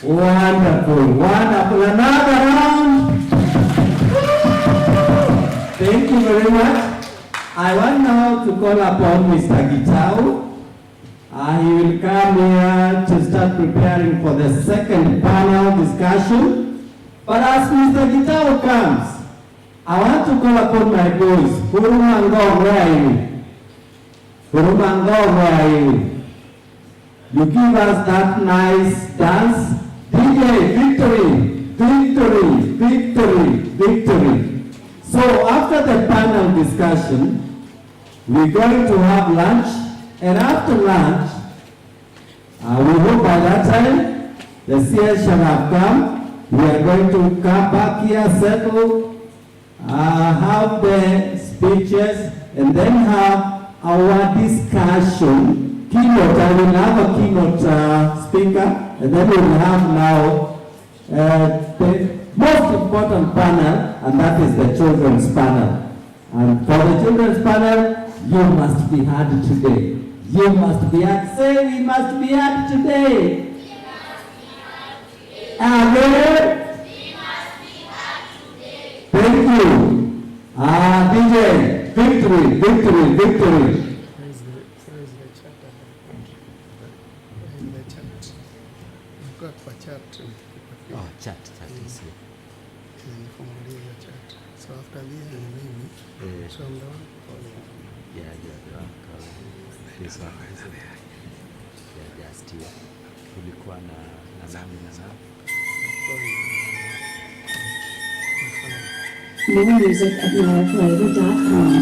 Wonderful. Another round. Thank you very much. I want now to call upon Mr. Gitau He will come here to start preparing for the second panel discussion. But as Mr. Gitao comes, I want to call upon my boys. Kurumango, where are you? Kurumango, where are you? You give us that nice dance. DJ, victory, victory, victory, victory. So after the panel discussion, we're going to have lunch. And after lunch, we hope by that time, the CS shall have come. We are going to come back here, settle, have the speeches, and then have our discussion. Keynote, I will have a keynote speaker, and then we will have now the most important panel, and that is the children's panel. And for the children's panel, you must be heard today. You must be heard. Say, we must be heard today. We must be heard today. Again. We must be heard today. Thank you. DJ, victory, victory, victory. Where is the chat? In the chat. You've got for chat. Oh, chat is here. Nifungulie chat. So after this, mimi, so I'm the one calling. Yeah, this one. Yeah, just here. Kulikuwa na nani. More music at nowflavor.com.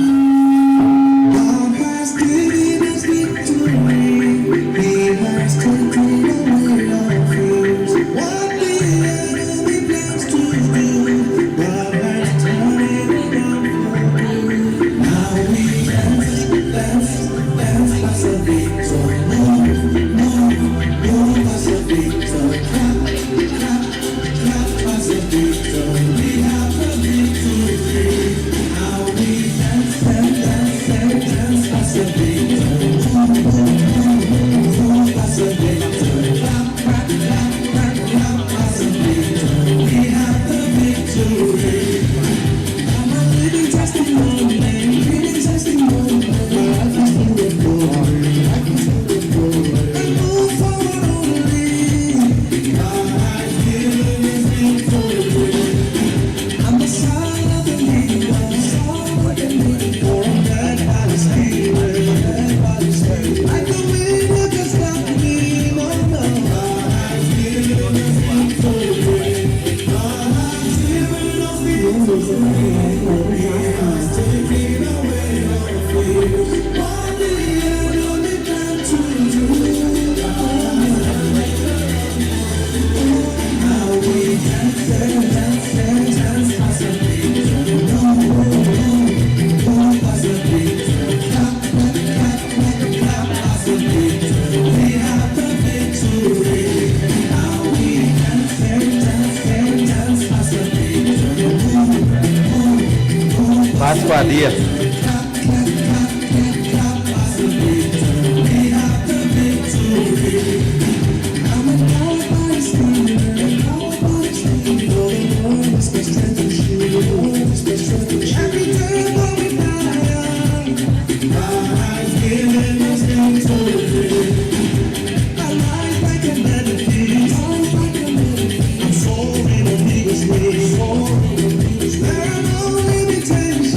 Password here. There are no limitations.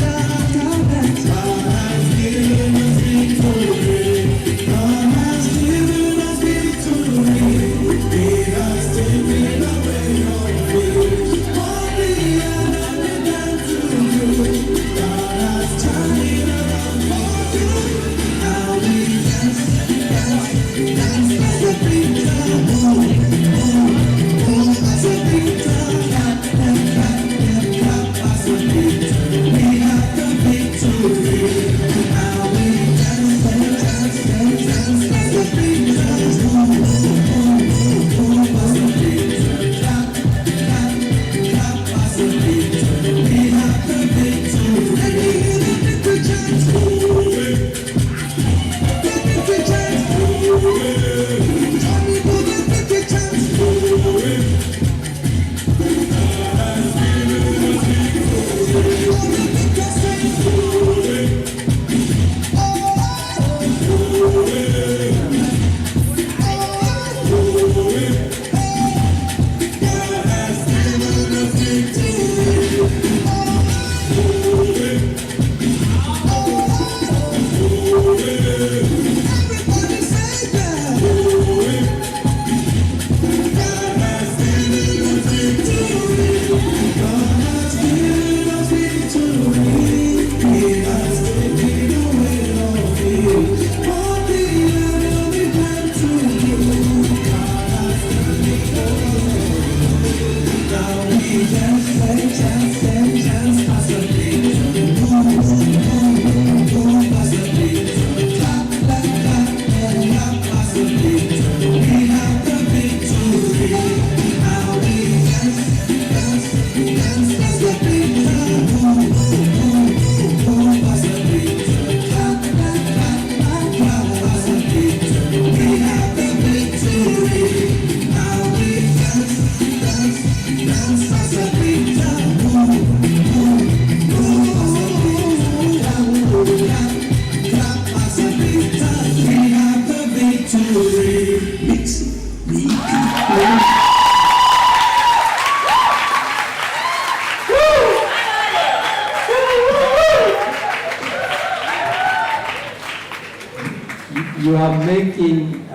you are making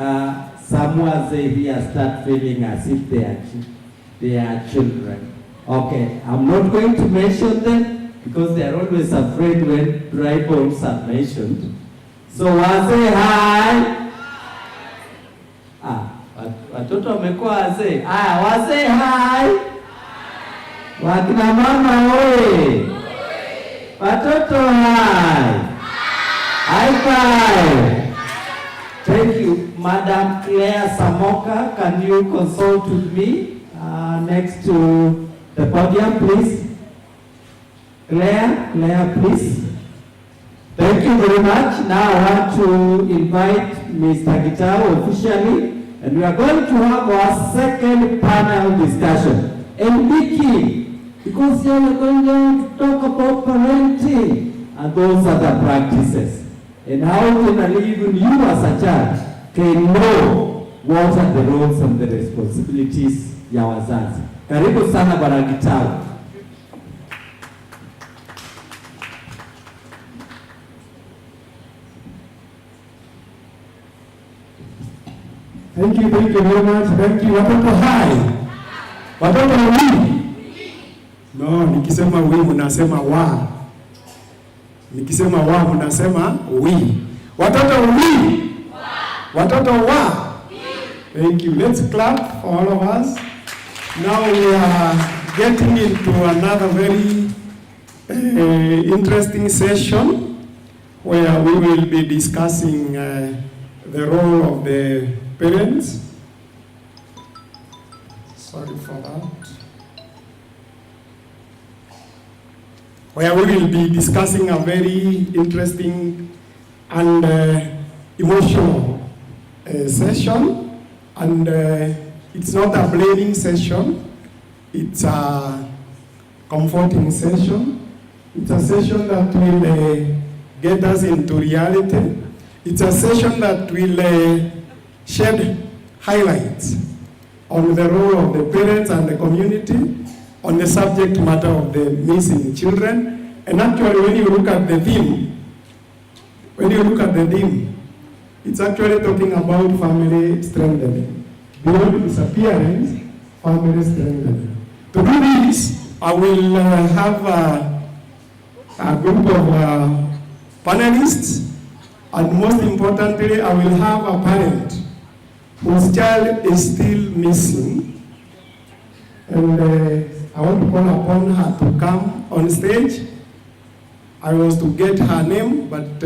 someone say here start feeling as if they are children. Okay, I'm not going to mention them because they are always afraid when tribals are mentioned. So wazee hi. Watoto wamekuwa wazee. Wazee hi. Wakina mama oye. Watoto hi. High five. Thank you. Madam Claire Samoka, can you consult with me next to the podium, please? Claire, please. Thank you very much. Now I want to invite Mr. Gitao officially, and we are going to have our second panel discussion. And be key, because here we are going to talk about parenting and those other practices. And how generally even you as a child can know what are the roles and the responsibilities ya wazazi. Karibu sana Bwana Gitao. Thank you very much. Thank you. Watoto hai. Watoto wi. No, nikisema wi mnasema wa. Nikisema wa mnasema wi. Watoto wi. Watoto wa. Thank you. Let's clap for all of us. Now we are getting into another very interesting session where we will be discussing the role of the parents. Sorry for that. Where we will be discussing a very interesting and emotional session, and it's not a blaming session, it's a comforting session. It's a session that will get us into reality. It's a session that will shed highlights on the role of the parents and the community, on the subject matter of the missing children. And actually, when you look at the theme, it's actually talking about family strengthening. Beyond disappearance, family strengthening. To do this, I will have a group of panelists, and most importantly, I will have a parent whose child is still missing. And I want to call upon her to come on stage. I was to get her name, but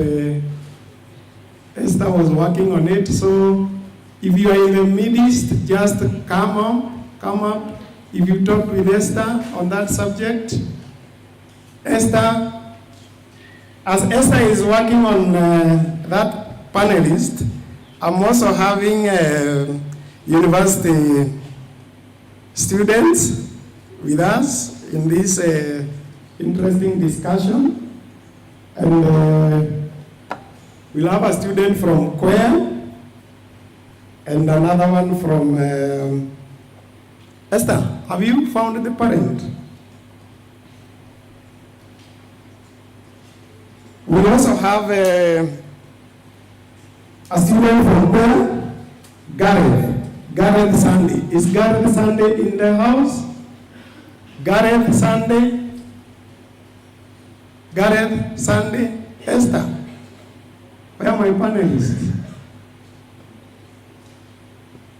Esther was working on it. So if you are in the midst, just come up. If you talk with Esther on that subject, Esther, as Esther is working on that panelist, I'm also having university students with us in this interesting discussion. And we'll have a student from CUEA and another one from Esther, have you found the parent? We also have a student from CUEA, Gareth Sunday. Is Gareth Sunday in the house? Gareth Sunday? Gareth Sunday? Esther? Where are my panelists?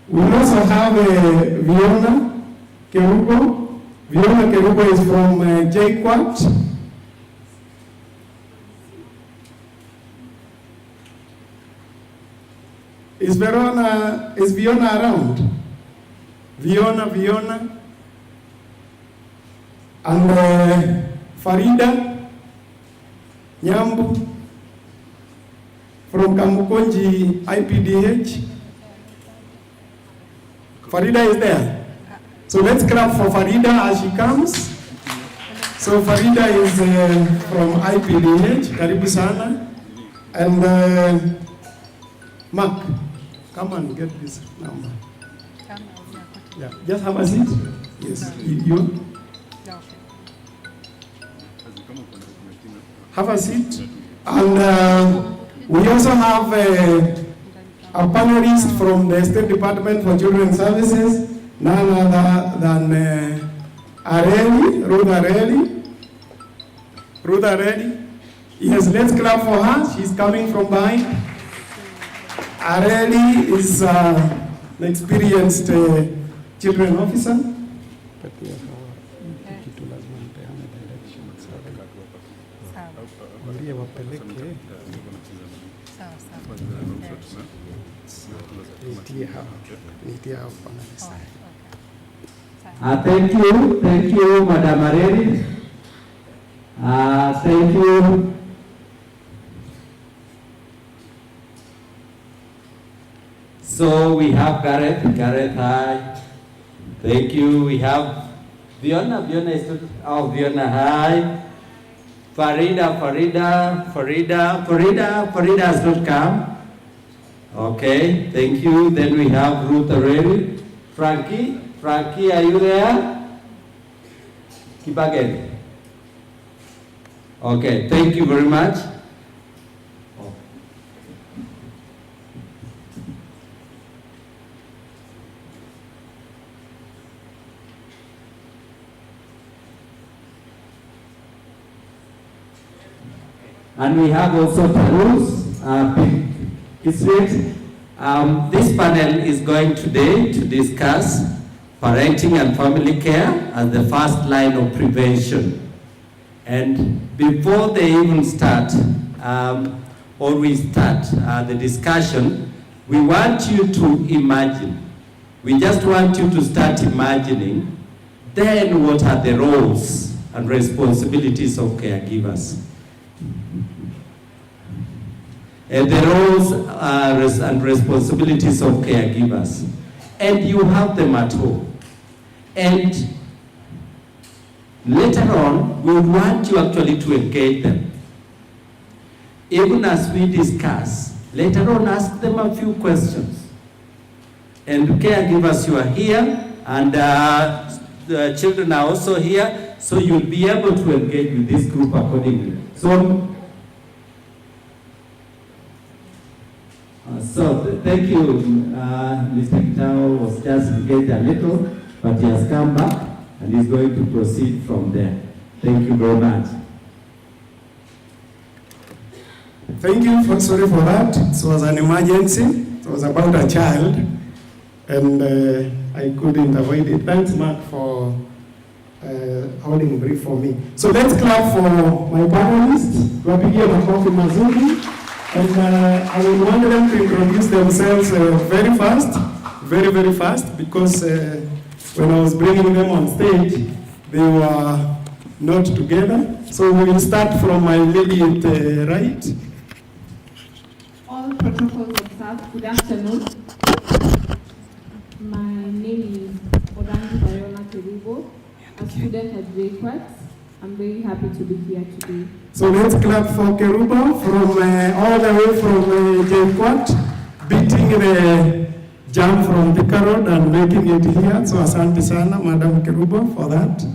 We also have Viona Kerubo. Viona Kerubo is from JQuat. Is Viona around? Viona. And Farida Nyambu from Kamukonji IPDH. Farida is there. So let's clap for Farida as she comes. So Farida is from IPDH, Karibu sana. And Mark, come and get this number. Yeah, just have a seat. Yes, you. Have a seat. And we also have a panelist from the State Department for Children's Services, none other than Ruth Areli. Yes, let's clap for her. She's coming from behind. Areli is an experienced children officer. Thank you, Madam Areli. Thank you. So we have Gareth, hi. Thank you. We have Fiona hi. Farida has not come. Okay, thank you. Then we have Ruth Areli. Frankie, are you there? Keep again. Okay, thank you very much. And we have also Tarus, this panel is going today to discuss parenting and family care as the first line of prevention. And before they even start, or we start the discussion, we want you to imagine. We just want you to start imagining, then what are the roles and responsibilities of caregivers? The roles and responsibilities of caregivers. And you have them at home. And later on, we want you actually to engage them. Even as we discuss, later on ask them a few questions. And caregivers, you are here, and the children are also here, so you'll be able to engage with this group accordingly. So thank you, Mr. Kitao was just engaged a little, but he has come back and is going to proceed from there. Thank you very much. Thank you, sorry for that. It was an emergency. It was about a child, and I couldn't avoid it. Thanks, Mark, for holding brief for me. So let's clap for my panelists. Wapigie makofi mazuri. And I will want them to introduce themselves very fast, because when I was bringing them on stage, they were not together. So we will start from my lady at the right. All protocols observed. Good afternoon. My name is Odangi Bayola Kerubo, a student at JQuat. I'm very happy to be here today. So let's clap for Kerubo from all the way from JQuat, beating the jump from the road and making it here. So asante sana, Madam Kerubo, for that.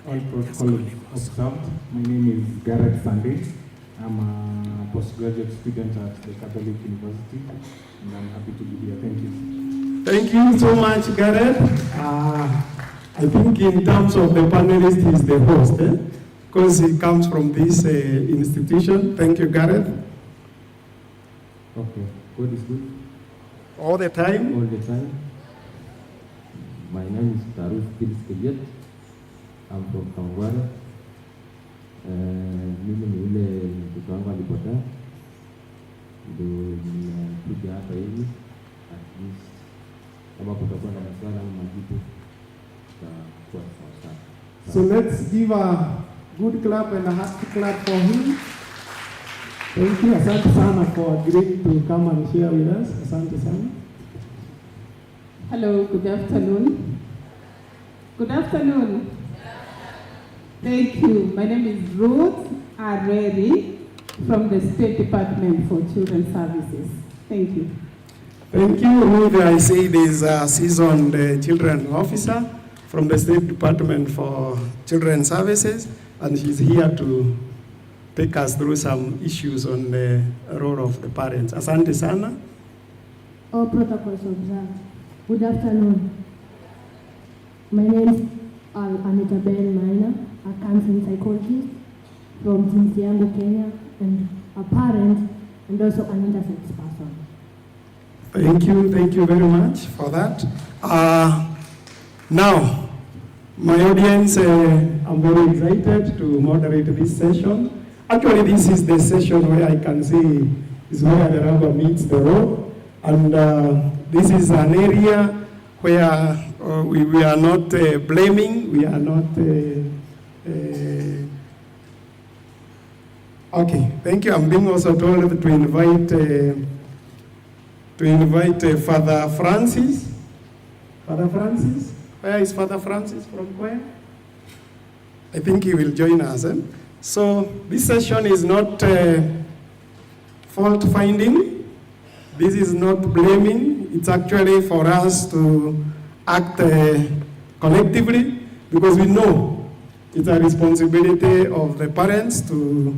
All protocol observed. My name is Gareth Sunday. I'm a postgraduate student at the Catholic University, and I'm happy to be here. Thank you. Thank you so much, Gareth. I think in terms of the panelist, he's the host, because he comes from this institution. Thank you, Gareth. Okay, God is good. All the time? All the time. My name is Tarus Kiliskeliet. I'm from Kangwara. Mimi ni ule mtoto wangu alipotea. Ndio nimekuja hapa hivi. At least kama kutakuwa na maswali au majibu. So let's give a good clap and a hearty clap for him. Thank you, asante sana for agreeing to come and share with us. Asante sana. Hello, good afternoon. Good afternoon. Thank you. My name is Ruth Areli from the State Department for Children's Services. Thank you. Thank you, Ruth. I see there's a seasoned children officer from the State Department for Children's Services, and she's here to take us through some issues on the role of the parents. Asante sana. All protocols observed. Good afternoon. My name is Anita Ben Maina, a counseling psychologist from Jinsiango, Kenya, and a parent and also an intersex person. Thank you very much for that. Now, my audience, I'm very excited to moderate this session. Actually, this is the session where I can say is where the rubber meets the road. And this is an area where we are not blaming, we are not... Okay, thank you. I'm being also told to invite Father Francis. Father Francis? Where is Father Francis from where? I think he will join us. So this session is not fault finding. This is not blaming. It's actually for us to act collectively, because we know it's a responsibility of the parents to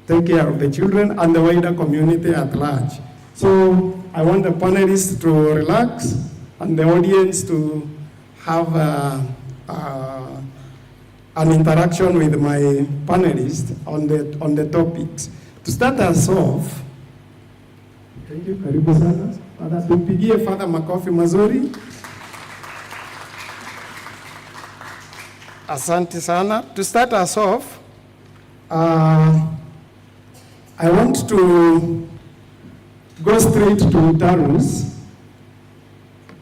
take care of the children and the wider community at large. So I want the panelists to relax and the audience to have an interaction with my panelists on the topics. To start us off, thank you, karibu sana. Tumpigie Father makofi mazuri. Asante sana. To start us off, I want to go straight to Tarus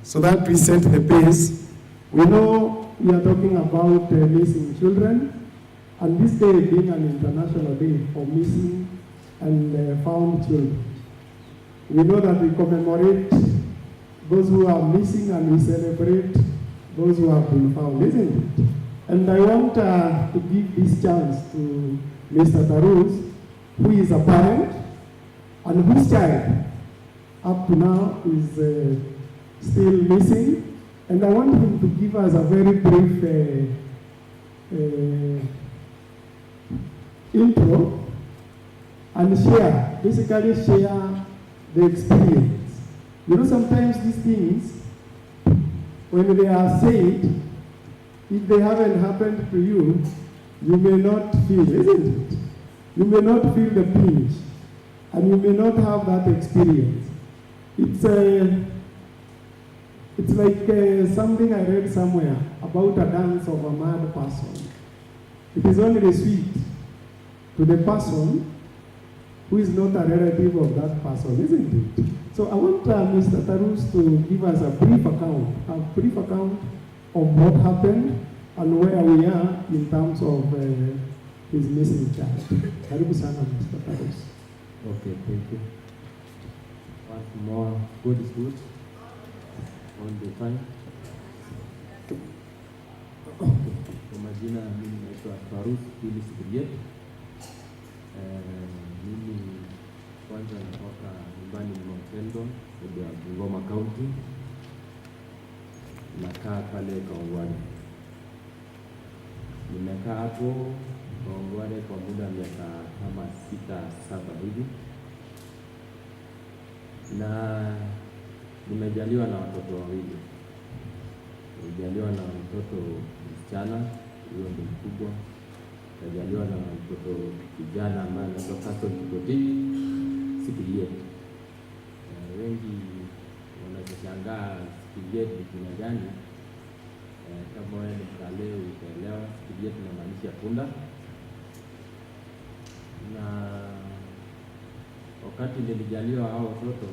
so that we set the pace. We know we are talking about missing children, and this day being an international day for missing and found children. We know that we commemorate those who are missing and we celebrate those who have been found, isn't it? And I want to give this chance to Mr. Tarus, who is a parent and whose child up to now is still missing. And I want him to give us a very brief intro and basically share the experience. You know, sometimes these things, when they are said, if they haven't happened to you, you may not feel, isn't it? You may not feel the pinch, and you may not have that experience. It's like something I read somewhere about a dance of a mad person. It is only sweet to the person who is not a relative of that person, isn't it? So I want Mr. Tarus to give us a brief account of what happened and where we are in terms of his missing child. Karibu sana, Mr. Tarus. Okay, thank you. Once more, good is good. On the time. Kwa majina mimi naitwa Tarus Phyllis Briet. Mimi kwanza natoka nyumbani Mount Elgon, ya Bungoma County. Nakaa pale Kawangware. Nimekaa hapo Kawangware kwa muda miaka kama 6-7 hivi. Na nimejaliwa na watoto wawili. Nimejaliwa na mtoto msichana, huyo ndio mkubwa. Nimejaliwa na mtoto kijana ambaye anaitwa Pastor Kipotini, Sikilie. Wengi wanashangaa Sikilie ni kina gani? Kama wewe ni mtaleo utaelewa Sikilie tunamaanisha punda. Na wakati nilijaliwa hao watoto,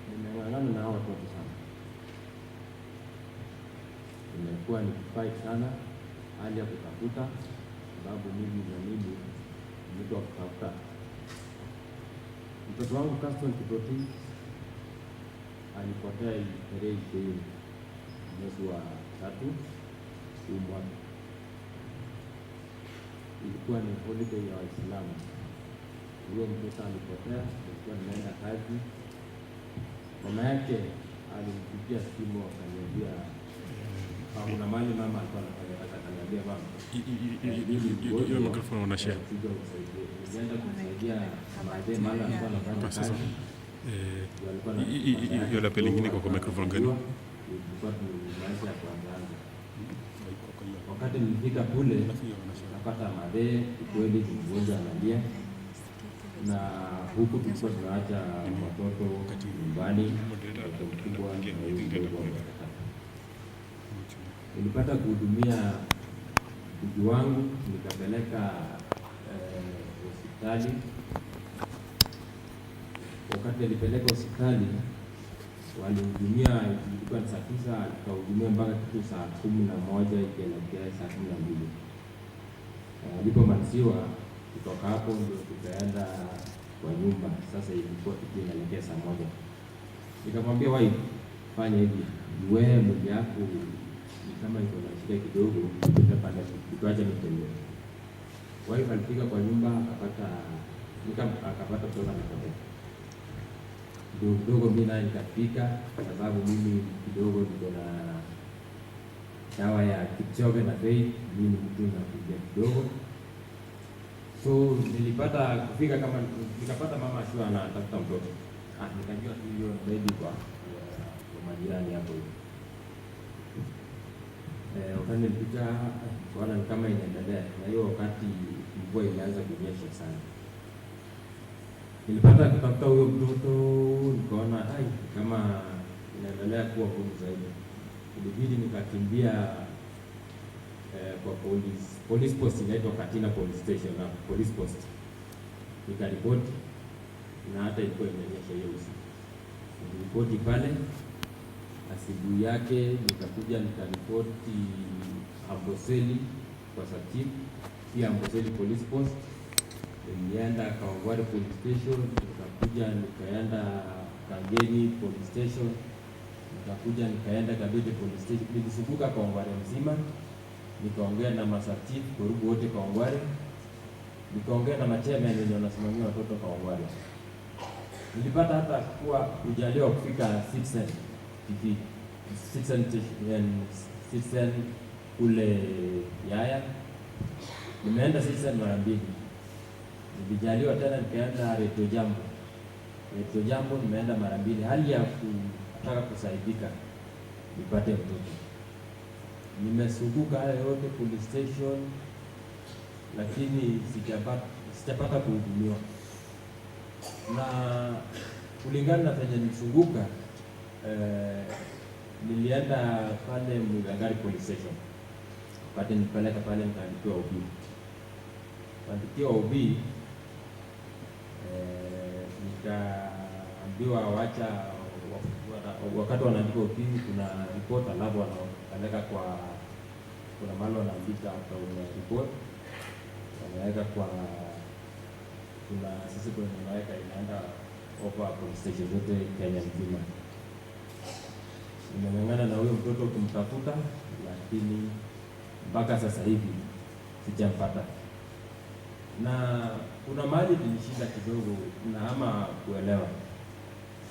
nimeng'ang'ana na hao watoto sana. Nimekuwa nikifight sana hali ya kutafuta, sababu mimi na mimi mtu wa kutafuta. Mtoto wangu Caston Kipoti alipotea tarehe 20 mwezi wa 3 huu mwaka. Ilikuwa ni holiday ya Waislamu. Huyo mtoto alipotea, alikuwa nimeenda kazi. Mama yake alimpigia simu akaniambia kuna mali mama alikuwa anafanya, akaniambia mama hiyo mikrofoni unashare. Nilienda kumsaidia mzee mali alikuwa anafanya kazi. Hiyo la pili lingine kwa microphone gani? Ilikuwa ni maisha ya kwanza. Wakati nilifika kule napata madhe kweli mgonjwa analia, na huku tulikuwa tunaacha watoto nyumbani, mtoto mkubwa na mdogo. Nilipata kuhudumia ndugu wangu, nikapeleka hospitali. Wakati nilipeleka hospitali walihudumia, ilikuwa ni saa 9, tukahudumia mpaka kitu saa 11 ikielekea saa 12. Alipomaliziwa kutoka hapo ndio tukaenda kwa nyumba. Sasa ilikuwa kitu inaelekea saa 1. Nikamwambia wife, fanya hivi, wewe mwili yako ni kama iko na shida kidogo, tutapanda tuache nitembee. Wife alifika kwa nyumba akapata kutoka na kutoka kidogo. Mimi naye nikafika, kwa sababu mimi kidogo niko na dawa ya Kipchoge na Faith, mimi mtu nakuja kidogo. So nilipata kufika kama nikapata mama ashua anatafuta mtoto. Nikajua hiyo baby kwa majirani hapo. Wakati nilipita kuona ni kama inaendelea, na hiyo wakati mvua ilianza kunyesha sana. Nilipata kutafuta huyo mtoto, nikaona kama inaendelea kuwa ngumu zaidi. Ilibidi nikakimbia kwa police post inaitwa Katina police station na police post. Nikaripoti, na hata ilikuwa inanyesha hiyo usiku. Niliripoti pale, asubuhi yake nikakuja nikaripoti Amboseli kwa Satibu, pia Amboseli police post. Nilienda Kawangware police station, nikakuja nikaenda Kangeni police station, nikakuja nikaenda Kabete police station. Nilizunguka Kawangware mzima, nikaongea na masatibu karibu wote Kawangware, nikaongea na machema wenye wanasimamia watoto Kawangware. Nilipata hata kuwa kujaliwa kufika Citizen kule Yaya. Nimeenda Citizen mara 2. Nilijaliwa tena nikaenda Radio Jambo nimeenda mara 2, hali ya kutaka kusaidika nipate mtoto. Nimesunguka haya yote police station, lakini sijapata kuhudumiwa. Na kulingana na venye nisunguka, nilienda pale Mugangari police station. Wakati nilipeleka pale nikaandikiwa OB. Kuandikiwa OB, nikaambiwa wacha wakati wanaandika OB kuna report, alafu wanaweka kuna mahali wanaandika kwa report, wanaweka kwa kuna sisi kwa wanaweka inaenda over police station zote Kenya nzima. Nimeng'ang'ana na huyo mtoto kumtafuta, lakini mpaka sasa hivi sijampata. Na kuna mahali tulishinda kidogo na ama kuelewa,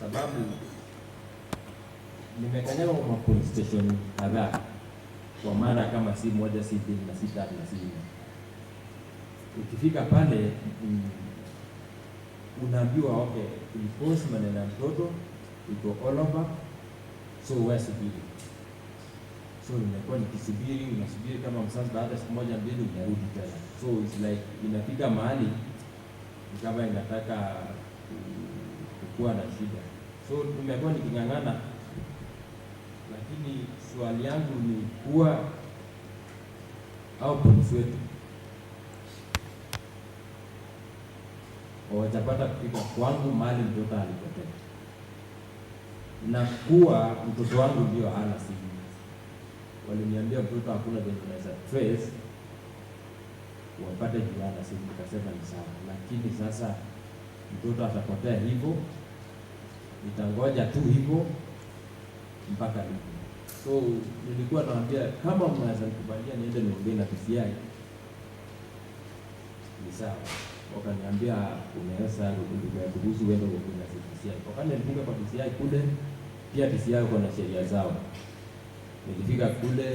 sababu nimekanyaga kwa police station kadhaa kwa mara kama si moja, si mbili, na si tatu, na si nne. Ukifika pale unaambiwa okay, ulipost maneno ya mtoto iko all over, so wewe subiri. So nimekuwa nikisubiri, unasubiri kama msasa, baada siku moja mbili unarudi tena. So it's like inafika mahali kama inataka kuwa na shida. So nimekuwa niking'ang'ana, lakini swali yangu ni kuwa au polisi wetu hawajapata kufika kwangu mahali mtoto alipotea, na kuwa mtoto wangu ndio hana simu. Waliniambia mtoto hakuna venye unaweza trace wapate juana simu. Nikasema ni sawa, lakini sasa mtoto atapotea hivyo, nitangoja tu hivyo mpaka lini? So nilikuwa naambia kama mnaweza nikubalia niende niongee na PCI ni sawa. Wakaniambia unaweza kuruhusu uende uongee na PCI. Wakati nilifika kwa PCI kule, pia PCI uko na sheria zao. Nilifika kule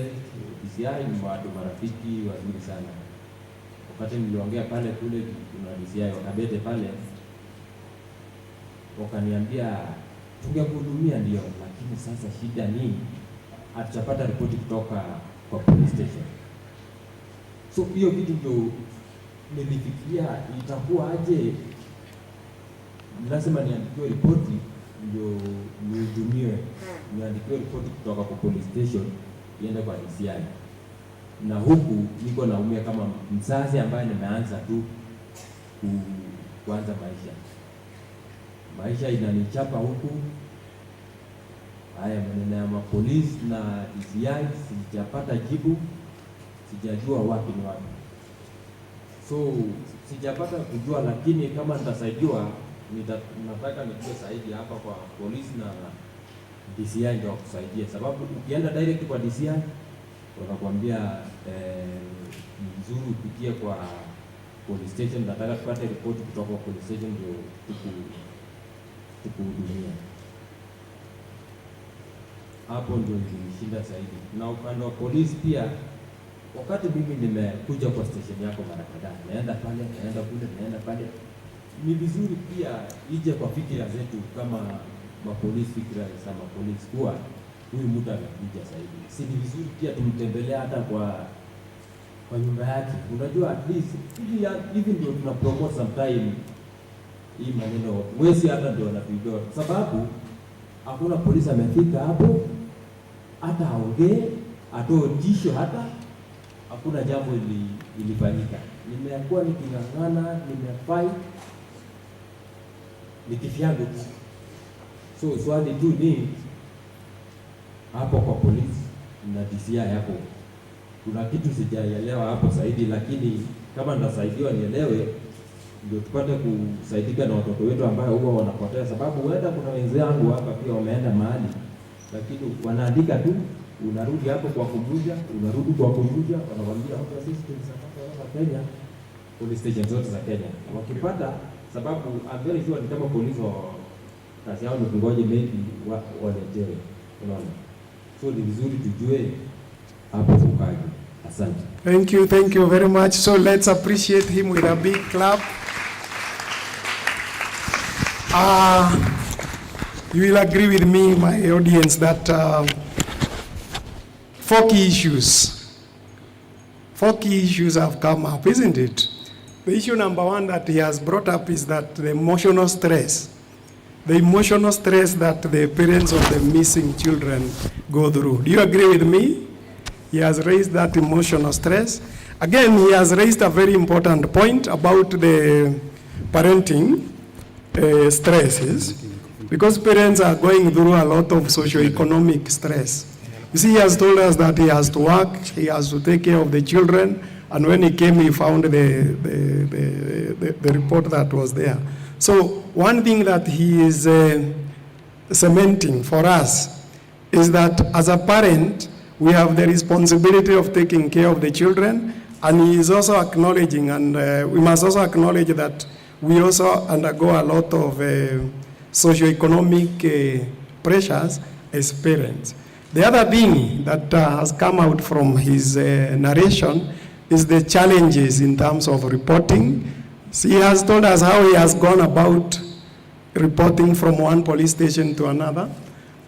PCI ni watu marafiki wazuri sana. Wakati niliongea pale kule kuna PCI wakabete pale, wakaniambia tungekuhudumia ndio, lakini sasa shida ni hatujapata ripoti kutoka kwa police station. So hiyo kitu ndio nilifikiria itakuwa aje, lazima niandikiwe ripoti ndio nihudumiwe, niandikiwe ripoti kutoka kwa police station iende kwa DCI, na huku niko naumia kama mzazi ambaye nimeanza tu kuanza maisha inanichapa huku. Haya maneno ya mapolisi na DCI sijapata jibu, sijajua wapi ni wapi, so sijapata kujua, lakini kama nitasaidiwa nataka nijue zaidi hapa kwa polisi na DCI ndio kusaidia, sababu ukienda direct kwa DCI wanakuambia ni vizuri upitie kwa police station, nataka tupate ripoti kutoka kwa police station ndio tukuhudumia. Hapo ndio nilishinda zaidi. Na upande wa polisi pia, wakati mimi nimekuja kwa station yako mara kadhaa, naenda pale, naenda kule, naenda pale, ni vizuri pia ije kwa fikira zetu kama mapolisi, fikira za mapolisi kuwa huyu mtu amekuja zaidi. Si ni vizuri pia tumtembelea hata kwa nyumba yake. Unajua at least hivi ndio tuna promote sometime hii maneno. Mwezi hata ndio wanapigwa, sababu hakuna polisi amefika hapo hata aongee, atoe tisho, hata hakuna jambo ilifanyika. Nimekuwa niking'ang'ana, nimefight nikifyangu tu. So swali tu ni hapo kwa polisi na DCI hapo kuna kitu sijaelewa hapo zaidi, lakini kama ndasaidiwa nielewe ndio tupate kusaidika na watoto wetu ambao huwa wanapotea, sababu huenda kuna wenzangu hapa pia wameenda mahali lakini wanaandika tu, unarudi hapo kwa kumbuja, unarudi kwa kumbuja, wanawaambia hapa sisi tunasapata hapa Kenya, police station zote za Kenya wakipata, sababu I'm very sure ni kama polisi kazi yao ni kungoje maybe warejewe, unaona. So ni vizuri tujue hapo kukaje. Asante. Thank you very much. So let's appreciate him with a big clap. You will agree with me, my audience, that 4 key issues have come up, isn't it? The issue number 1 that he has brought up is that the emotional stress that the parents of the missing children go through. Do you agree with me? He has raised that emotional stress. Again, he has raised a very important point about the parenting stresses, because parents are going through a lot of socio-economic stress. You see, he has told us that he has to work, he has to take care of the children, and when he came, he found the report that was there. So one thing that he is cementing for us is that as a parent, we have the responsibility of taking care of the children, and he is also acknowledging, and we must also acknowledge that we also undergo a lot of socioeconomic pressures as parents. The other thing that has come out from his narration is the challenges in terms of reporting. So he has told us how he has gone about reporting from one police station to another,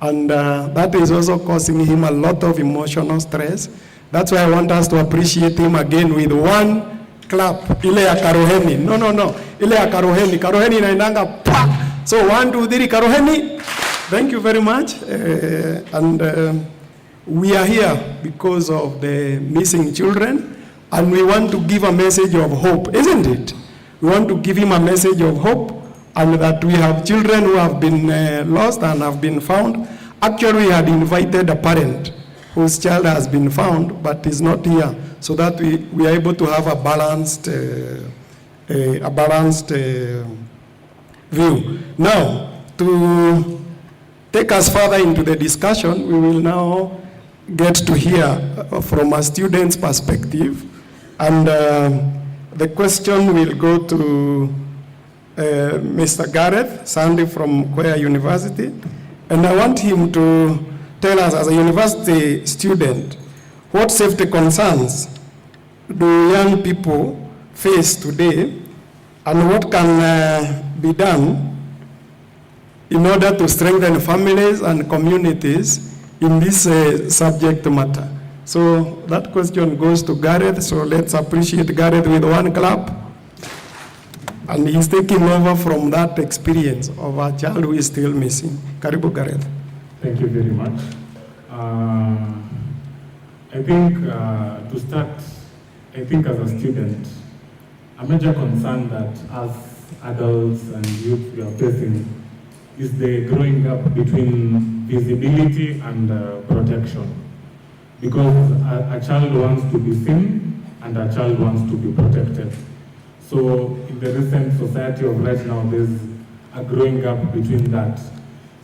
and that is also causing him a lot of emotional stress. That's why I want us to appreciate him again with one clap. Ile ya Karoheni. No. Ile ya Karoheni. Karoheni inaendanga pa. So 1, 2, 3, Karoheni. Thank you very much. We are here because of the missing children, and we want to give a message of hope, isn't it? We want to give him a message of hope, and that we have children who have been lost and have been found. Actually, we had invited a parent whose child has been found but is not here, so that we are able to have a balanced view. Now, to take us further into the discussion, we will now get to hear from a student's perspective, and the question will go to Mr. Gareth Sandy from CUEA University, and I want him to tell us, as a university student, what safety concerns do young people face today, and what can be done in order to strengthen families and communities in this subject matter. So that question goes to Gareth, so let's appreciate Gareth with one clap. And he's taking over from that experience of a child who is still missing. Karibu Gareth. Thank you very much. I think to start, I think as a student, a major concern that as adults and youth we are facing is the growing up between visibility and protection. Because a child wants to be seen and a child wants to be protected. So in the recent society of right now, there's a growing gap between that.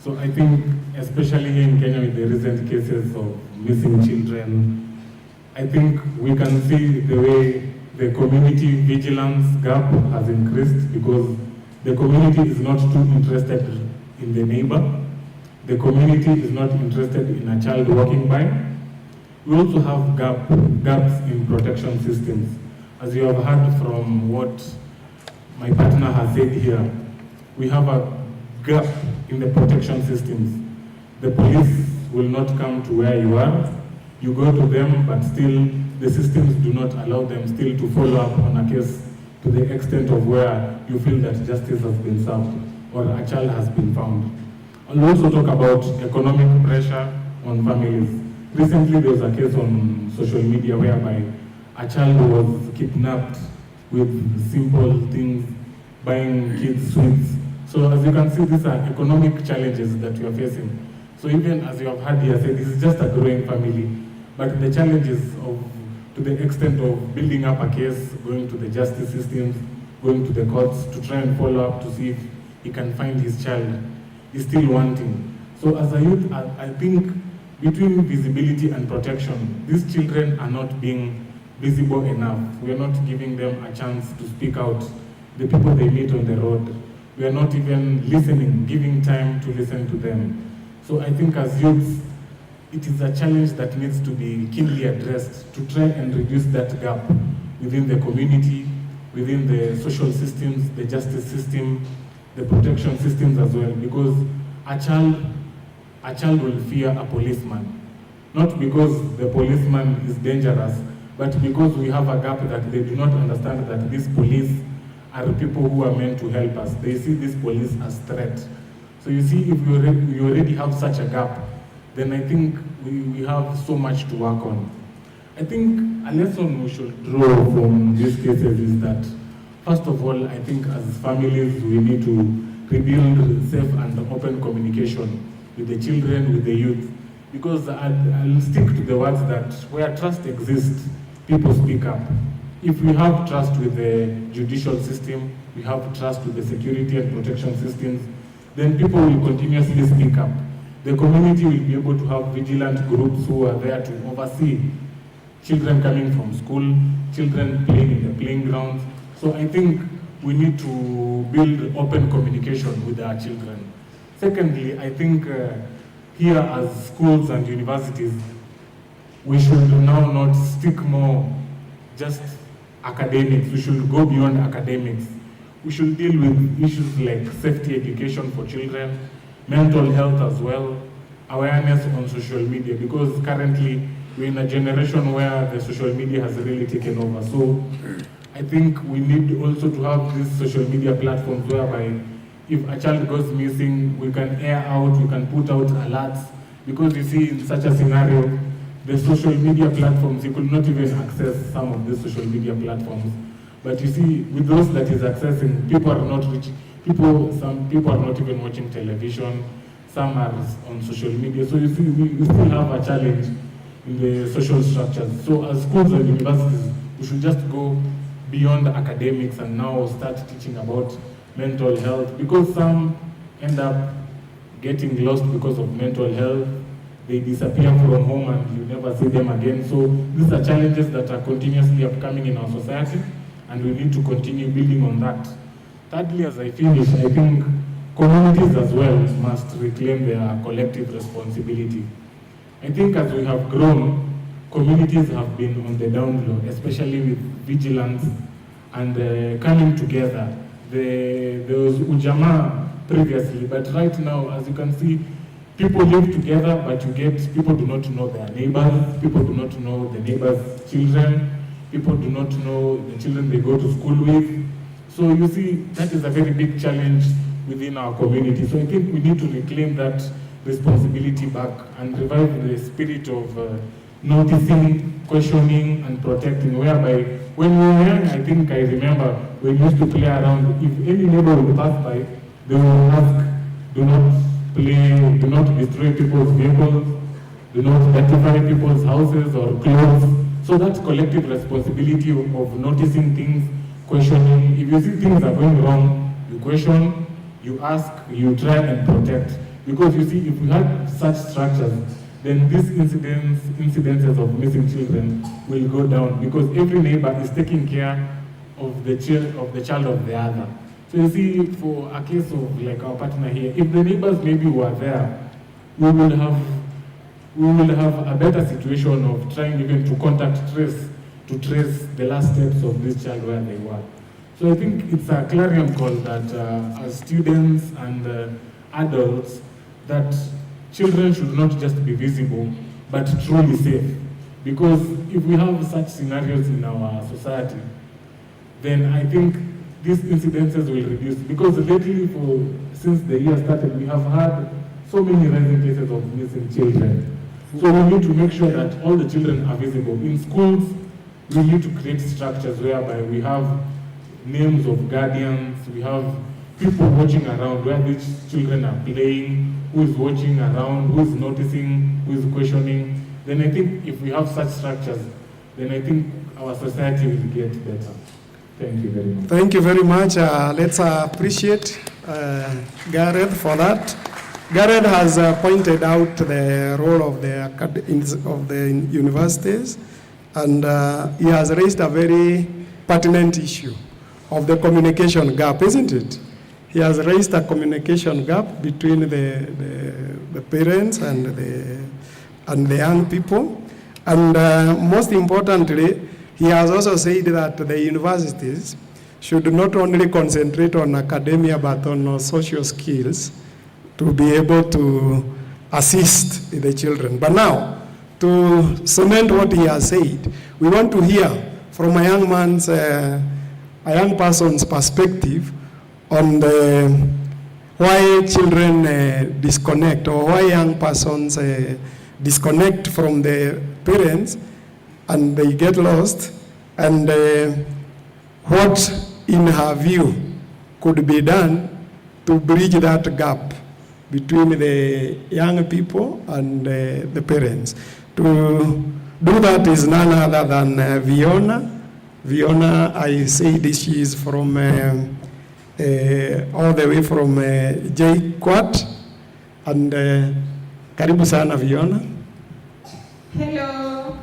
So I think, especially here in Kenya with the recent cases of missing children, I think we can see the way the community vigilance gap has increased because the community is not too interested in the neighbor. The community is not interested in a child walking by. We also have gaps in protection systems. As you have heard from what my partner has said here, we have a gap in the protection systems. The police will not come to where you are. You go to them, but still the systems do not allow them still to follow up on a case to the extent of where you feel that justice has been served or a child has been found. I'll also talk about economic pressure on families. Recently there was a case on social media whereby a child was kidnapped with simple things, buying kids sweets. So as you can see, these are economic challenges that we are facing. So even as you have heard here say, this is just a growing family, but the challenges of, to the extent of building up a case, going to the justice systems, going to the courts to try and follow up to see if he can find his child, is still wanting. So as a youth, I think between visibility and protection, these children are not being visible enough. We are not giving them a chance to speak out. The people they meet on the road, we are not even listening, giving time to listen to them. So I think as youths, it is a challenge that needs to be keenly addressed to try and reduce that gap within the community, within the social systems, the justice system, the protection systems as well, because a child will fear a policeman, not because the policeman is dangerous, but because we have a gap that they do not understand that these police are people who are meant to help us. They see this police as threat. So you see, if you already have such a gap, then I think we have so much to work on. I think a lesson we should draw from these cases is that, first of all, I think as families, we need to rebuild safe and open communication with the children, with the youth, because I'll stick to the words that where trust exists, people speak up. If we have trust with the judicial system, we have trust with the security and protection systems, then people will continuously speak up. The community will be able to have vigilant groups who are there to oversee children coming from school, children playing in the playing grounds. So I think we need to build open communication with our children. Secondly, I think here as schools and universities, we should now not stick more just academics. We should go beyond academics. We should deal with issues like safety education for children, mental health as well, awareness on social media, because currently we're in a generation where the social media has really taken over. So I think we need also to have these social media platforms whereby if a child goes missing, we can air out, we can put out alerts, because you see in such a scenario, the social media platforms, you could not even access some of these social media platforms. But you see, with those that is accessing, people are not reaching, some people are not even watching television, some are on social media. So you see, we still have a challenge in the social structures. So as schools and universities, we should just go beyond academics and now start teaching about mental health, because some end up getting lost because of mental health. They disappear from home and you never see them again. So these are challenges that are continuously upcoming in our society, and we need to continue building on that. Thirdly, as I finish, I think communities as well must reclaim their collective responsibility. I think as we have grown, communities have been on the down low, especially with vigilance and coming together. There was ujamaa previously. But right now, as you can see, people live together, but you get people do not know their neighbors, people do not know the neighbors' children, people do not know the children they go to school with. So you see, that is a very big challenge within our community. So I think we need to reclaim that responsibility back and revive the spirit of noticing, questioning, and protecting, whereby when we were young, I think I remember we used to play around. If any neighbor would pass by, they would ask, do not play, do not destroy people's vehicles, do not identify people's houses or clothes. So that collective responsibility of noticing things, questioning. If you see things are going wrong, you question, you ask, you try and protect. Because you see, if we had such structures, then these incidences of missing children will go down, because every neighbor is taking care of the child of the other. So you see, for a case of like our partner here, if the neighbors maybe were there, we will have a better situation of trying even to trace the last steps of this child where they were. So I think it's a clarion call that as students and adults, that children should not just be visible, but truly safe. Because if we have such scenarios in our society, then I think these incidences will reduce. Because lately, since the year started, we have had so many rising cases of missing children. So we need to make sure that all the children are visible. In schools, we need to create structures whereby we have names of guardians, we have people watching around where these children are playing, who is watching around, who is noticing, who is questioning. Then I think if we have such structures, then I think our society will get better. Thank you very much. Thank you very much. Let's appreciate Gareth for that. Gareth has pointed out the role of the universities, and he has raised a very pertinent issue of the communication gap, isn't it? He has raised a communication gap between the parents and the young people. And most importantly, he has also said that the universities should not only concentrate on academia, but on social skills to be able to assist the children. But now, to cement what he has said, we want to hear from a young person's perspective on why children disconnect, or why young persons disconnect from the parents and they get lost, and what, in her view, could be done to bridge that gap between the young people and the parents. To do that is none other than Viona. Viona, I say she is from all the way from JKUAT, and karibu sana Viona. Hello.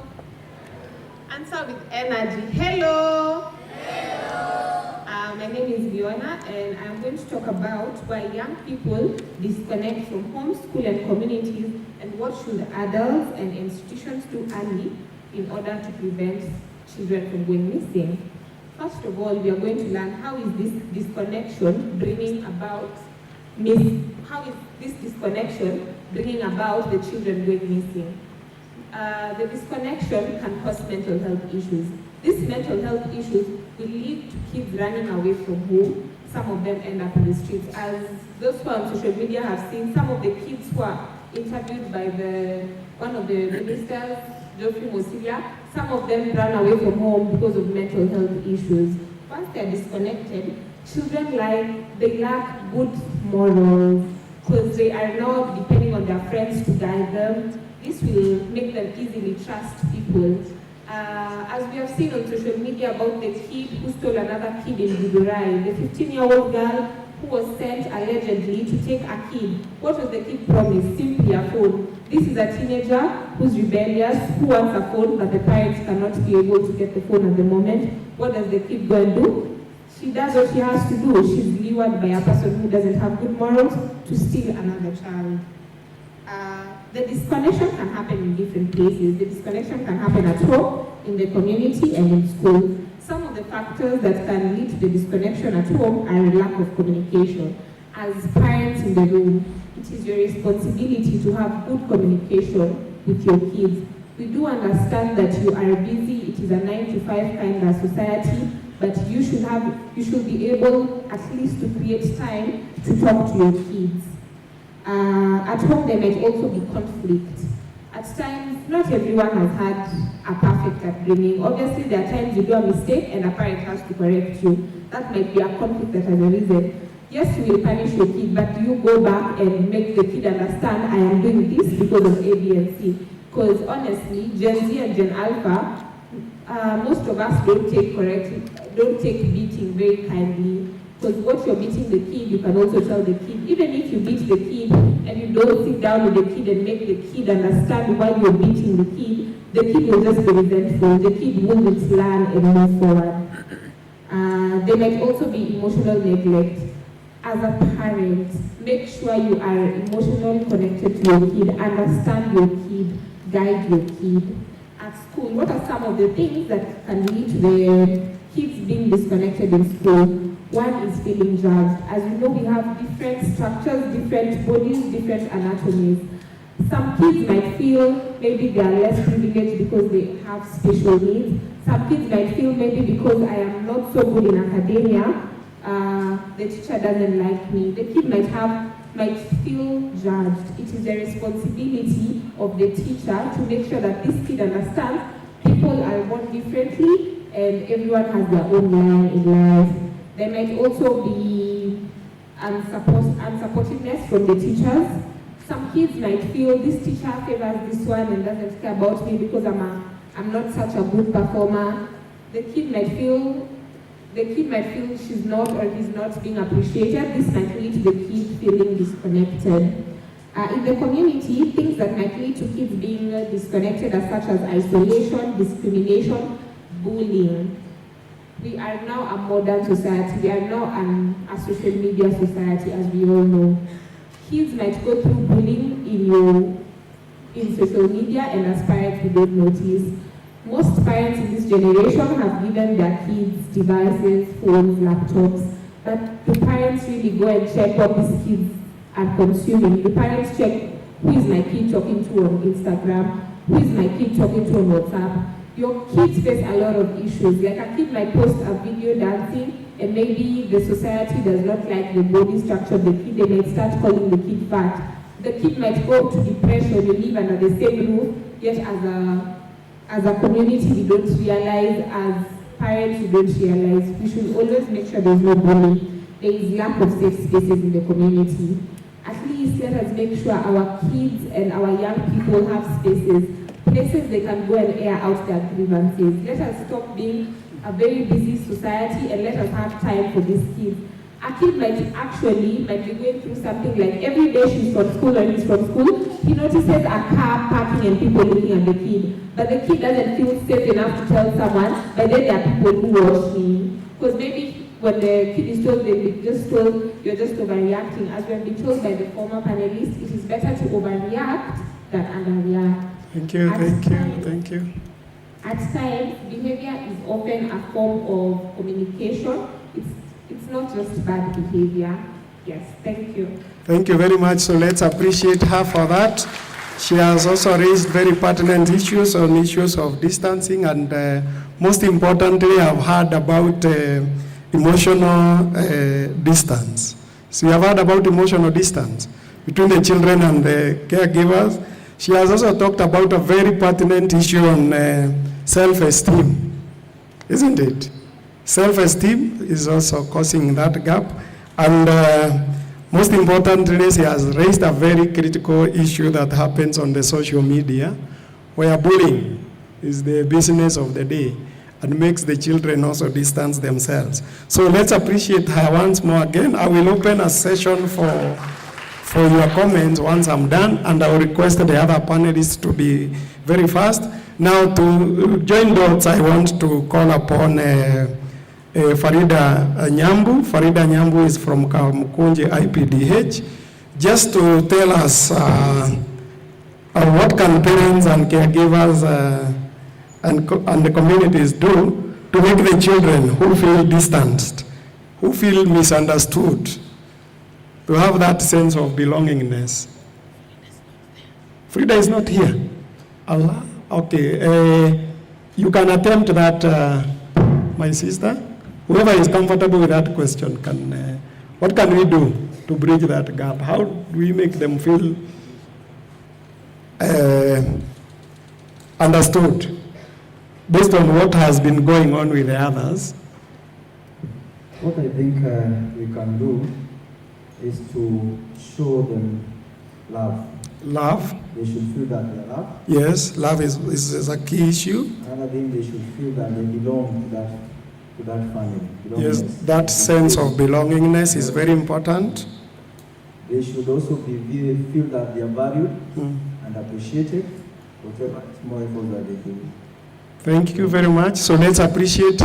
Answer with energy. Hello. Hello. My name is Viona, and I'm going to talk about why young people disconnect from home, school, and communities, and what should adults and institutions do early in order to prevent children from going missing. First of all, we are going to learn how is this disconnection bringing about the children going missing. The disconnection can cause mental health issues. These mental health issues will lead to kids running away from home. Some of them end up in the streets. As those who are on social media have seen, some of the kids who are interviewed by one of the ministers, Geoffrey Mosilia, some of them run away from home because of mental health issues. Once they are disconnected, children lack good morals, because they are not depending on their friends to guide them. This will make them easily trust people. As we have seen on social media about the kid who stole another kid in Dudurai, the 15-year-old girl who was sent allegedly to take a kid. What was the kid promised? Simply a phone. This is a teenager who's rebellious, who wants a phone, but the parents cannot be able to get the phone at the moment. What does the kid go and do? She does what she has to do. She's lured by a person who doesn't have good morals to steal another child. The disconnection can happen in different places. The disconnection can happen at home, in the community, and in school. Some of the factors that can lead to the disconnection at home are a lack of communication. as parents in the room, it is your responsibility to have good communication with your kids. We do understand that you are busy, it is a 9-to-5 kind of society, but you should be able at least to create time to talk to your kids. At home there might also be conflict. At times, not everyone has had a perfect upbringing. Obviously there are times you do a mistake and a parent has to correct you. That might be a conflict that has arisen. Yes, you will punish your kid, but you go back and make the kid understand, I am doing this because of A, B, and C. Because honestly, Gen Z and Gen Alpha, most of us don't take beating very kindly. Because what you're beating the kid, you can also tell the kid. Even if you beat the kid and you don't sit down with the kid and make the kid understand why you're beating the kid will just be resentful. The kid won't learn and move forward. There might also be emotional neglect. As a parent, make sure you are emotionally connected to your kid, understand your kid, guide your kid. At school, what are some of the things that can lead to the kids being disconnected in school? One is feeling judged. As you know, we have different structures, different bodies, different anatomies. Some kids might feel maybe they are less privileged because they have special needs. Some kids might feel maybe because I am not so good in academia, the teacher doesn't like me. The kid might feel judged. It is the responsibility of the teacher to make sure that this kid understands people are born differently and everyone has their own line in life. There might also be unsupportiveness from the teachers. Some kids might feel this teacher favors this one and doesn't care about me because I'm not such a good performer. The kid might feel she's not or he's not being appreciated. This might lead to the kid feeling disconnected. In the community, things that might lead to kids being disconnected are such as isolation, discrimination, bullying. We are now a modern society. We are now a social media society, as we all know. Kids might go through bullying in social media, and as parents we don't notice. Most parents in this generation have given their kids devices, phones, laptops, but do parents really go and check what these kids are consuming? Do parents check who is my kid talking to on Instagram? Who is my kid talking to on WhatsApp? Your kids face a lot of issues. Like a kid might post a video dancing and maybe the society does not like the body structure of the kid. They might start calling the kid fat. The kid might go to depression. You live under the same roof, yet as a community we don't realize, as parents we don't realize. We should always make sure there's no bullying. There is lack of safe spaces in the community. At least let us make sure our kids and our young people have places they can go and air out their grievances. Let us stop being a very busy society and let us have time for these kids. A kid might be going through something like every day she's from school or he's from school, he notices a car parking and people looking at the kid. But the kid doesn't feel safe enough to tell someone, but then there are people who watch me. Because maybe when the kid is told, they've been just told, you're just overreacting. As we have been told by the former panelists, it is better to overreact than underreact. Thank you. At times, behavior is often a form of communication. It's not just bad behavior. Yes, thank you. Thank you very much. So let's appreciate her for that. She has also raised very pertinent issues on issues of distancing, and most importantly, I've heard about emotional distance. So you have heard about emotional distance between the children and the caregivers. She has also talked about a very pertinent issue on self-esteem, isn't it? Self-esteem is also causing that gap. And most importantly, she has raised a very critical issue that happens on the social media, where bullying is the business of the day and makes the children also distance themselves. So let's appreciate her once more again. I will open a session for your comments once I'm done, and I will request the other panelists to be very fast. Now, to join dots, I want to call upon Farida Nyambu. Farida Nyambu is from Kamukunji IPDH, just to tell us what can parents and caregivers and the communities do to make the children who feel distanced, who feel misunderstood, to have that sense of belongingness. Frida is not here. Allah. Okay. You can attempt that, my sister. Whoever is comfortable with that question can. What can we do to bridge that gap? How do we make them feel understood based on what has been going on with the others? What I think we can do is to show them love. Love. They should feel that they are loved. Yes, love is a key issue. Another thing, they should feel that they belong to that family. Yes, that sense of belongingness is very important. They should also feel that they are valued and appreciated, whatever small effort that they do. Thank you very much. So let's appreciate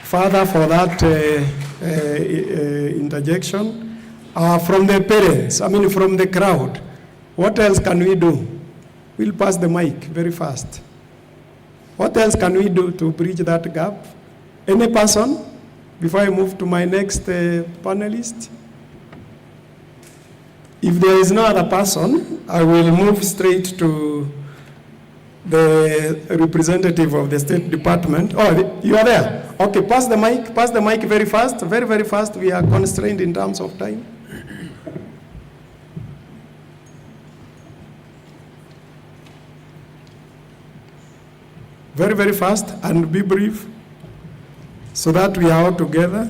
Father for that interjection. From the parents, from the crowd, what else can we do? We'll pass the mic very fast. What else can we do to bridge that gap? Any person? Before I move to my next panelist? If there is no other person, I will move straight to the representative of the State Department. Oh, you are there? Okay, pass the mic very fast, very, very fast. We are constrained in terms of time. Very, very fast, and be brief so that we are all together.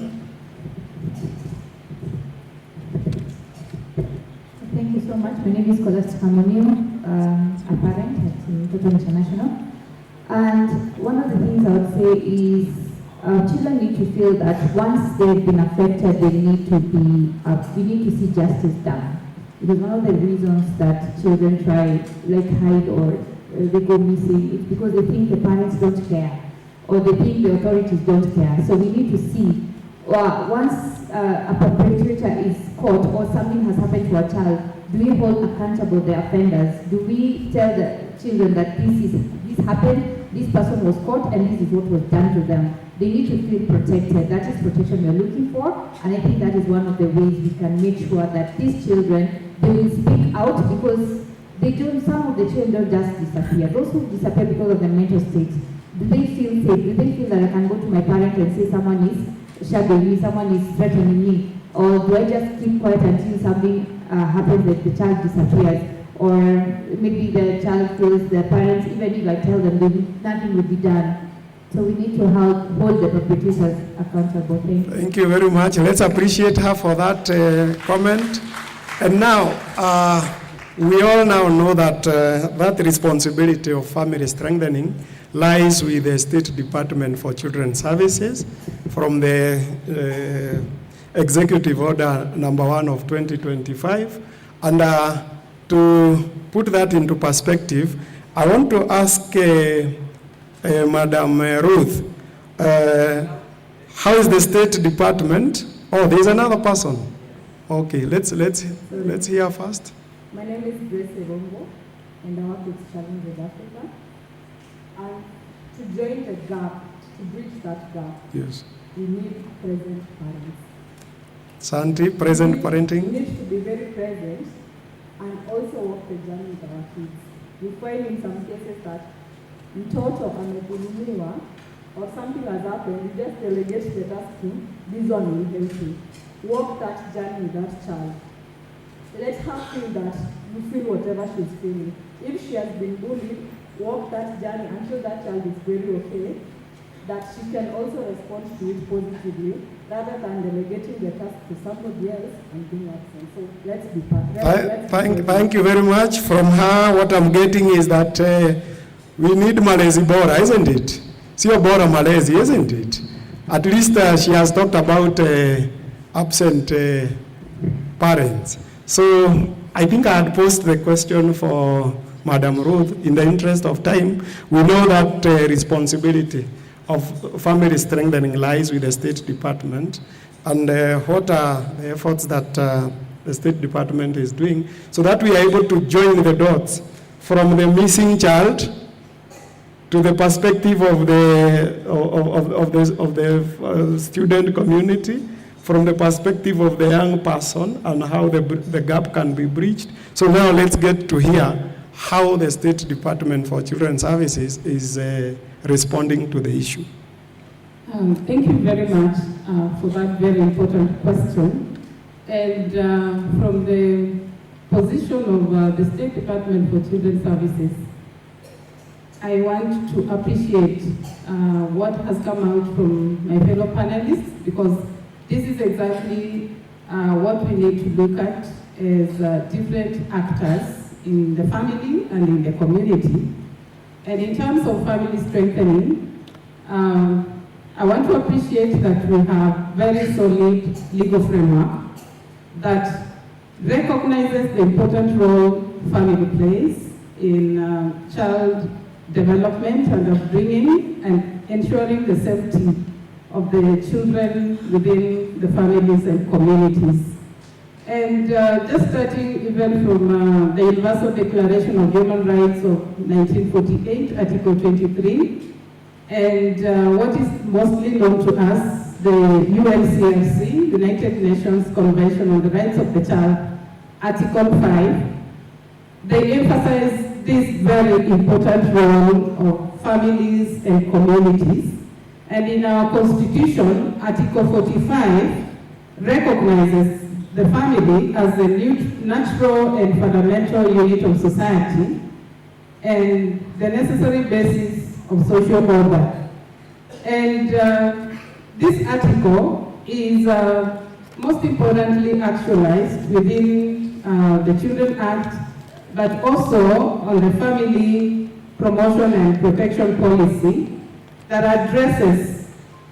Thank you so much. My name is a parent at Total International. And one of the things I would say is children need to feel that once they've been affected, they need to be, we need to see justice done. Because one of the reasons that children try, hide or they go missing, it's because they think the parents don't care, or they think the authorities don't care. So we need to see, once a perpetrator is caught or something has happened to a child, do we hold accountable the offenders? Do we tell the children that this happened, this person was caught, and this is what was done to them? They need to feel protected. That is protection we're looking for, and I think that is one of the ways we can make sure that these children, they will speak out, because some of the children don't just disappear. Those who disappear because of the mental state, do they feel safe? Do they feel that I can go to my parent and say someone is shadowing me, someone is threatening me? Or do I just keep quiet until something happens that the child disappears? Or maybe the child feels the parents, even if I tell them, nothing will be done. So we need to hold the perpetrators accountable. Thank you very much. Let's appreciate her for that comment. And now, we all now know that that responsibility of family strengthening lies with the State Department for Children's Services from the Executive Order number 1 of 2025. And to put that into perspective, I want to ask Madam Ruth, how is the State Department? Oh, there's another person. Okay, let's hear first. My name is Grace Erongo, and I work with Challenges Africa. And to join the gap, to bridge that gap, yes, we need present parents. Santi, present parenting. We need to be very present and also walk the journey with our kids. We find in some cases that mtoto amedhulumiwa or something has happened, you just delegate the task to this one will help you. Walk that journey with that child. Let her feel that you feel whatever she's feeling. If she has been bullied, walk that journey until that child is very okay, that she can also respond to it positively, rather than delegating the task to somebody else and being absent. So let's be part. Thank you very much. From her, what I'm getting is that we need malezi bora, isn't it? Sio bora malezi, isn't it? At least she has talked about absent parents. So I think I had posed the question for Madam Ruth. In the interest of time, we know that responsibility of family strengthening lies with the State Department, and what are the efforts that the State Department is doing so that we are able to join the dots from the missing child to the perspective of the student community, from the perspective of the young person, and how the gap can be bridged. So now let's get to hear how the State Department for Children's Services is responding to the issue. Thank you very much for that very important question. And from the position of the State Department for Children's Services, I want to appreciate what has come out from my fellow panelists, because this is exactly what we need to look at as different actors in the family and in the community. And in terms of family strengthening, I want to appreciate that we have very solid legal framework that recognizes the important role family plays in child development and upbringing and ensuring the safety of the children within the families and communities. And just starting even from the Universal Declaration of Human Rights of 1948, Article 23, and what is mostly known to us, the UNCRC, United Nations Convention on the Rights of the Child, Article 5, they emphasize this very important role of families and communities. And in our Constitution, Article 45 recognizes the family as the natural and fundamental unit of society and the necessary basis of social order. And this article is most importantly actualized within the Children Act, but also on the Family Promotion and Protection Policy that addresses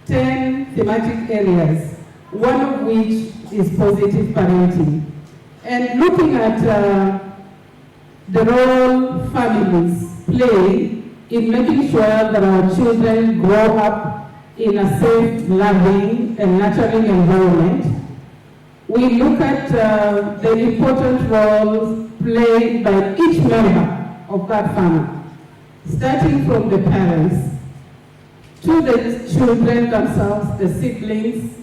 10 thematic areas, one of which is positive parenting. And looking at the role families play in making sure that our children grow up in a safe, loving, and nurturing environment, we look at the important roles played by each member of that family, starting from the parents, to the children themselves, the siblings,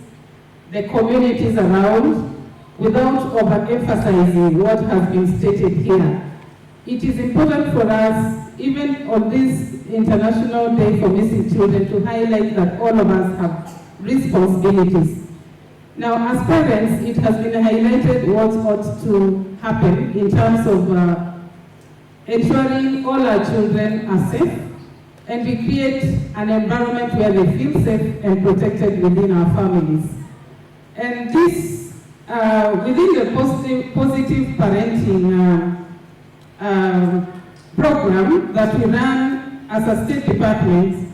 the communities around, without overemphasizing what has been stated here. It is important for us, even on this International Day for Missing Children, to highlight that all of us have responsibilities. Now, as parents, it has been highlighted what ought to happen in terms of ensuring all our children are safe, and we create an environment where they feel safe and protected within our families. And this, within the positive parenting program that we run as a State Department,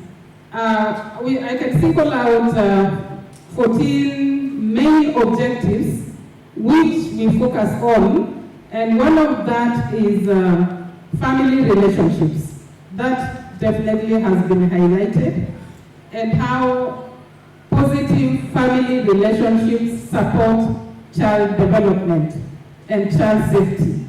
I can single out 14 main objectives which we focus on, and one of that is family relationships. That definitely has been highlighted, and how positive family relationships support child development and child safety,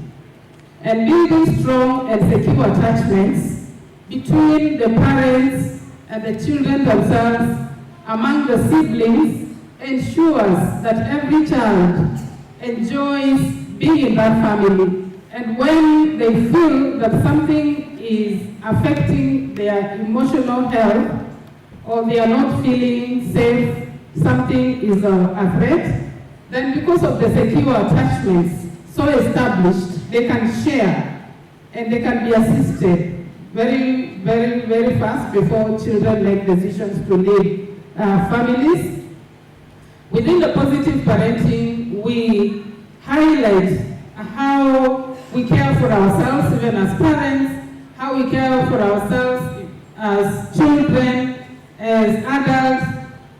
and building strong and secure attachments between the parents and the children themselves, among the siblings, ensures that every child enjoys being in that family. And when they feel that something is affecting their emotional health, or they are not feeling safe, something is a threat, then because of the secure attachments so established, they can share and they can be assisted very, very, very fast before children make decisions to leave families. Within the positive parenting, we highlight how we care for ourselves, even as parents, how we care for ourselves as children, as adults,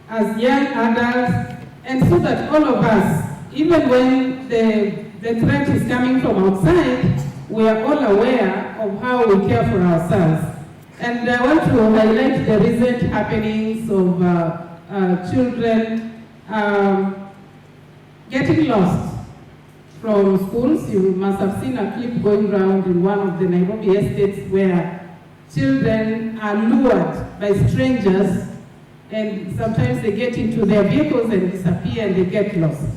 as young adults, and so that all of us, even when the threat is coming from outside, we are all aware of how we care for ourselves. And I want to highlight the recent happenings of children getting lost from schools. You must have seen a clip going around in one of the Nairobi estates where children are lured by strangers, and sometimes they get into their vehicles and disappear and they get lost.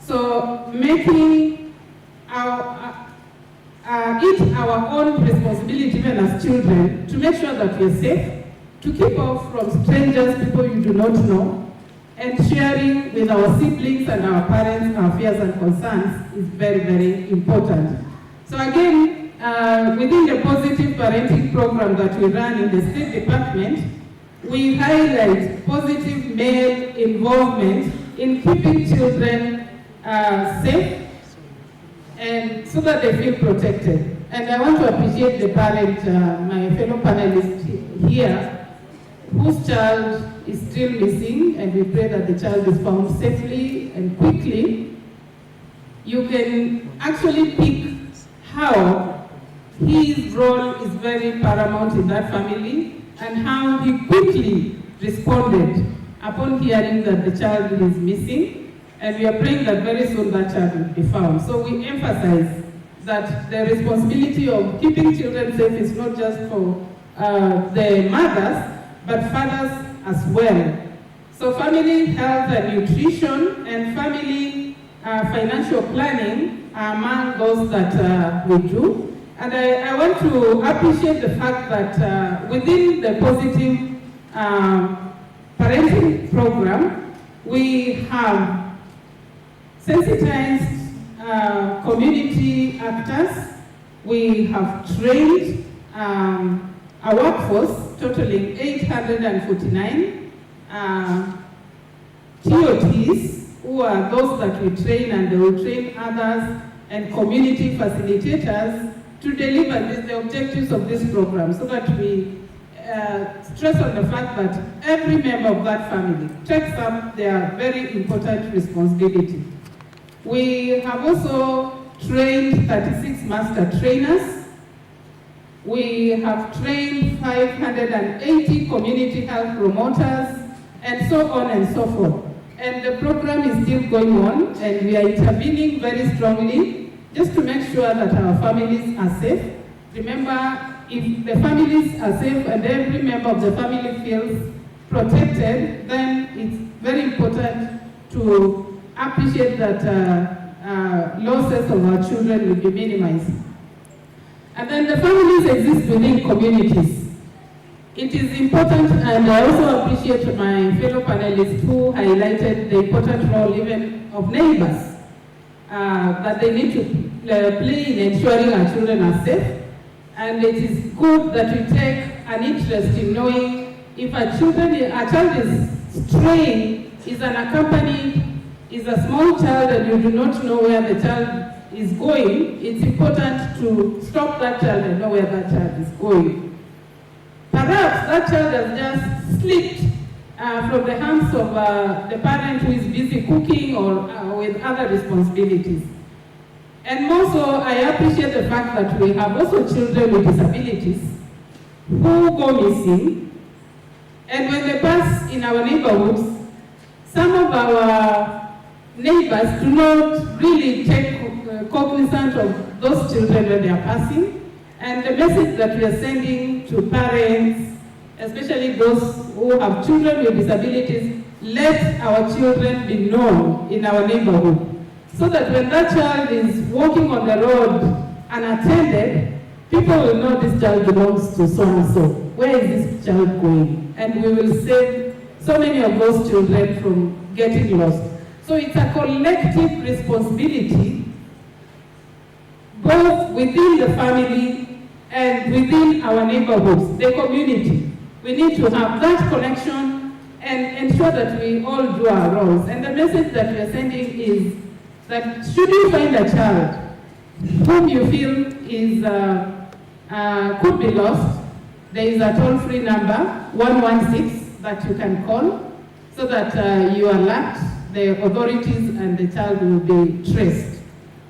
So making it our own responsibility even as children to make sure that we're safe, to keep off from strangers, people you do not know, and sharing with our siblings and our parents our fears and concerns is very, very important. So again, within the positive parenting program that we run in the State Department, we highlight positive male involvement in keeping children safe and so that they feel protected. And I want to appreciate the parent, my fellow panelists here, whose child is still missing, and we pray that the child is found safely and quickly. You can actually pick how his role is very paramount in that family and how he quickly responded upon hearing that the child is missing. And we are praying that very soon that child will be found. So we emphasize that the responsibility of keeping children safe is not just for the mothers, but fathers as well. So family health and nutrition and family financial planning are among those that we do. And I want to appreciate the fact that within the positive parenting program, we have sensitized community actors. We have trained a workforce totaling 849 TOTs, who are those that we train, and they will train others, and community facilitators to deliver the objectives of this program, so that we stress on the fact that every member of that family takes up their very important responsibility. We have also trained 36 master trainers. We have trained 580 community health promoters, and so on and so forth. And the program is still going on, and we are intervening very strongly just to make sure that our families are safe. Remember, if the families are safe and every member of the family feels protected, then it's very important to appreciate that losses of our children will be minimized. And then the families exist within communities. It is important, and I also appreciate my fellow panelists who highlighted the important role even of neighbors, that they need to play in ensuring our children are safe. And it is good that we take an interest in knowing if a child is straying, is unaccompanied, is a small child, and you do not know where the child is going, it's important to stop that child and know where that child is going. Perhaps that child has just slipped from the hands of the parent who is busy cooking or with other responsibilities. And also, I appreciate the fact that we have also children with disabilities who go missing. And when they pass in our neighborhoods, some of our neighbors do not really take cognizance of those children when they are passing. And the message that we are sending to parents, especially those who have children with disabilities, let our children be known in our neighborhood, so that when that child is walking on the road unattended, people will know this child belongs to so and so. Where is this child going? And we will save so many of those children from getting lost. So it's a collective responsibility, both within the family and within our neighborhoods, the community. We need to have that connection and ensure that we all do our roles. And the message that we are sending is that should you find a child whom you feel is could be lost, there is a toll-free number, 116, that you can call, so that you alert the authorities and the child will be traced.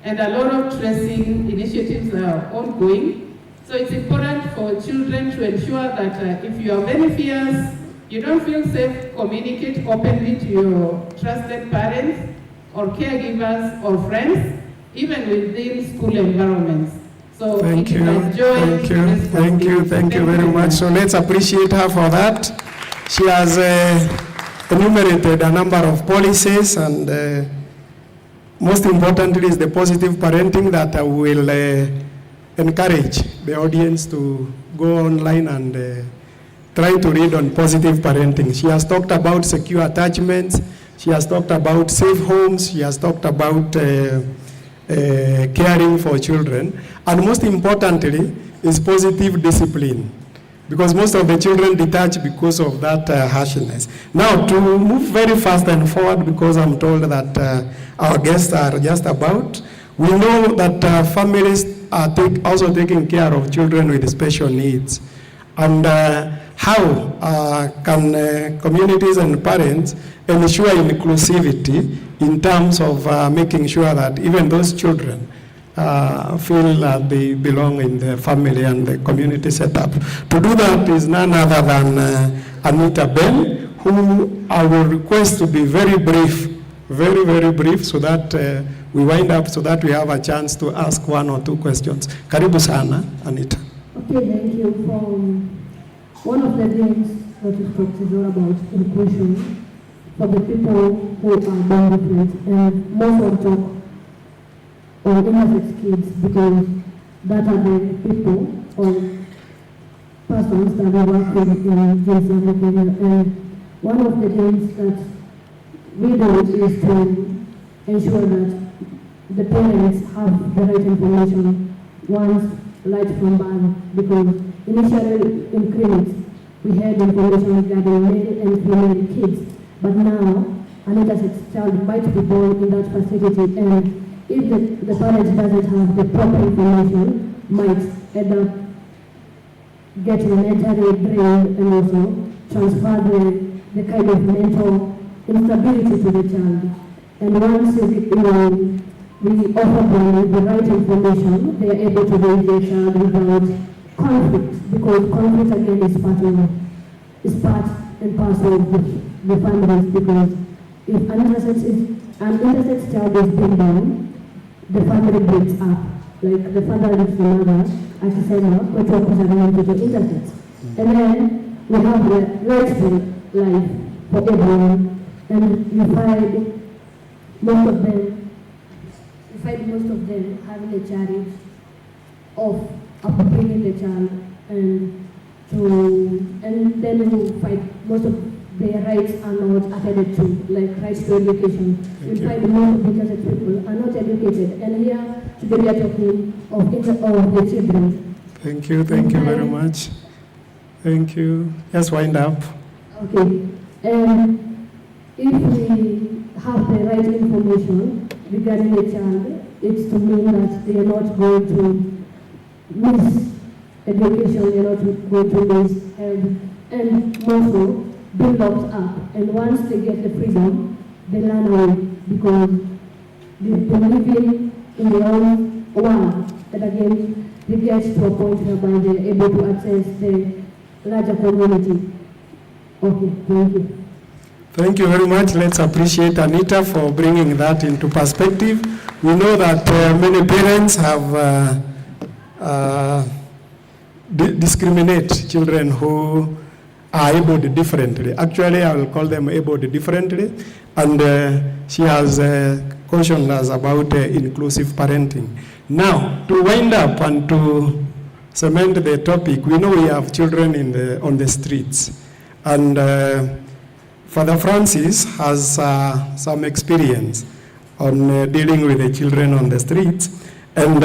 And a lot of tracing initiatives are ongoing. So it's important for children to ensure that if you have any fears, you don't feel safe, communicate openly to your trusted parents or caregivers or friends, even within school environments. So Thank it you, is a joy thank to you, responsibility. thank you very much. So let's appreciate her for that. She has enumerated a number of policies, and most importantly is the positive parenting that I will encourage the audience to go online and try to read on positive parenting. She has talked about secure attachments, she has talked about safe homes, she has talked about caring for children, and most importantly is positive discipline, because most of the children detach because of that harshness. Now, to move very fast and forward, because I'm told that our guests are just about, we know that families are also taking care of children with special needs. And how can communities and parents ensure inclusivity in terms of making sure that even those children feel that they belong in the family and the community setup? To do that is none other than Anita Ben, who I will request to be very brief, very brief, so that we wind up, so that we have a chance to ask one or two questions. Karibu sana, Anita. Okay, thank you. One of the things that is talked is all about inclusion for the people who are born different, and most of talk on intersex kids, because that are the people or persons that we work with in this area. And one of the things that we do is to ensure that the parents have the right information once right from birth, because initially in clinics we had information regarding male and female kids, but now an intersex child might be born in that facility, and if the parent doesn't have the proper information, might end up getting mentally drained and also transfer the kind of mental instability to the child. And once we offer them with the right information, they are able to raise their child without conflict, because conflict again is part and parcel of the families, because if an intersex child is being born, the family breaks up. Like the father leaves the mother, akisema watu wakuzaliwa mtoto intersex. And then we have the rightful life for everyone, and you find most of them having a charge of upbringing the child, and then you find most of their rights are not attended to, like rights to education. You find most of the people are not educated, and here today we are talking of the children. Thank you very much. Thank you. Just wind up. Okay, and if we have the right information regarding the child, it's to mean that they are not going to miss education, they are not going to miss health, and also be locked up. And once they get the freedom, they run away, because they've been living in their own world. And again, they get to a point whereby they're able to access the larger community. Okay, thank you. Thank you very much. Let's appreciate Anita for bringing that into perspective. We know that many parents have discriminate children who are abled differently. Actually, I will call them abled differently. And she has cautioned us about inclusive parenting. Now, to wind up and to cement the topic, we know we have children on the streets. And Father Francis has some experience on dealing with the children on the streets. And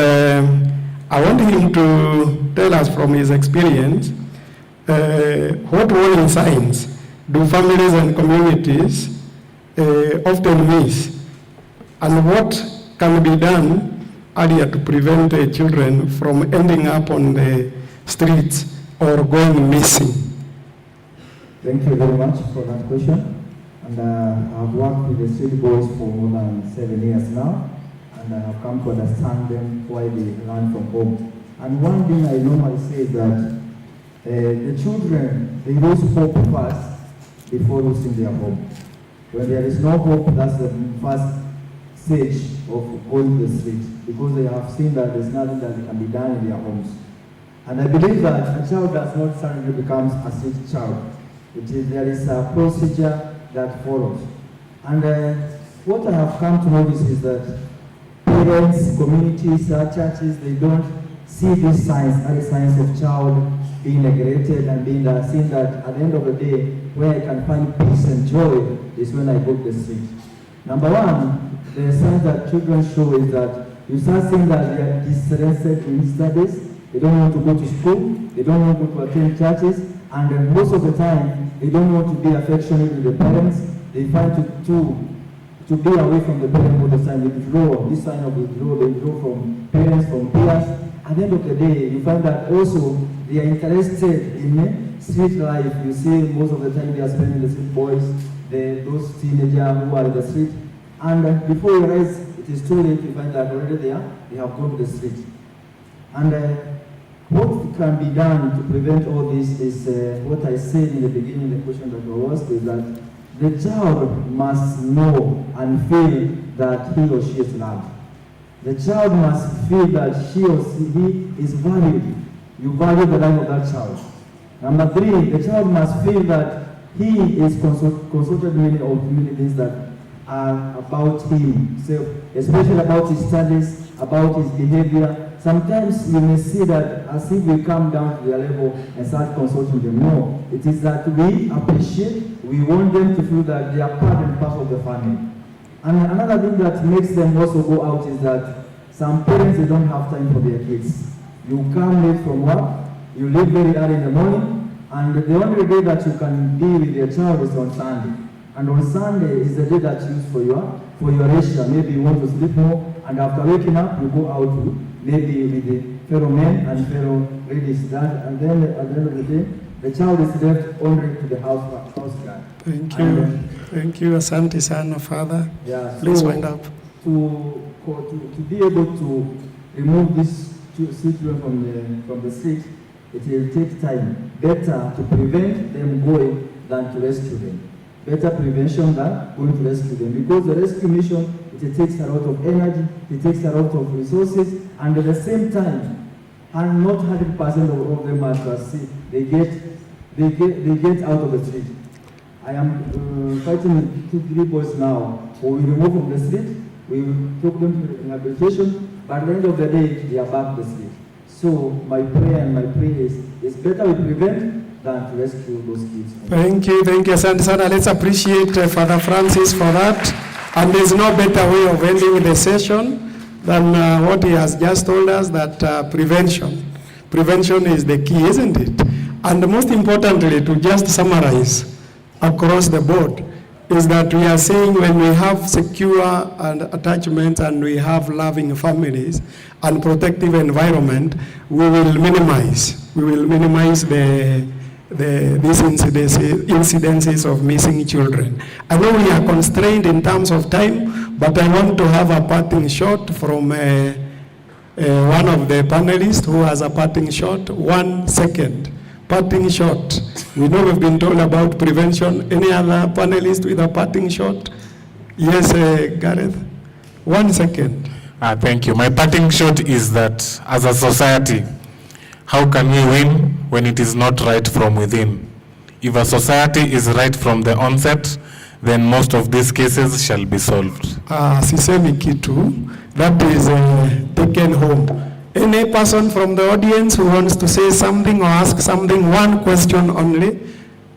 I want him to tell us from his experience what warning signs do families and communities often miss, and what can be done earlier to prevent children from ending up on the streets or going missing. Thank you very much for that question. And I've worked with the street boys for more than 7 years now, and I have come to understand them why they learn from home. And one thing I normally say is that the children, they lose hope first before losing their hope. When there is no hope, that's the first stage of going to the street because they have seen that there's nothing that can be done in their homes. And I believe that a child does not suddenly become a street child. There is a procedure that follows. And what I have come to notice is that parents, communities, churches, they don't see these signs, early signs of child being neglected and being seen that at the end of the day, where I can find peace and joy is when I go to the street. Number one, the signs that children show is that you start seeing that they are disinterested in studies, they don't want to go to school, they don't want to attend churches, and most of the time, they don't want to be affectionate with the parents. They find to be away from the parents all the time. They withdraw, this sign of withdrawal, they withdraw from parents, from peers. At the end of the day, you find that also they are interested in street life. You see most of the time they are spending the street boys, those teenagers who are in the street. And before you realize it is too late, you find that already they have gone to the street. And what can be done to prevent all this is what I said in the beginning, the question that was asked, is that the child must know and feel that he or she is loved. The child must feel that she or he is valued. You value the life of that child. Number three, the child must feel that he is consulted many things that are about him, so especially about his studies, about his behavior. Sometimes you may see that as if we come down to their level and start consulting them. No, it is that we appreciate, we want them to feel that they are part and parcel of the family. And another thing that makes them also go out is that some parents, they don't have time for their kids. You come late from work, you leave very early in the morning, and the only day that you can be with your child is on Sunday. And on Sunday is the day that you use for your leisure. Maybe you want to sleep more, and after waking up, you go out to maybe with the fellow men and fellow ladies. And then at the end of the day, the child is left only to the house guard. Thank you. Thank you, Asante Sana, Father. Yeah, please so wind up. To be able to remove these children from the street, it will take time. Better to prevent them going than to rescue them. Better prevention than going to rescue them. Because the rescue mission, it takes a lot of energy, it takes a lot of resources, and at the same time, and not 100% of them are see, they get out of the street. I am fighting with 2-3 boys now who we remove from the street, we took them to rehabilitation, but at the end of the day, they are back to the street. So my prayer and my prayer is better we prevent than to rescue those kids. Thank you, Asante Sana. Let's appreciate Father Francis for that. And there's no better way of ending the session than what he has just told us, that prevention. Prevention is the key, isn't it? And most importantly, to just summarize across the board, is that we are saying when we have secure and attachment and we have loving families and protective environment, we will minimize these incidences of missing children. I know we are constrained in terms of time, but I want to have a parting shot from one of the panelists who has a parting shot. 1 second. Parting shot. We know we've been told about prevention. Any other panelist with a parting shot? Yes, Gareth. 1 second. Thank you. My parting shot is that as a society, how can we win when it is not right from within? If a society is right from the onset, then most of these cases shall be solved. Sisemi kitu, that is taken home. Any person from the audience who wants to say something or ask something, one question only,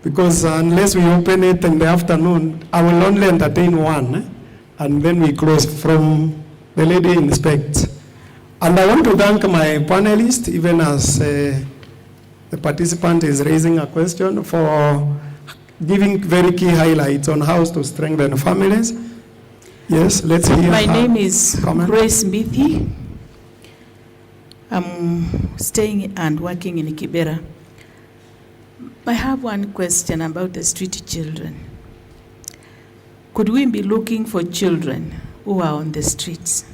because unless we open it in the afternoon, I will only entertain one, and then we close. From the lady in specs. And I want to thank my panelists, even as the participant is raising a question, for giving very key highlights on how to strengthen families. Yes, let's hear. My name is Grace Mithi. I'm staying and working in Kibera. I have one question about the street children. Could we be looking for children who are on the streets?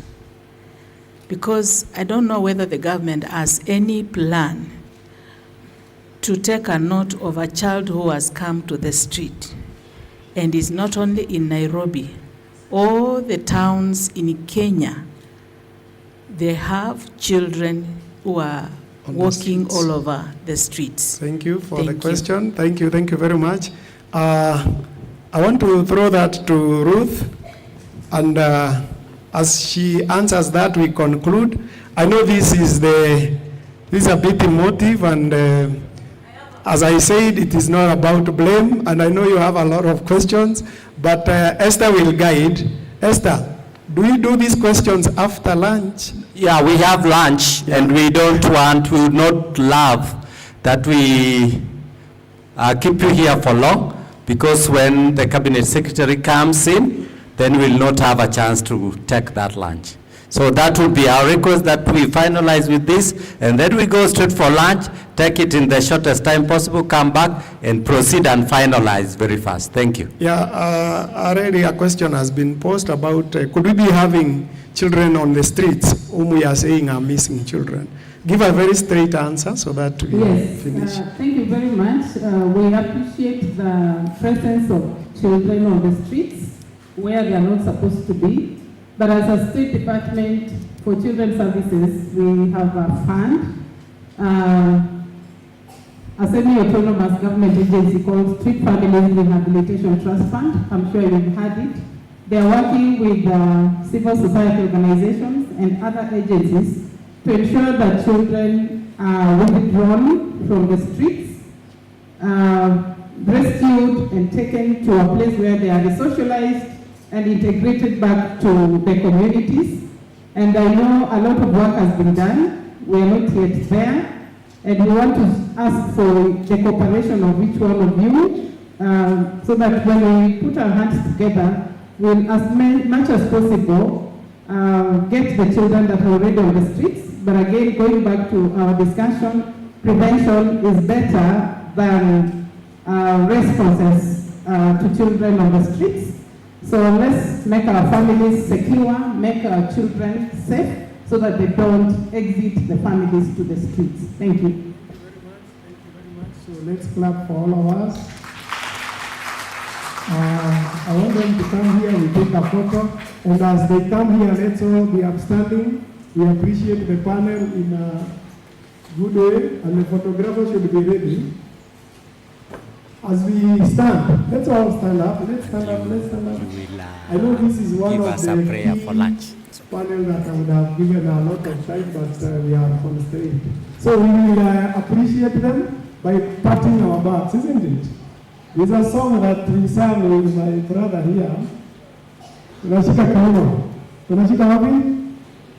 Because I don't know whether the government has any plan to take a note of a child who has come to the street and is not only in Nairobi, all the towns in Kenya, they have children who are walking all over the streets. Thank you for the question. Thank you very much. I want to throw that to Ruth, and as she answers that, we conclude. I know this is a bit emotive, and as I said, it is not about blame, and I know you have a lot of questions, but Esther will guide. Esther, do we do these questions after lunch? Yeah, we have lunch, and we would not love that we keep you here for long, because when the cabinet secretary comes in, then we'll not have a chance to take that lunch. So that will be our request, that we finalize with this, and then we go straight for lunch, take it in the shortest time possible, come back and proceed and finalize very fast. Thank you. Yeah, already a question has been posed about could we be having children on the streets whom we are saying are missing children? Give a very straight answer so that we finish. Thank you very much. We appreciate the presence of children on the streets where they are not supposed to be. But as a State Department for Children's Services, we have a fund, a semi-autonomous government agency called Street Families Rehabilitation Trust Fund. I'm sure you've heard it. They are working with civil society organizations and other agencies to ensure that children are withdrawn from the streets, rescued and taken to a place where they are resocialized and integrated back to the communities. And I know a lot of work has been done. We are not yet there. And we want to ask for the cooperation of each one of you so that when we put our hands together, we'll as much as possible get the children that are already on the streets. But again, going back to our discussion, prevention is better than responses to children on the streets. So let's make our families secure, make our children safe, so that they don't exit the families to the streets. Thank you. So let's clap for all of us. I want them to come here, we take a photo, and as they come here, let's all be upstanding. We appreciate the panel in a good way, and the photographer should be ready. As we stand, let's all stand up. Let's stand up. Let's stand up. I know this is one of the prayer for lunch. Panel that I would have given a lot of time, but we are constrained. So we will appreciate them by patting our backs, isn't it? There's a song that we sang with my brother here. Tunashika kiuno. Tunashika wapi?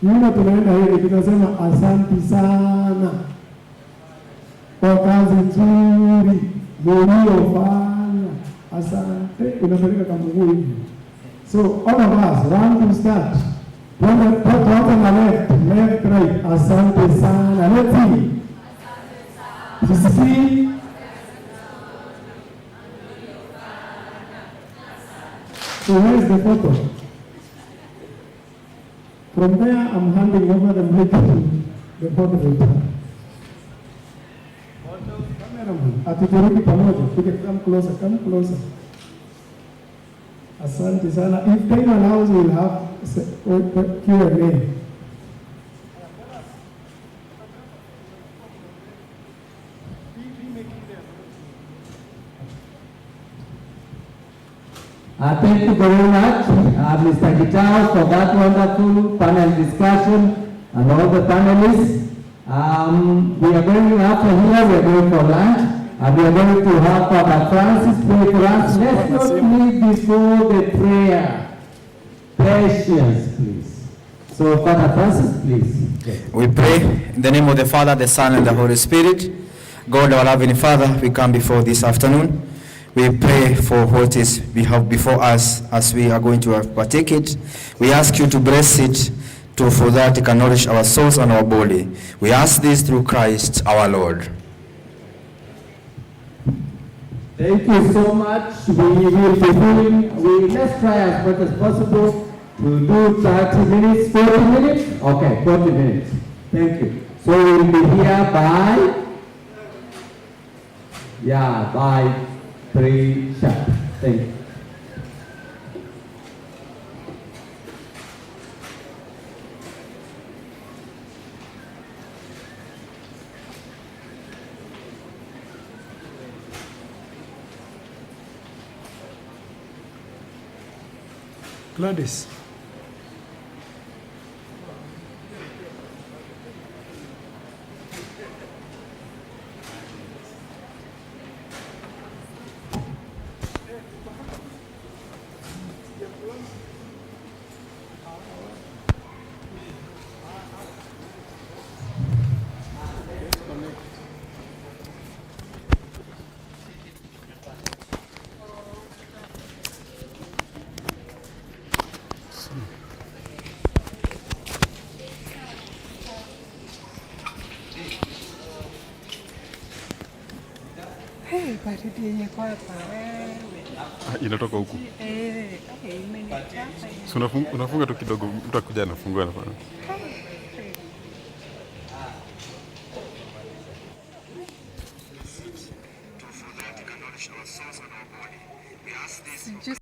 Kiuno tunaenda hivi, tunasema asante sana kwa kazi nzuri mliofanya. Asante. Unapeleka kama Mungu hivi. So all of us want to start. One on the left, right. Asante sana. Let's see. See. So where's the photo? From there, I'm handing over the mic to the moderator. Cameraman, atuturudi pamoja. Kuja, come closer, come closer. Asante sana. If time allows, we'll have Q&A. Thank you very much, Mr. Gitao, for that wonderful panel discussion and all the panelists. We are going after here, we are going for lunch, and we are going to have Father Francis pray for us. Let's not leave before the prayer. Patience, please. So, Father Francis, please. Yes. We pray in the name of the Father, the Son, and the Holy Spirit. God, our loving Father, we come before this afternoon. We pray for what is we have before us as we are going to partake it. We ask you to bless it for that it can nourish our souls and our body. We ask this through Christ our Lord. Thank you so much. We will be doing, let's try as much as possible to do 30 minutes, 40 minutes? Okay, 40 minutes. Thank you. So we will be here by 3 sharp. Thank you. Gladys. Hey, baridi yenye kwa hapa wewe. Inatoka huku. Imenichapa. So unafunga tu kidogo, mtu akuja anafungua anafanya. Just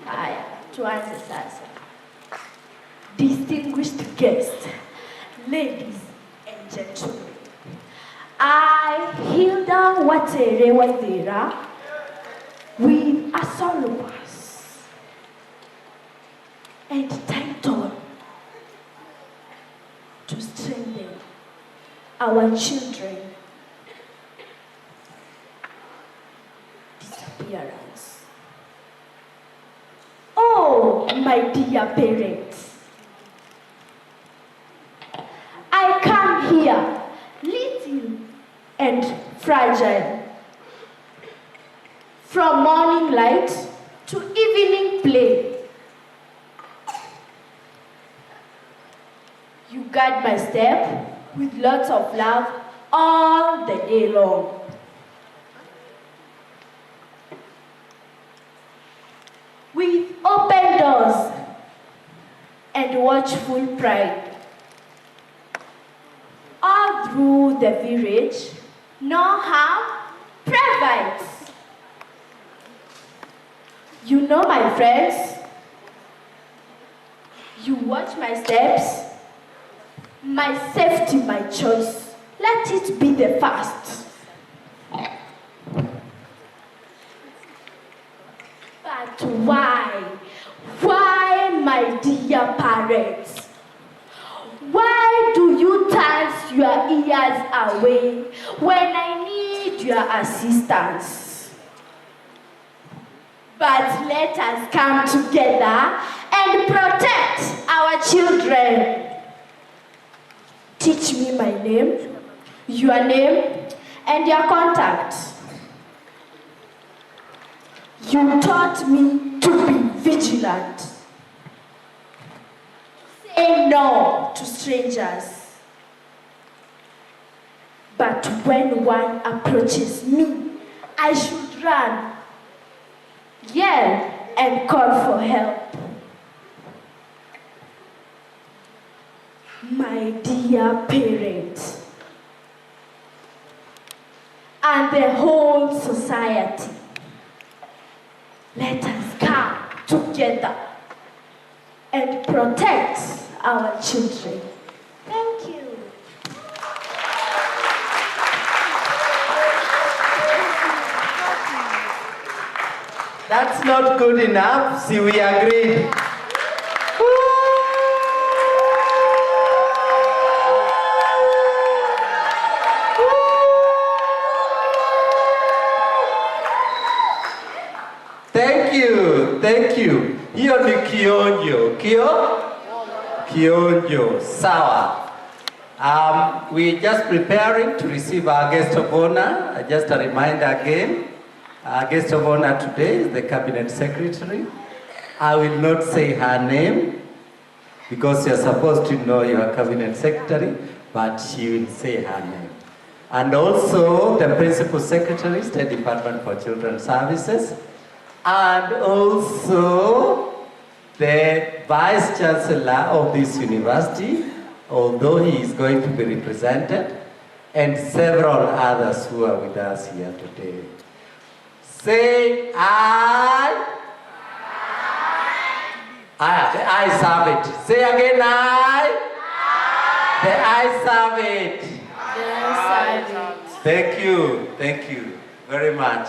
Haya, tuanze sasa. Distinguished guests, ladies and gentlemen, I, Hilda Watere Waithera, with a soloist entitled To Strengthen Our Children, Disappearance. Oh, my dear parents, I come here little and fragile, from morning light to evening play. You guide my step with lots of love all the day long. With open doors and watchful pride. All through the village, no harm prevails. You know my friends, you watch my steps, my safety, my choice. Let it be the first. But why? Why, my dear parents? Why do you turn your ears away when I need your assistance? But let us come together and protect our children. Teach me my name, your name, and your contact. You taught me to be vigilant. Say no to strangers. But when one approaches me, I should run, yell, and call for help. My dear parents, and the whole society, let us come together and protect our children. Thank you. That's not good enough. See, we agreed. Thank you. Hiyo ni kionjo. Kionjo. Sawa. We're just preparing to receive our guest of honor. Just a reminder again. Our guest of honor today is the Cabinet Secretary. I will not say her name because you're supposed to know your Cabinet Secretary, but she will say her name. And also the Principal Secretary, State Department for Children's Services, and also the Vice Chancellor of this university, although he is going to be represented, and several others who are with us here today. Say I. The ayes have it. Say again I. The ayes have it. Thank you very much.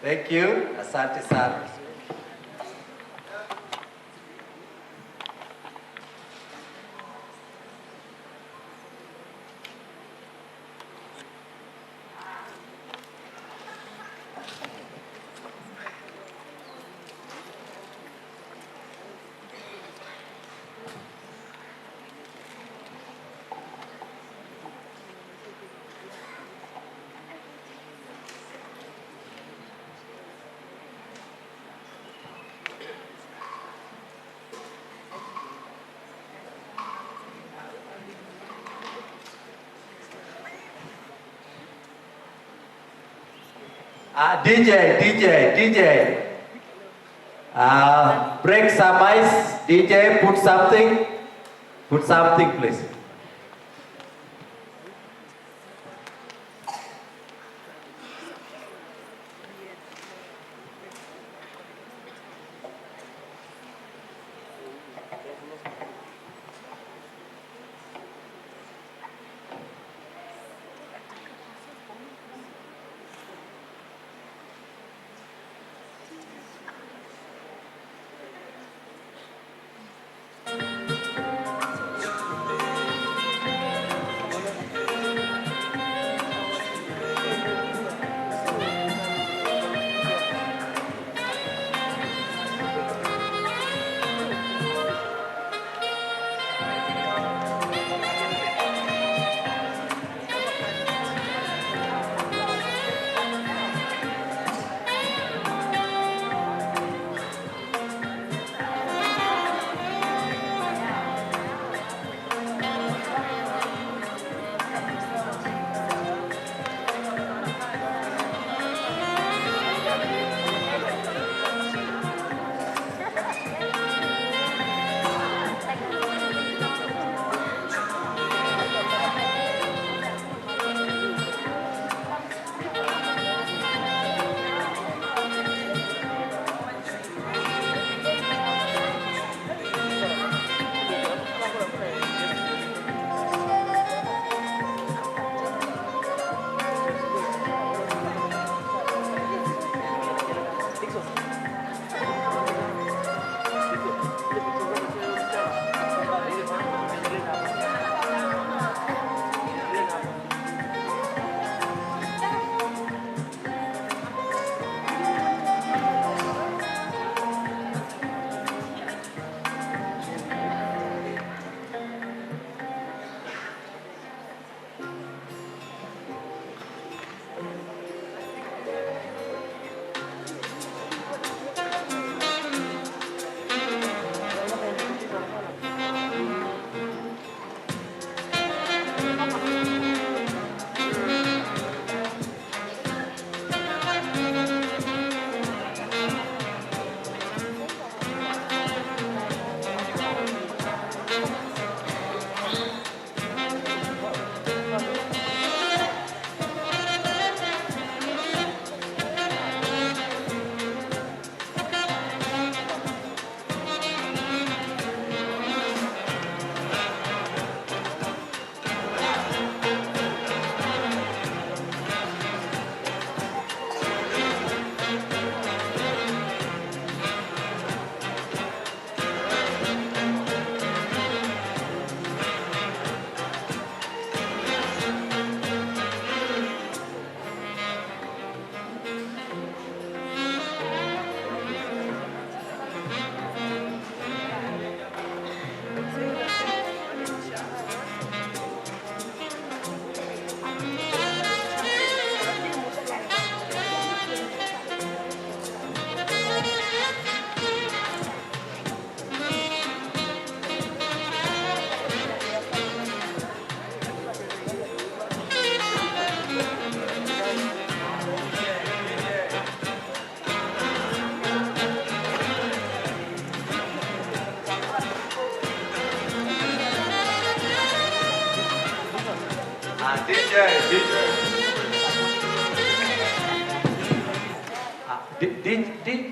Thank you. Asante sana. DJ. Break some ice. DJ, put something, please.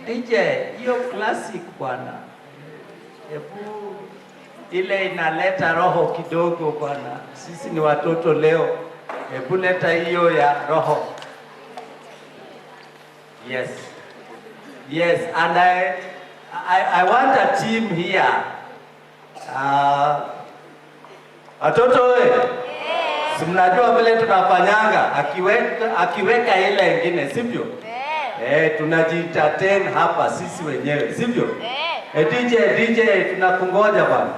DJ, hiyo classic bwana. Hebu ile inaleta roho kidogo bwana. Sisi ni watoto leo. Hebu leta hiyo ya roho. Yes. Yes, and I want a team here. Watoto we. Si mnajua vile tunafanyanga akiweka ile ingine, sivyo? Tunajientertain hapa sisi wenyewe, sivyo? DJ tunakungoja bwana.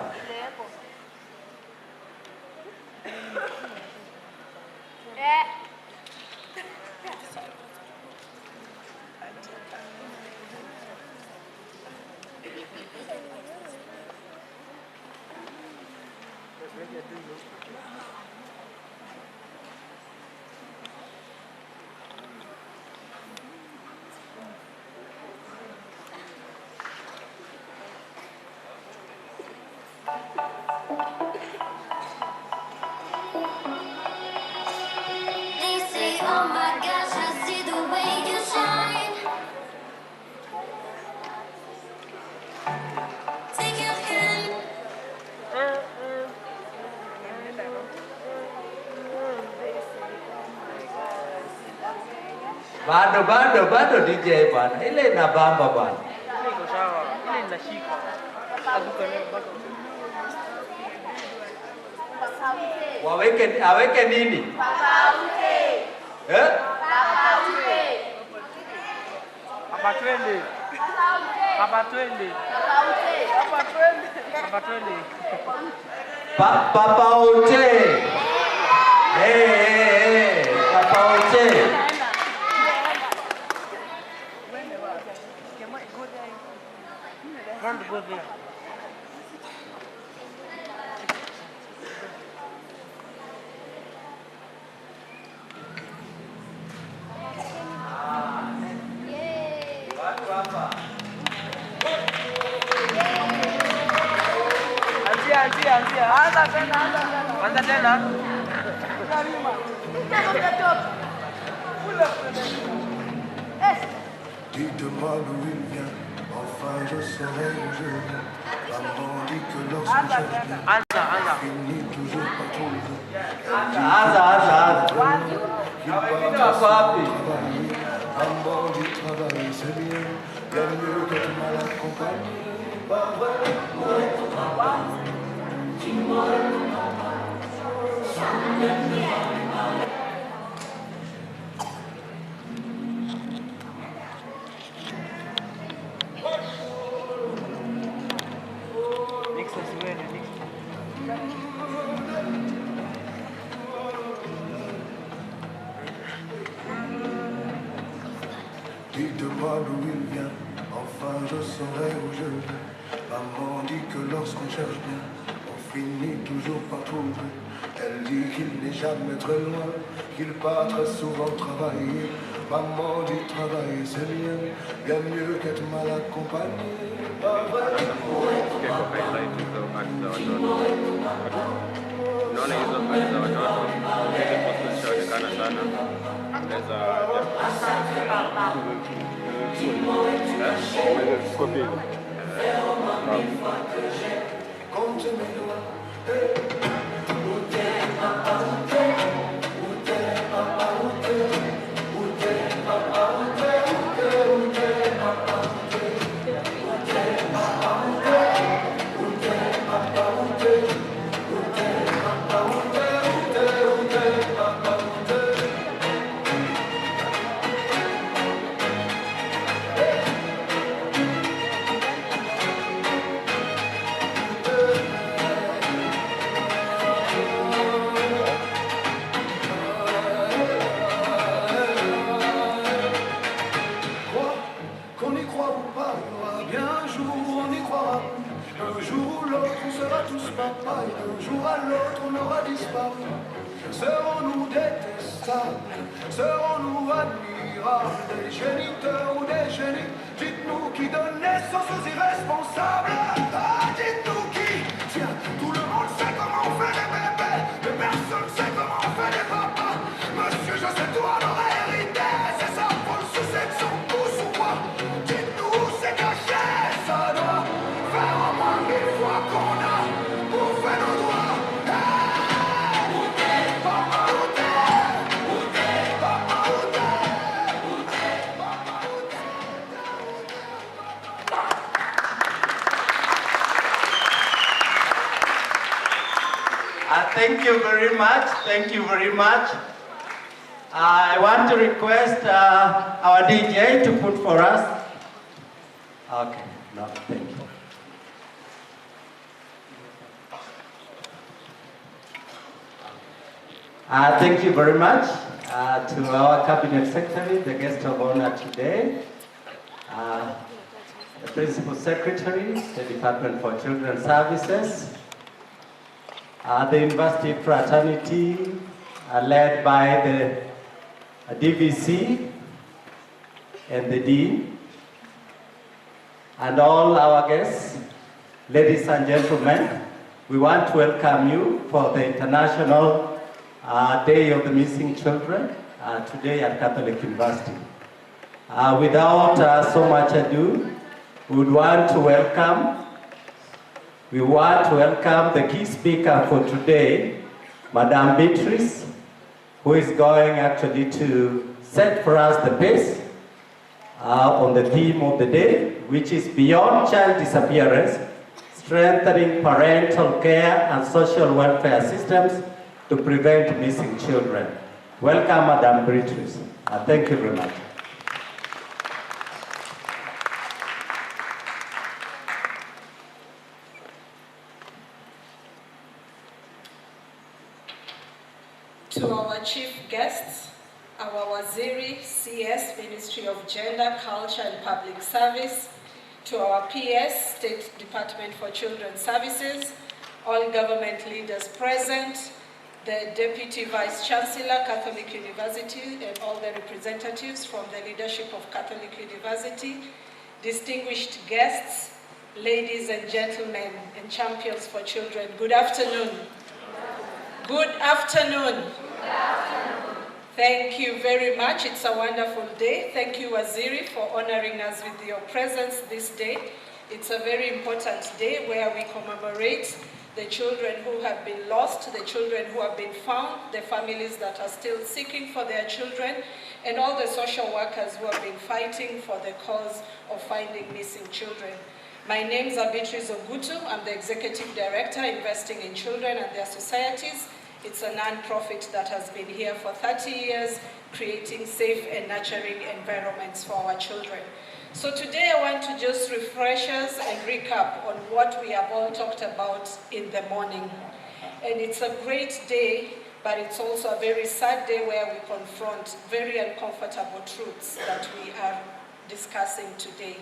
Bado DJ bwana. Ile inabamba bwana. Iko sawa. Ile inashika. Aweke nini? Papa Ote. Papa Ote. Can't go there. Anzia. Anza tena. Dites-moi d'où il vient, enfin je saurai où je viens. Maman dit que lorsque je viens, finit toujours par trouver. Maman dit travail, c'est bien, bien mieux qu'être mal accompagné. Pas vrai, dites-moi d'où il vient, enfin je saurai où je vais. Maman dit que lorsqu'on cherche bien, on finit toujours par trouver. Elle dit qu'il n'est jamais très loin, qu'il part très souvent travailler. Maman dit travailler c'est bien, bien mieux qu'être mal accompagné. Pas vrai? Naona hizo kazi za watoto hizi posti zinaonekana sana. Serons-nous détestables? Serons-nous admirables? Des géniteurs ou des génies? Dites-nous qui donne naissance aux irresponsables. Dites-nous qui? Tiens, tout le monde sait comment on fait des bébés, mais personne sait comment on fait des papas. dites-nous où se cacher, ça doit faire au moins 1000 fois qu'on a bouffé nos doigts. Hey! Où t'es, papa, où t'es? Où t'es, papa, où t'es? Où t'es, papa, où Thank you very much. Thank you very much. I want to request our DJ to put for us. Okay, no, thank you. Thank you very much to our Cabinet Secretary, the guest of honor today, the Principal Secretary, the Department for Children's Services, the University Fraternity, led by the DVC and the Dean, and all our guests, ladies and gentlemen, we want to welcome you for the International Day of the Missing Children today at Catholic University. Without so much ado, we want to welcome the key speaker for today, Madame Beatrice, who is going actually to set for us the pace on the theme of the day, which is Beyond Child Disappearance, Strengthening Parental Care and Social Welfare Systems to Prevent Missing Children. Welcome, Madame Beatrice. Thank you very much. To our chief guests, our Waziri CS, Ministry of Gender, Culture and Public Service, to our PS, State Department for Children's Services, all government leaders present, the Deputy Vice Chancellor, Catholic University, and all the representatives from the leadership of Catholic University, distinguished guests, ladies and gentlemen, and champions for children, good afternoon. Good afternoon. Thank you very much. It's a wonderful day. Thank you, Waziri, for honoring us with your presence this day. It's a very important day where we commemorate the children who have been lost, the children who have been found, the families that are still seeking for their children, and all the social workers who have been fighting for the cause of finding missing children. My name is Beatrice Ogutu. I'm the Executive Director, Investing in Children and Their Societies. It's a non-profit that has been here for 30 years, creating safe and nurturing environments for our children. So today I want to just refresh us and recap on what we have all talked about in the morning. And it's a great day, but it's also a very sad day where we confront very uncomfortable truths that we are discussing today.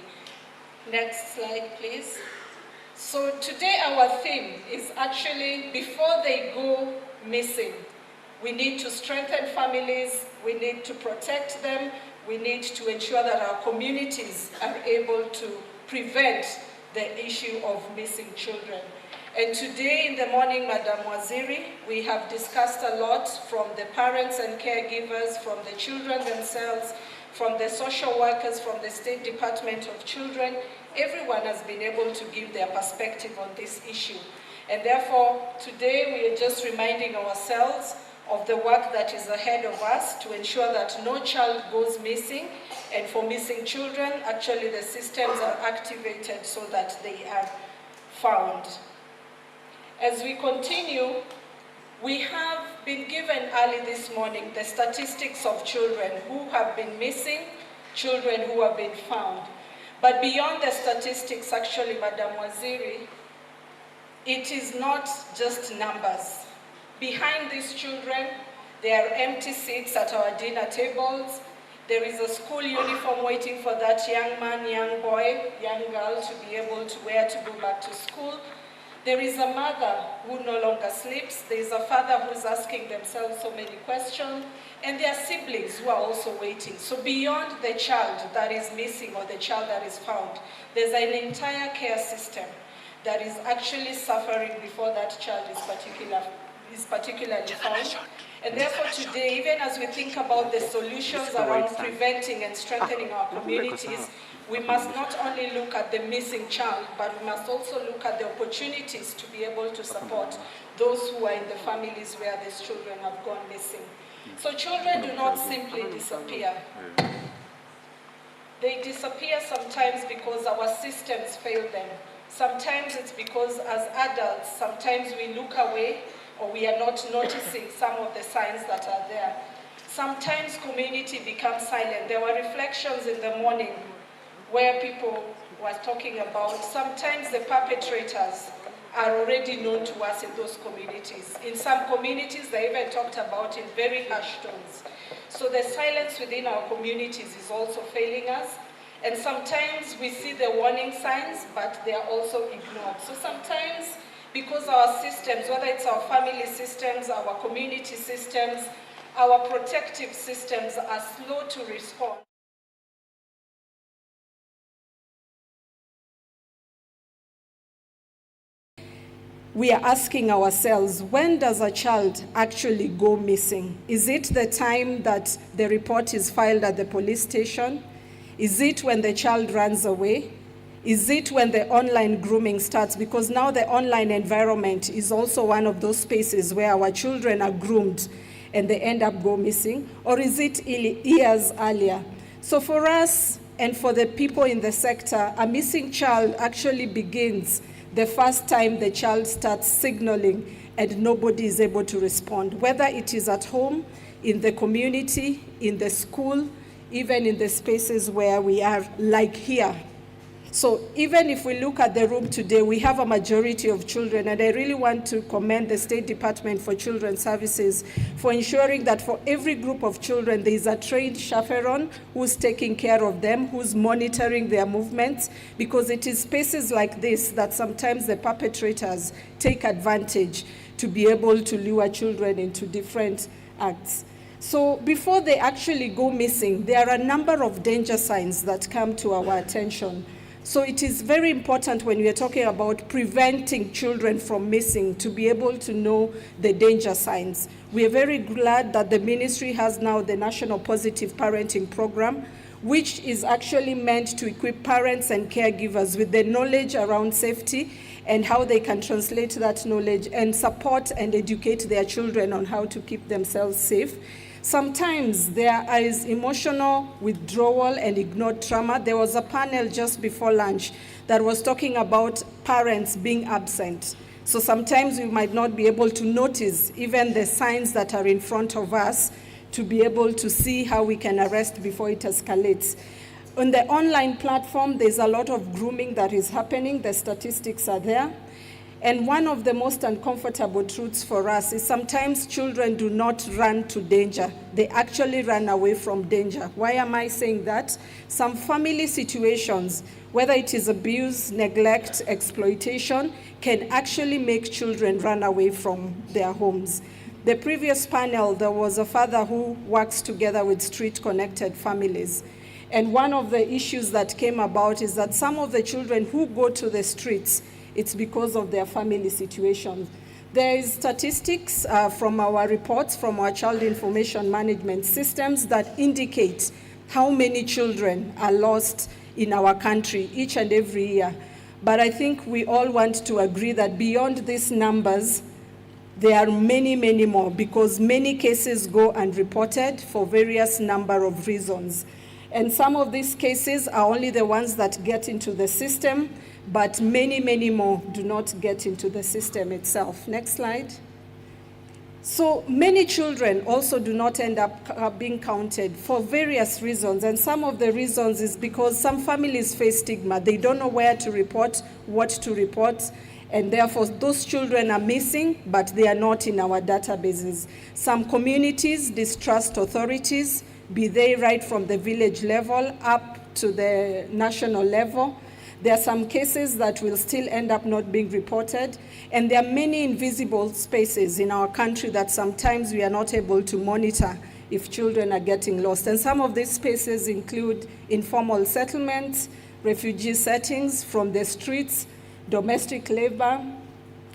Next slide, please. So today our theme is actually, before they go missing, we need to strengthen families, we need to protect them, we need to ensure that our communities are able to prevent the issue of missing children. And today in the morning, Madam Waziri, we have discussed a lot from the parents and caregivers, from the children themselves, from the social workers, from the State Department of Children. Everyone has been able to give their perspective on this issue. And therefore, today we are just reminding ourselves of the work that is ahead of us to ensure that no child goes missing, and for missing children, actually the systems are activated so that they are found. As we continue, we have been given early this morning the statistics of children who have been missing, children who have been found. But beyond the statistics, actually, Madam Waziri, it is not just numbers. Behind these children, there are empty seats at our dinner tables. There is a school uniform waiting for that young man, young boy, young girl to be able to wear to go back to school. There is a mother who no longer sleeps. There is a father who's asking themselves so many questions. And there are siblings who are also waiting. So beyond the child that is missing or the child that is found, there's an entire care system that is actually suffering before that child is particularly found. And therefore today, even as we think about the solutions around preventing and strengthening our communities, we must not only look at the missing child, but we must also look at the opportunities to be able to support those who are in the families where these children have gone missing. So children do not simply disappear. They disappear sometimes because our systems fail them. Sometimes it's because as adults, sometimes we look away or we are not noticing some of the signs that are there. Sometimes community becomes silent. There were reflections in the morning where people were talking about sometimes the perpetrators are already known to us in those communities. In some communities, they even talked about in very harsh tones. So the silence within our communities is also failing us. And sometimes we see the warning signs, but they are also ignored. So sometimes, because our systems, whether it's our family systems, our community systems, our protective systems are slow to respond. We are asking ourselves, when does a child actually go missing? Is it the time that the report is filed at the police station? Is it when the child runs away? Is it when the online grooming starts? Because now the online environment is also one of those spaces where our children are groomed and they end up go missing. Or is it years earlier? So for us and for the people in the sector, a missing child actually begins the first time the child starts signaling and nobody is able to respond, whether it is at home, in the community, in the school, even in the spaces where we are, like here. So even if we look at the room today, we have a majority of children, and I really want to commend the State Department for Children's Services for ensuring that for every group of children, there is a trained chaperone who's taking care of them, who's monitoring their movements, because it is spaces like this that sometimes the perpetrators take advantage to be able to lure children into different acts. So before they actually go missing, there are a number of danger signs that come to our attention. So it is very important when we are talking about preventing children from missing to be able to know the danger signs. We are very glad that the ministry has now the National Positive Parenting Program, which is actually meant to equip parents and caregivers with the knowledge around safety and how they can translate that knowledge and support and educate their children on how to keep themselves safe. Sometimes there is emotional withdrawal and ignored trauma. There was a panel just before lunch that was talking about parents being absent. So sometimes we might not be able to notice even the signs that are in front of us to be able to see how we can arrest before it escalates. On the online platform, there's a lot of grooming that is happening. The statistics are there. And one of the most uncomfortable truths for us is sometimes children do not run to danger. They actually run away from danger. Why am I saying that? Some family situations, whether it is abuse, neglect, exploitation, can actually make children run away from their homes. The previous panel, there was a father who works together with street-connected families. And one of the issues that came about is that some of the children who go to the streets, it's because of their family situation. There is statistics from our reports, from our child information management systems that indicate how many children are lost in our country each and every year. But I think we all want to agree that beyond these numbers, there are many, many more, because many cases go unreported for various number of reasons. And some of these cases are only the ones that get into the system, but many, many more do not get into the system itself. Next slide. So many children also do not end up being counted for various reasons. And some of the reasons is because some families face stigma. They don't know where to report, what to report, and therefore those children are missing, but they are not in our databases. Some communities distrust authorities, be they right from the village level up to the national level. There are some cases that will still end up not being reported, and there are many invisible spaces in our country that sometimes we are not able to monitor if children are getting lost. And some of these spaces include informal settlements, refugee settings from the streets, domestic labor,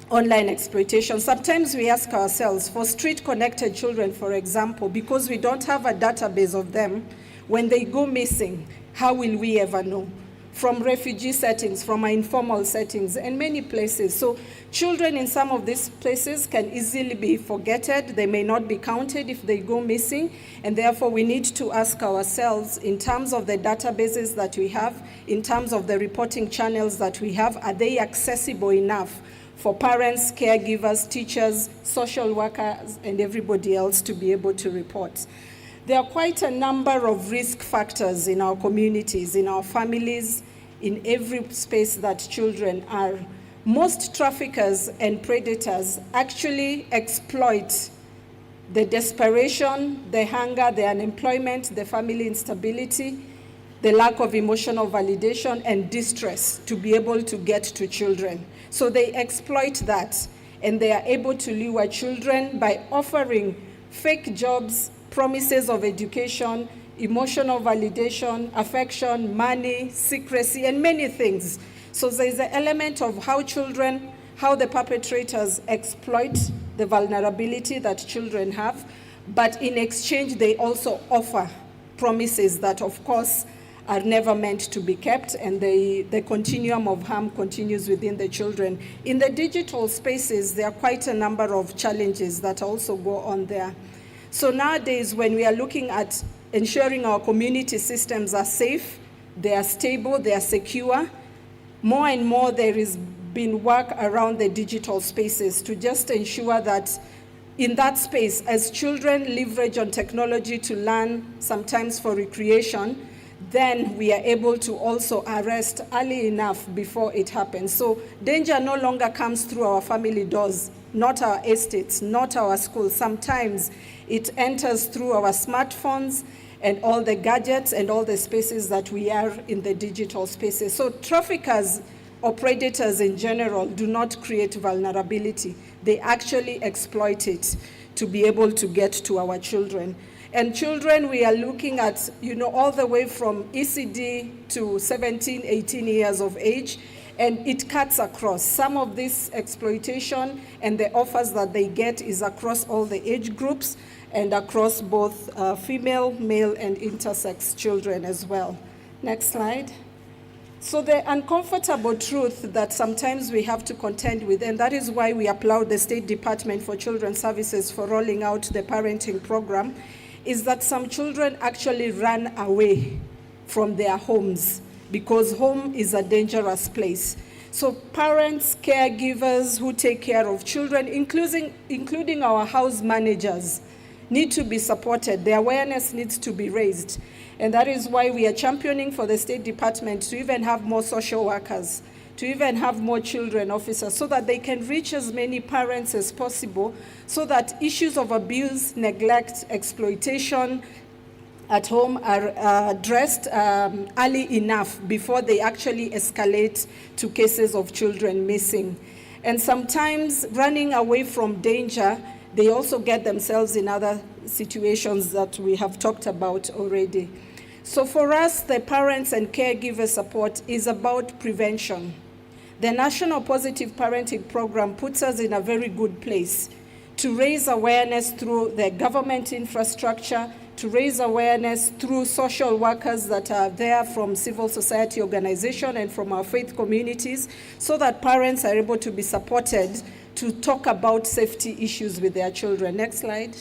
online exploitation. Sometimes we ask ourselves, for street-connected children, for example, because we don't have a database of them, when they go missing, How will we ever know? From refugee settings, from our informal settings, and many places. So children in some of these places can easily be forgotten. They may not be counted if they go missing, and therefore we need to ask ourselves, in terms of the databases that we have, in terms of the reporting channels that we have, are they accessible enough for parents, caregivers, teachers, social workers, and everybody else to be able to report? There are quite a number of risk factors in our communities, in our families, in every space that children are. Most traffickers and predators actually exploit the desperation, the hunger, the unemployment, the family instability, the lack of emotional validation and distress to be able to get to children. So they exploit that, and they are able to lure children by offering fake jobs, promises of education, emotional validation, affection, money, secrecy, and many things. So there's an element of how the perpetrators exploit the vulnerability that children have, but in exchange, they also offer promises that, of course, are never meant to be kept, and the continuum of harm continues within the children. In the digital spaces, there are quite a number of challenges that also go on there. So nowadays, when we are looking at ensuring our community systems are safe, they are stable, they are secure, more and more there is been work around the digital spaces to just ensure that in that space, as children leverage on technology to learn, sometimes for recreation, then we are able to also arrest early enough before it happens. So danger no longer comes through our family doors, not our estates, not our schools. Sometimes it enters through our smartphones and all the gadgets and all the spaces that we are in the digital spaces. So traffickers or predators in general do not create vulnerability. They actually exploit it to be able to get to our children. And children, we are looking at, all the way from ECD to 17, 18 years of age, and it cuts across. Some of this exploitation and the offers that they get is across all the age groups and across both female, male, and intersex children as well. Next slide. So the uncomfortable truth that sometimes we have to contend with, and that is why we applaud the State Department for Children's Services for rolling out the parenting program, is that some children actually run away from their homes because home is a dangerous place. So parents, caregivers who take care of children, including our house managers, need to be supported. The awareness needs to be raised. And that is why we are championing for the State Department to even have more social workers, to even have more children officers, so that they can reach as many parents as possible, so that issues of abuse, neglect, exploitation at home are addressed early enough before they actually escalate to cases of children missing. And sometimes running away from danger, they also get themselves in other situations that we have talked about already. So for us, the parents and caregiver support is about prevention. The National Positive Parenting Program puts us in a very good place to raise awareness through the government infrastructure, to raise awareness through social workers that are there from civil society organizations and from our faith communities, so that parents are able to be supported to talk about safety issues with their children. Next slide.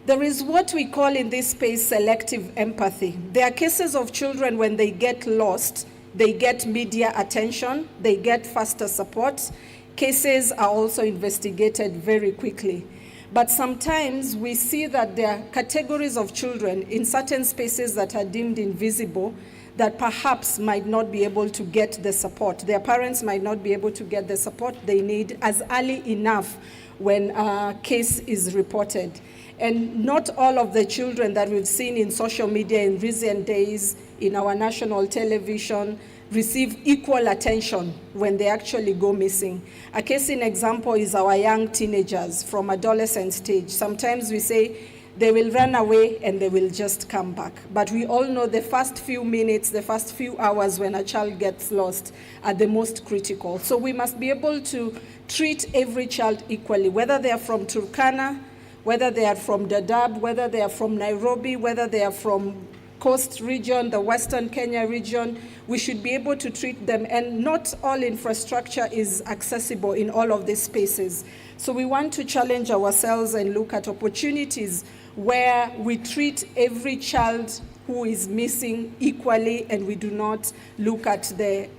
There is what we call in this space selective empathy. There are cases of children when they get lost, they get media attention, they get faster support. Cases are also investigated very quickly. But sometimes we see that there are categories of children in certain spaces that are deemed invisible that perhaps might not be able to get the support. Their parents might not be able to get the support they need as early enough when a case is reported. And not all of the children that we've seen in social media in recent days, in our national television, receive equal attention when they actually go missing. A case in example is our young teenagers from adolescent stage. Sometimes we say they will run away and they will just come back. But we all know the first few minutes, the first few hours when a child gets lost are the most critical. So we must be able to treat every child equally, whether they are from Turkana, whether they are from Dadaab, whether they are from Nairobi, whether they are from Coast region, the Western Kenya region, we should be able to treat them, and not all infrastructure is accessible in all of these spaces. So we want to challenge ourselves and look at opportunities where we treat every child who is missing equally, and we do not look at the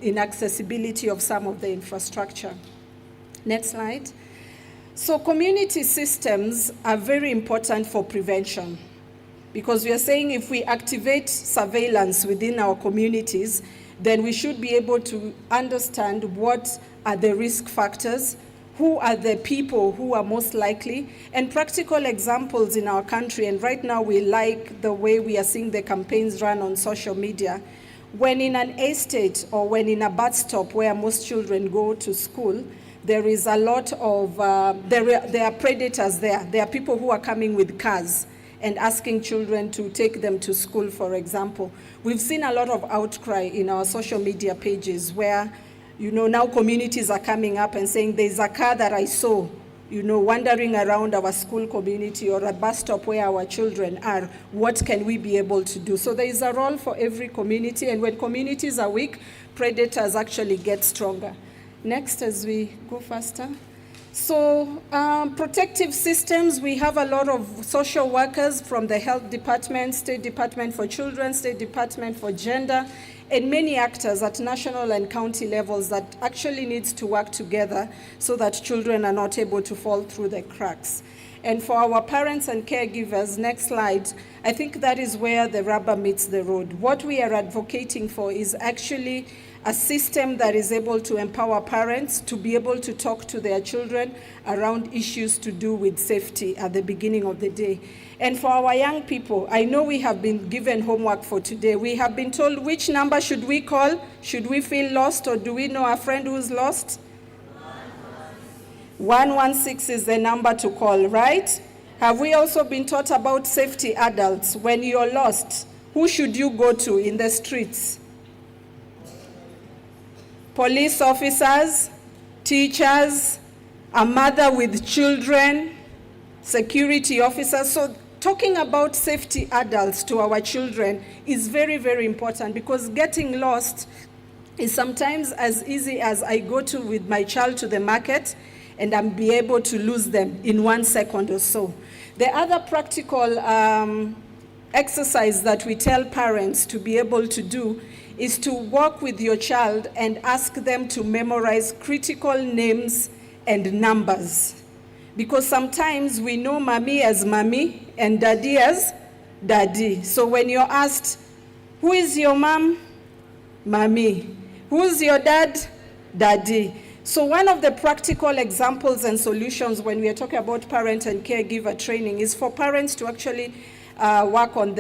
inaccessibility of some of the infrastructure. Next slide. So community systems are very important for prevention, because we are saying if we activate surveillance within our communities, then we should be able to understand what are the risk factors, who are the people who are most likely, and practical examples in our country. And right now we like the way we are seeing the campaigns run on social media. When in an estate or when in a bus stop where most children go to school, there is a lot of, there are predators there. There are people who are coming with cars and asking children to take them to school, for example. We've seen a lot of outcry in our social media pages where, you know, now communities are coming up and saying, there's a car that I saw, you know, wandering around our school community or a bus stop where our children are. What can we be able to do? So there is a role for every community, and when communities are weak, predators actually get stronger. Next, as we go faster. So protective systems, we have a lot of social workers from the Health Department, State Department for Children, State Department for Gender, and many actors at national and county levels that actually needs to work together so that children are not able to fall through the cracks. And for our parents and caregivers, next slide, I think that is where the rubber meets the road. What we are advocating for is actually a system that is able to empower parents to be able to talk to their children around issues to do with safety at the beginning of the day. And for our young people, I know we have been given homework for today. We have been told which number should we call? Should we feel lost, or do we know a friend who's lost? 116 is the number to call, right? Have we also been taught about safety adults? When you're lost, who should you go to in the streets? Police officers, teachers, a mother with children, security officers. So talking about safety adults to our children is very, very important, because getting lost is sometimes as easy as I go with my child to the market and I'm be able to lose them in 1 second or so. The other practical exercise that we tell parents to be able to do is to walk with your child and ask them to memorize critical names and numbers. Because sometimes we know mommy as mommy and daddy as daddy. So when you're asked, who is your mom? Mommy. Who's your dad? Daddy. So one of the practical examples and solutions when we are talking about parent and caregiver training is for parents to actually work on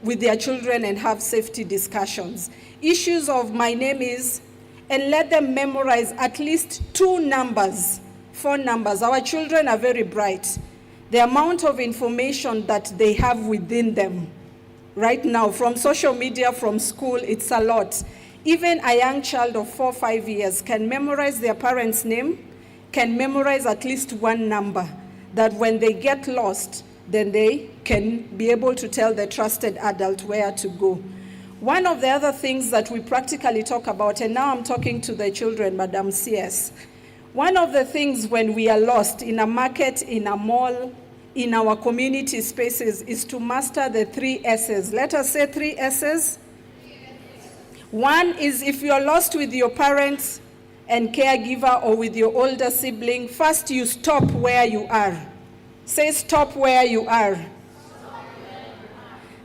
with their children and have safety discussions. Issues of my name is, and let them memorize at least 2 numbers, 4 numbers. Our children are very bright. The amount of information that they have within them right now, from social media, from school, it's a lot. Even a young child of 4 or 5 years can memorize their parent's name, can memorize at least 1 number, that when they get lost, then they can be able to tell the trusted adult where to go. One of the other things that we practically talk about, and now I'm talking to the children, Madam CS, one of the things when we are lost in a market, in a mall, in our community spaces, is to master the 3 S's. Let us say 3 S's. One is if you're lost with your parents and caregiver or with your older sibling, first you stop where you are. Say stop where you are.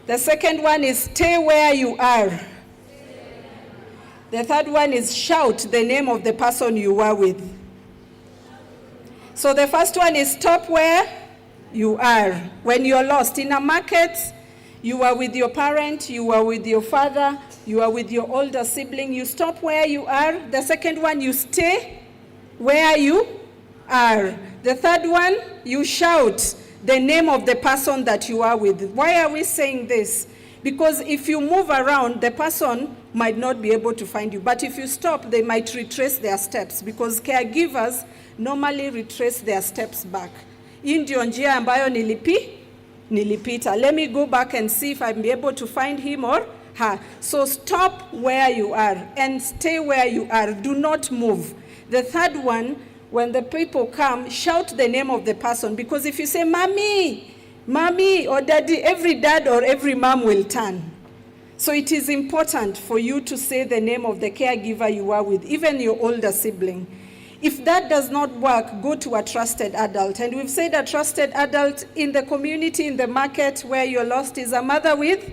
The second one is stay where you are. The third one is shout the name of the person you were with. So the first one is stop where you are. When you're lost in a market, you are with your parent, you are with your father, you are with your older sibling, you stop where you are. The second one, you stay where you are. The third one, you shout the name of the person that you are with. Why are we saying this? Because if you move around, the person might not be able to find you. But if you stop, they might retrace their steps, because caregivers normally retrace their steps back. hii ndio njia ambayo nilipita. Let me go back and see if I'm able to find him or her. So stop where you are and stay where you are. Do not move. The third one, when the people come, shout the name of the person, because if you say, mommy, mommy or daddy, every dad or every mom will turn. So it is important for you to say the name of the caregiver you are with, even your older sibling. If that does not work, go to a trusted adult. And we've said a trusted adult in the community, in the market where you're lost, is a mother with